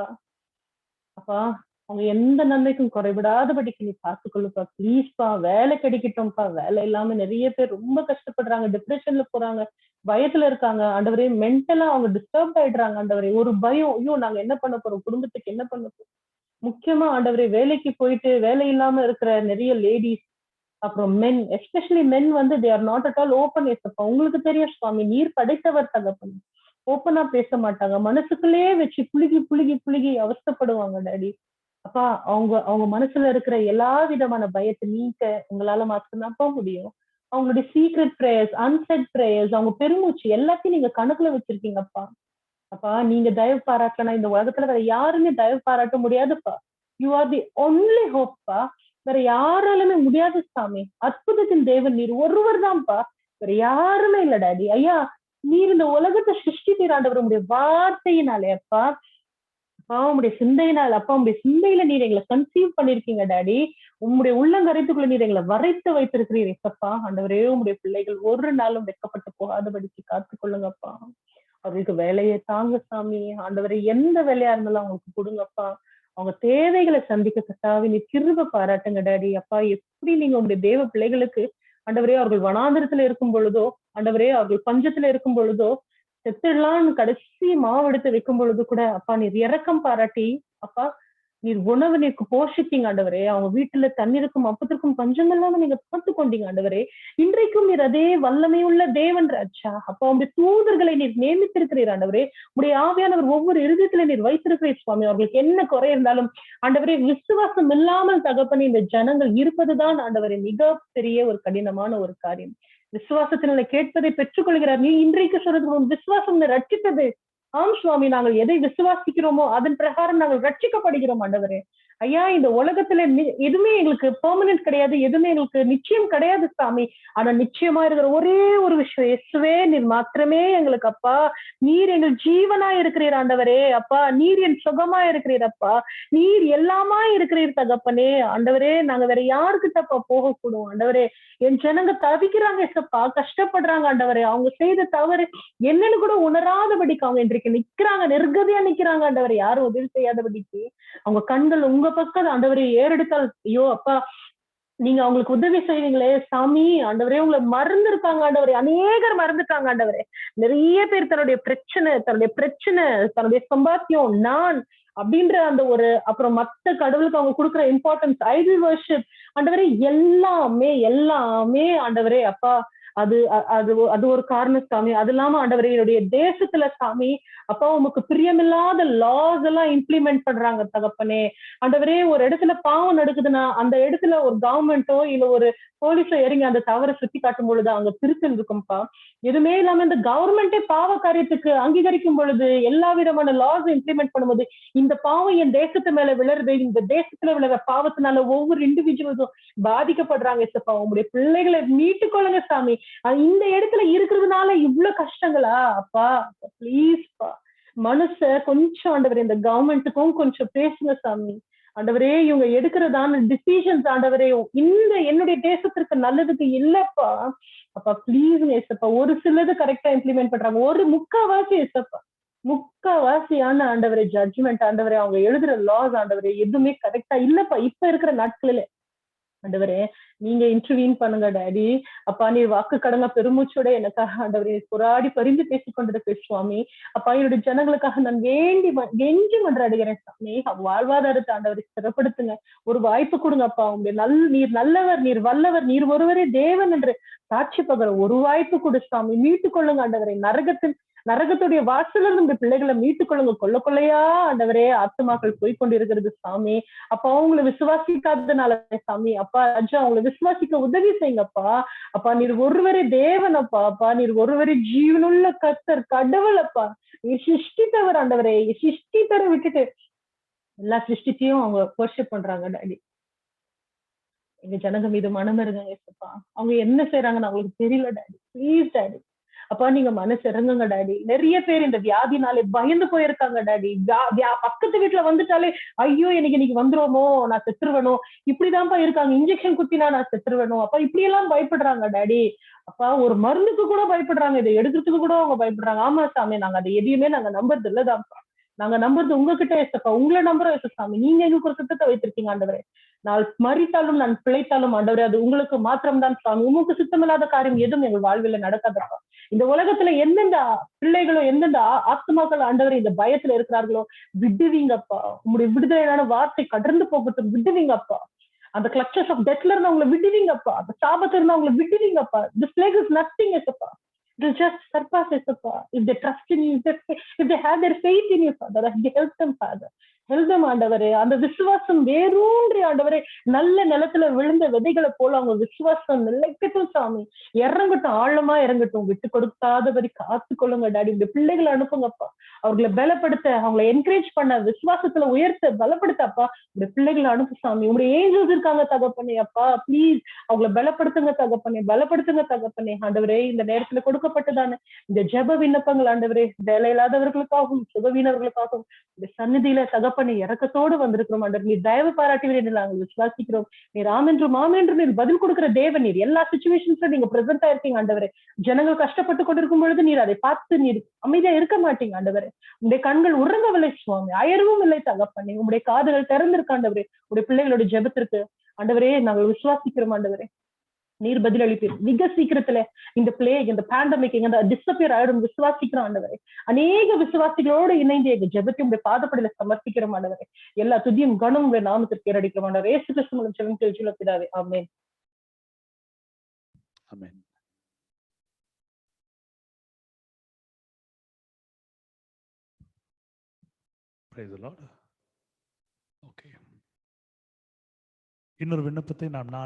அப்பா, அவங்க எந்த நன்மைக்கும் குறைவிடாதபடிக்கு நீ பார்த்துக்கொள்ளுப்பா. பிளீஸ்ப்பா. வேலை கிடைக்கட்டும்ப்பா. வேலை இல்லாம நிறைய பேர் ரொம்ப கஷ்டப்படுறாங்க, டிப்ரெஷன்ல போறாங்க, பயத்துல இருக்காங்க ஆண்டவரே. மென்டலா அவங்க டிஸ்டர்ப் ஆயிடுறாங்க ஆண்டவரே. ஒரு பயம், ஐயோ நாங்க என்ன பண்ண போறோம், குடும்பத்துக்கு என்ன பண்ண போறோம். முக்கியமா ஆண்டவரே, வேலைக்கு போயிட்டு வேலை இல்லாம இருக்கிற நிறைய லேடிஸ், அப்புறம் மென், எஸ்பெஷலி மென் வந்து they are not at all open. ஏசப்பா, உங்களுக்கு தெரியும் சுவாமி, நீர் படைத்தவர் தகப்பன். ஓப்பனா பேச மாட்டாங்க, மனசுக்குள்ளேயே வச்சு புழுகி புழுகி புழுகி அவஸ்தைப்படுவாங்க டாடி. அப்பா, அவங்க மனசுல இருக்கிற எல்லா விதமான பயத்தை நீக்க உங்களால மாத்திரம்தான்ப்பா முடியும். அவங்களுடைய சீக்ரெட் பிரேயர்ஸ், அன்செட் பிரேயர்ஸ், அவங்க பெருமூச்சு எல்லாத்தையும் நீங்க கணக்குல வச்சிருக்கீங்கப்பா. அப்பா, நீங்க தயவு பாராட்டலன்னா இந்த உலகத்துல வேற யாருமே தயவு பாராட்ட முடியாதுப்பா. யூ ஆர் தி ஒன்லி ஹோப்பா. வேற யாராலுமே முடியாது சாமி. அற்புதத்தின் தேவன் நீர் ஒருவர் தான்ப்பா. வேற யாருமே இல்ல டாடி. ஐயா, நீர் இந்த உலகத்தை சிருஷ்டித்தீர் ஆண்டவர் உங்களுடைய வார்த்தையினாலே அப்பா. அப்பா, உங்களுடைய சிந்தையினால் அப்பா, உங்களுடைய சிந்தையில நீர் எங்களை கன்சீவ் பண்ணிருக்கீங்க டாடி. உங்களுடைய உள்ளங்கரைத்துக்குள்ள நீர் எங்களை வரைத்து வைத்திருக்கிறீர் ஏசப்பா. ஆண்டவரே, உங்களுடைய பிள்ளைகள் ஒரு நாளும் வெட்கப்பட்டு போகாதபடிக்கு காத்துக்கொள்ளுங்கப்பா. அவங்களுக்கு வேலையை தாங்க சாமி. ஆண்டவரை எந்த வேலையா இருந்தாலும் அவங்களுக்கு கொடுங்கப்பா. அவங்க தேவைகளை சந்திக்க கட்டாவே நீ கிருபை பாராட்டுங்க டாடி. அப்பா, எப்படி நீங்க உங்களுடைய தேவ பிள்ளைகளுக்கு ஆண்டவரே அவர்கள் வனாந்திரத்துல இருக்கும் பொழுதோ, ஆண்டவரே அவர்கள் பஞ்சத்துல இருக்கும் பொழுதோ, செத்துடலான்னு கடைசி மாவு எடுத்து வைக்கும் பொழுது கூட அப்பா நீர் இரக்கம் பாராட்டி அப்பா நீர் உணவு நீருக்கு போஷித்தீங்க ஆண்டவரே. அவங்க வீட்டுல தண்ணீருக்கும் அப்பத்திற்கும் பஞ்சம் இல்லாம நீங்க பார்த்து கொண்டீங்க ஆண்டவரே. இன்றைக்கும் நீர் அதே வல்லமை உள்ள தேவன் ராஜா. அப்பா, உங்களுடைய தூதர்களை நீர் நியமித்திருக்கிறீர் ஆண்டவரே. உங்களுடைய ஆவியானவர் ஒவ்வொரு இருதயத்துல நீர் வைத்திருக்கிறீர் சுவாமி. அவர்களுக்கு என்ன குறை இருந்தாலும் ஆண்டவரே, விசுவாசம் இல்லாமல் தகப்பனே இந்த ஜனங்கள் இருப்பதுதான் ஆண்டவரே மிக பெரிய ஒரு கடினமான ஒரு காரியம். விசுவாசத்தினால கேட்பதை பெற்றுக்கொள்கிறார். நீ இன்றைக்கு சொல்றது விசுவாசம் ரட்சித்தது. ஆம் சுவாமி, நாங்கள் எதை விசுவாசிக்கிறோமோ அதன் பிரகாரம் நாங்கள் ரட்சிக்கப்படுகிறோம் ஆண்டவரே. ஐயா, இந்த உலகத்துல எதுவுமே எங்களுக்கு பெர்மனன்ட் கிடையாது, எதுவுமே எங்களுக்கு நிச்சயம் கிடையாது சாமி. ஆனா நிச்சயமா இருக்கிற ஒரே ஒரு விஷயம், இயேசுவே நீர் மாத்திரமே எங்களுக்கு அப்பா. நீர் எங்கள் ஜீவனா இருக்கிறீர் ஆண்டவரே. அப்பா, நீர் என் சுகமா இருக்கிறீர் அப்பா. நீர் எல்லாமா இருக்கிறீர் தகப்பனே. ஆண்டவரே, நாங்க வேற யாருக்கிட்டப்பா போகக்கூடும் ஆண்டவரே. என் ஜனங்க தவிக்கிறாங்க ஏசப்பா, கஷ்டப்படுறாங்க ஆண்டவரே. அவங்க செய்த தவறு என்னன்னு கூட உணராதபடிக்கு அவங்க இன்றைக்கு நிக்கிறாங்க, நிர்கதியா நிக்கிறாங்க ஆண்டவரே. யாரும் உதவி செய்யாதபடிக்கு அவங்க கண்கள் உங்க பக்கம் ஆண்டவரே ஏறெடுத்தால், ஐயோ அப்பா நீங்க அவங்களுக்கு உதவி செய்வீங்களே சாமி. ஆண்டவரே, உங்களை மறந்துருக்காங்க ஆண்டவரே. அநேகர் மறந்துட்டாங்க ஆண்டவரே. நிறைய பேர் தன்னுடைய பிரச்சனை தன்னுடைய சம்பாத்தியம் நான் அப்படின்ற அந்த ஒரு, அப்புறம் மத்த கடவுளுக்கு அவங்க கொடுக்குற இம்பார்ட்டன்ஸ், ஐடில் வர்ஷிப் ஆண்டவரே எல்லாமே எல்லாமே ஆண்டவரே அப்பா அது ஒரு காரணம் சாமி. அது இல்லாம ஆண்டவரே என்னுடைய தேசத்துல சாமி அப்பா உமக்கு பிரியமில்லாத லாஸ் எல்லாம் இம்ப்ளிமெண்ட் பண்றாங்க தகப்பனே. ஆண்டவரே ஒரு இடத்துல பாவம் நடக்குதுன்னா அந்த இடத்துல ஒரு கவர்மெண்டோ இல்ல ஒரு போலீஸோ இறங்கி அந்த தவறை சுத்தி காட்டும் பொழுது அங்க திருத்தல் இருக்கும்பா. எதுவுமே இல்லாம இந்த கவர்மெண்டே பாவ காரியத்துக்கு அங்கீகரிக்கும் பொழுது எல்லா விதமான லாஸ் இம்ப்ளிமெண்ட் பண்ணும்போது இந்த பாவம் என் தேசத்து மேல விழுறது, இந்த தேசத்துல விழுற பாவத்தினால ஒவ்வொரு இண்டிவிஜுவல்ஸும் பாதிக்கப்படுறாங்க. இசப்பா உங்களுடைய பிள்ளைகளை மீட்டுக்கொள்ளுங்க சாமி. இந்த இடத்துல இருக்கிறதுனால இவ்வளவு கஷ்டங்களா அப்பா? ப்ளீஸ்ப்பா மனச கொஞ்சம் ஆண்டவரே இந்த கவர்மெண்ட்டுக்கும் கொஞ்சம் பேசுங்க சாமி. ஆண்டவரே இவங்க எடுக்கிறதான டிசிஷன்ஸ் ஆண்டவரே இந்த என்னுடைய தேசத்திற்கு நல்லதுக்கு இல்லப்பா. அப்பா ப்ளீஸ் ஏசப்பா ஒரு சிலது கரெக்டா இம்ப்ளிமெண்ட் பண்றாங்க, ஒரு முக்காவாசி ஏசப்பா முக்காவாசியான ஆண்டவரே ஜட்ஜ்மெண்ட் ஆண்டவரே அவங்க எழுதுற லாஸ் ஆண்டவரே எதுவுமே கரெக்டா இல்லப்பா இப்ப இருக்கிற நாட்களில. ஆண்டவரே நீங்க இன்டர்வீன் பண்ணுங்க டாடி. அப்பா நீர் வாக்கு கடங்க பெருமூச்சோட எனக்காக ஆண்டவரே போராடி பரிந்து பேசிக் கொண்டிருக்க சுவாமி. அப்பா என்னுடைய ஜனங்களுக்காக நான் கெஞ்சி மன்றாடுகிறேன் சாமி. வாழ்வாதாரத்தை ஆண்டவரை சிறப்படுத்துங்க, ஒரு வாய்ப்பு கொடுங்க அப்பா. உங்களுடைய நீர் நல்லவர், நீர் வல்லவர், நீர் ஒருவரே தேவன் என்று சாட்சி பகர ஒரு வாய்ப்பு கொடு சாமி. மீட்டுக் கொள்ளுங்க ஆண்டவரை நரகத்துடைய வாசல இருந்து பிள்ளைகளை மீட்டுக் கொள்ளுங்க. கொள்ளையா ஆண்டவரே ஆத்துமாக்கள் போய்கொண்டிருக்கிறது சாமி. அப்ப அவங்களை விசுவாசிக்காததுனால சாமி அப்பா ராஜா அவங்களை விசுவாசிக்க உதவி செய்யுங்கப்பா. அப்பா நீர் ஒருவரே தேவன் அப்பா. அப்பா நீர் ஒருவரே ஜீவனுள்ள கர்த்தர் கடவுள் அப்பா. நீர் சிருஷ்டித்தவர் ஆண்டவரே. சிருஷ்டித்தர விட்டுட்டு எல்லா சிருஷ்டித்தையும் அவங்க வர்ஷிப் பண்றாங்க டாடி. எங்க ஜனங்க மீது மனம் இருங்க ஏசப்பா. அவங்க என்ன செய்யறாங்கன்னு அவங்களுக்கு தெரியல டாடி. ப்ளீஸ் டாடி அப்பா நீங்க மனசு இறங்குங்க டாடி. நிறைய பேர் இந்த வியாதினாலே பயந்து போயிருக்காங்க டாடி. பக்கத்து வீட்டுல வந்துட்டாலே ஐயோ எனக்கு இன்னைக்கு வந்துருவோமோ, நான் செத்துருவேனோ, இப்படிதான்ப்பா இருக்காங்க. இன்ஜெக்ஷன் குத்தினா நான் செத்துருவேனோ அப்பா இப்படி எல்லாம் பயப்படுறாங்க டாடி. அப்பா ஒரு மருந்துக்கு கூட பயப்படுறாங்க, இதை எடுக்கிறதுக்கு கூட அவங்க பயப்படுறாங்க. ஆமா சாமி நாங்க அதை எதையுமே நாங்க நம்புறது இல்லதான்ப்பா. நாங்க நம்புறது உங்ககிட்ட ஏசப்பா. உங்களை நம்புறோம் ஏச சாமி. நீங்க எங்களுக்கு ஒரு சுத்தத்தை வைத்திருக்கீங்க ஆண்டவரே. நான் மறித்தாலும் நான் பிழைத்தாலும் ஆண்டவரே அது உங்களுக்கு மாத்திரம்தான் சாமி. உங்களுக்கு சுத்தமில்லாத காரியம் எதுவும் எங்கள் வாழ்வில் நடக்காதப்பா. இந்த உலகத்துல எந்தெந்த பிள்ளைகளோ எந்தெந்த ஆத்மாக்கள் ஆண்டவரை இந்த பயத்துல இருக்கிறார்களோ விடுவீங்கப்பா. உங்களுடைய விடுதலையான வார்த்தை கடந்து போகட்டும். விடுவீங்கப்பா. அந்த கிளச்சஸ் ஆஃப் டெத்ல இருந்து அவங்களை விடுவீங்கப்பா. அந்த சாபத்துல இருந்து அவங்களை விடுவீங்கப்பா. This plague is nothing ஏசப்பா. It will just surpass ஏசப்பா. If they trust in you, if they have their faith in you, Father, help them, Father. Help them ஆண்டவரே. அந்த விசுவாசம் வேரூன்றி ஆண்டவரே நல்ல நிலத்துல விழுந்த விதைகளை போல அவங்க விசுவாசம் நிலைக்கட்டும் சாமி. இறங்கட்டும், ஆழமா இறங்கட்டும். விட்டு கொடுக்காதபடி காத்து கொள்ளுங்க டாடி. இந்த பிள்ளைகளை அனுப்புங்கப்பா. அவர்களை பலப்படுத்த, அவங்களை என்கரேஜ் பண்ண, விசுவாசத்துல உயர்த்த பலப்படுத்தப்பா. இந்த பிள்ளைகளை அனுப்பு சாமி. உங்களுடைய ஏஞ்சல்ஸ் இருக்காங்க தகப்பனே அப்பா. ப்ளீஸ் அவங்களை பலப்படுத்துங்க தகப்பனே, பலப்படுத்துங்க தகப்பனே. ஆண்டவரே இந்த நேரத்துல கொடுக்கப்பட்டதான இந்த ஜெப விண்ணப்பங்கள் ஆண்டவரே வேலை இல்லாதவர்களுக்காகவும் சுகவீனர்களுக்காகவும் இந்த சந்நிதியில தகப்பனை இறக்கத்தோடு வந்திருக்கிறோம் ஆண்டவர். நீர் தயவு பாராட்டுவீர் என்று நாங்கள் விசுவாசிக்கிறோம். நீர் ஆமென்று நீர் பதில் கொடுக்கிற தேவன். நீர் எல்லா சிச்சுவேஷன்ஸ்ல நீங்க பிரசன்டா இருக்கீங்க ஆண்டவரே. ஜனங்கள் கஷ்டப்பட்டு கொண்டிருக்கும் பொழுது நீர் அதை பார்த்து நீர் அமைதியா இருக்க மாட்டீங்க ஆண்டவரே. உங்களுடைய கண்கள் உறங்கவில்லை சுவாமி, அயர்வும் இல்லை தகப்பனே. உங்களுடைய காதுகள் திறந்திருக்க ஆண்டவரே. உங்களுடைய பிள்ளைகளோட ஜெபத்திற்கு ஆண்டவரே நாங்கள் விசுவாசிக்கிறோம் ஆண்டவரே. நீர் பதில் அளிப்பீர் மிக சீக்கிரத்துல. இந்த பிளேக் இந்த பேண்டமிக் எங்க டிஸ்அப்பியர் ஆயிடும் விசுவாசிக்கிறோம் ஆண்டவரே. அநேக விசுவாசிகளோடு இணைந்து எங்க ஜெபத்தை உடைய பாதப்படியில சமர்ப்பிக்கிறோம் ஆண்டவரே. எல்லா துதியும் கனம் உடைய நாமத்திற்கு ஏறடிக்கிறோம் ஆண்டவரே. இயேசு கிறிஸ்து மூலம் ஜெபம் கேட்கிறோம் பிதாவே. ஆமென். ஆமென். Praise the Lord. Okay. இன்னொரு விண்ணப்பத்தை நாம்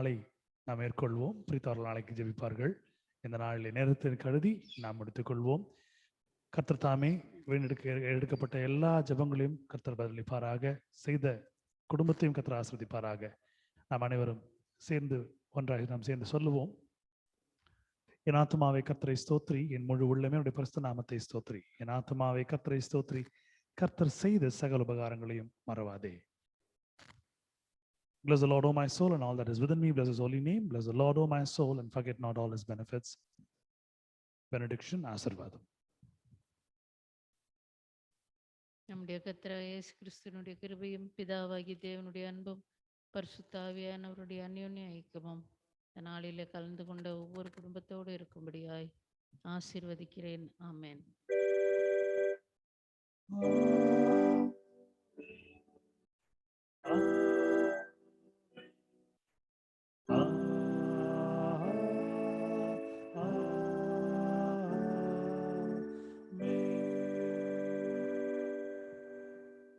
மேற்கொள்வோம். பிரித்தவர்கள் நாளைக்கு ஜெபிப்பார்கள். இந்த நாளில் நேரத்தை கருதி நாம் எடுத்துக்கொள்வோம். கர்த்தர் தாமே எடுக்கப்பட்ட எல்லா ஜெபங்களையும் கர்த்தர் பதிலளிப்பாராக. செய்த குடும்பத்தையும் கர்த்தர் ஆசீர்வதிப்பாராக. நாம் அனைவரும் சேர்ந்து ஒன்றாக நாம் சேர்ந்து சொல்லுவோம். என் ஆத்துமாவை கர்த்தரை ஸ்தோத்ரி, என் முழு உள்ளமே அவருடைய பரிசுத்த நாமத்தை ஸ்தோத்ரி. என் ஆத்துமாவை கர்த்தரை ஸ்தோத்ரி, கர்த்தர் செய்த சகல உபகாரங்களையும் மறவாதே. Bless the Lord, O my soul, and all that is within me. Bless his holy name. Bless the Lord, O my soul, and forget not all his benefits. Benediction, ஆசீர்வாதம். நம்முடைய கர்த்தராகிய இயேசு கிறிஸ்துவினுடைய கிருபையும் பிதாவாகிய தேவனுடைய அன்பும் பரிசுத்த ஆவியானவருடைய அந்யோன்ய ஐக்கியமும் இந்த நாளிலே கலந்து கொண்ட ஒவ்வொரு குடும்பத்தோடு இருக்கும்படியாய் ஆசீர்வதிக்கிறேன். ஆமென்.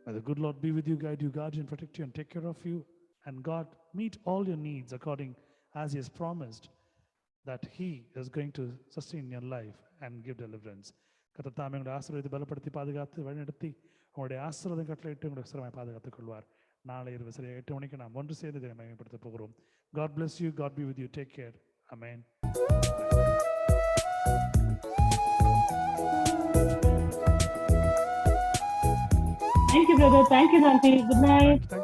May the good Lord be with you, guide you, guard you, and protect you, and take care of you. And God meet all your needs according as He has promised that He is going to sustain your life and give deliverance. கர்த்தர் உங்களுடைய ஆசீர்வாதத்தை பலப்படுத்தி பாதுகாத்து வழிநடத்தி உங்களுடைய ஆசீர்வாதம் கட்டளையிட்டு உங்களுடைய சிறமாய் பாதுகாத்துக் கொள்வார். நாளை இரவு சரியாக 8 மணிக்கு நாம் ஒன்று சேர்ந்து இதை மகிமைப்படுத்த போகிறோம். God bless you. God be with you. Take care. Amen. Thank you, brother. Thank you, Auntie. Good night. Thank you.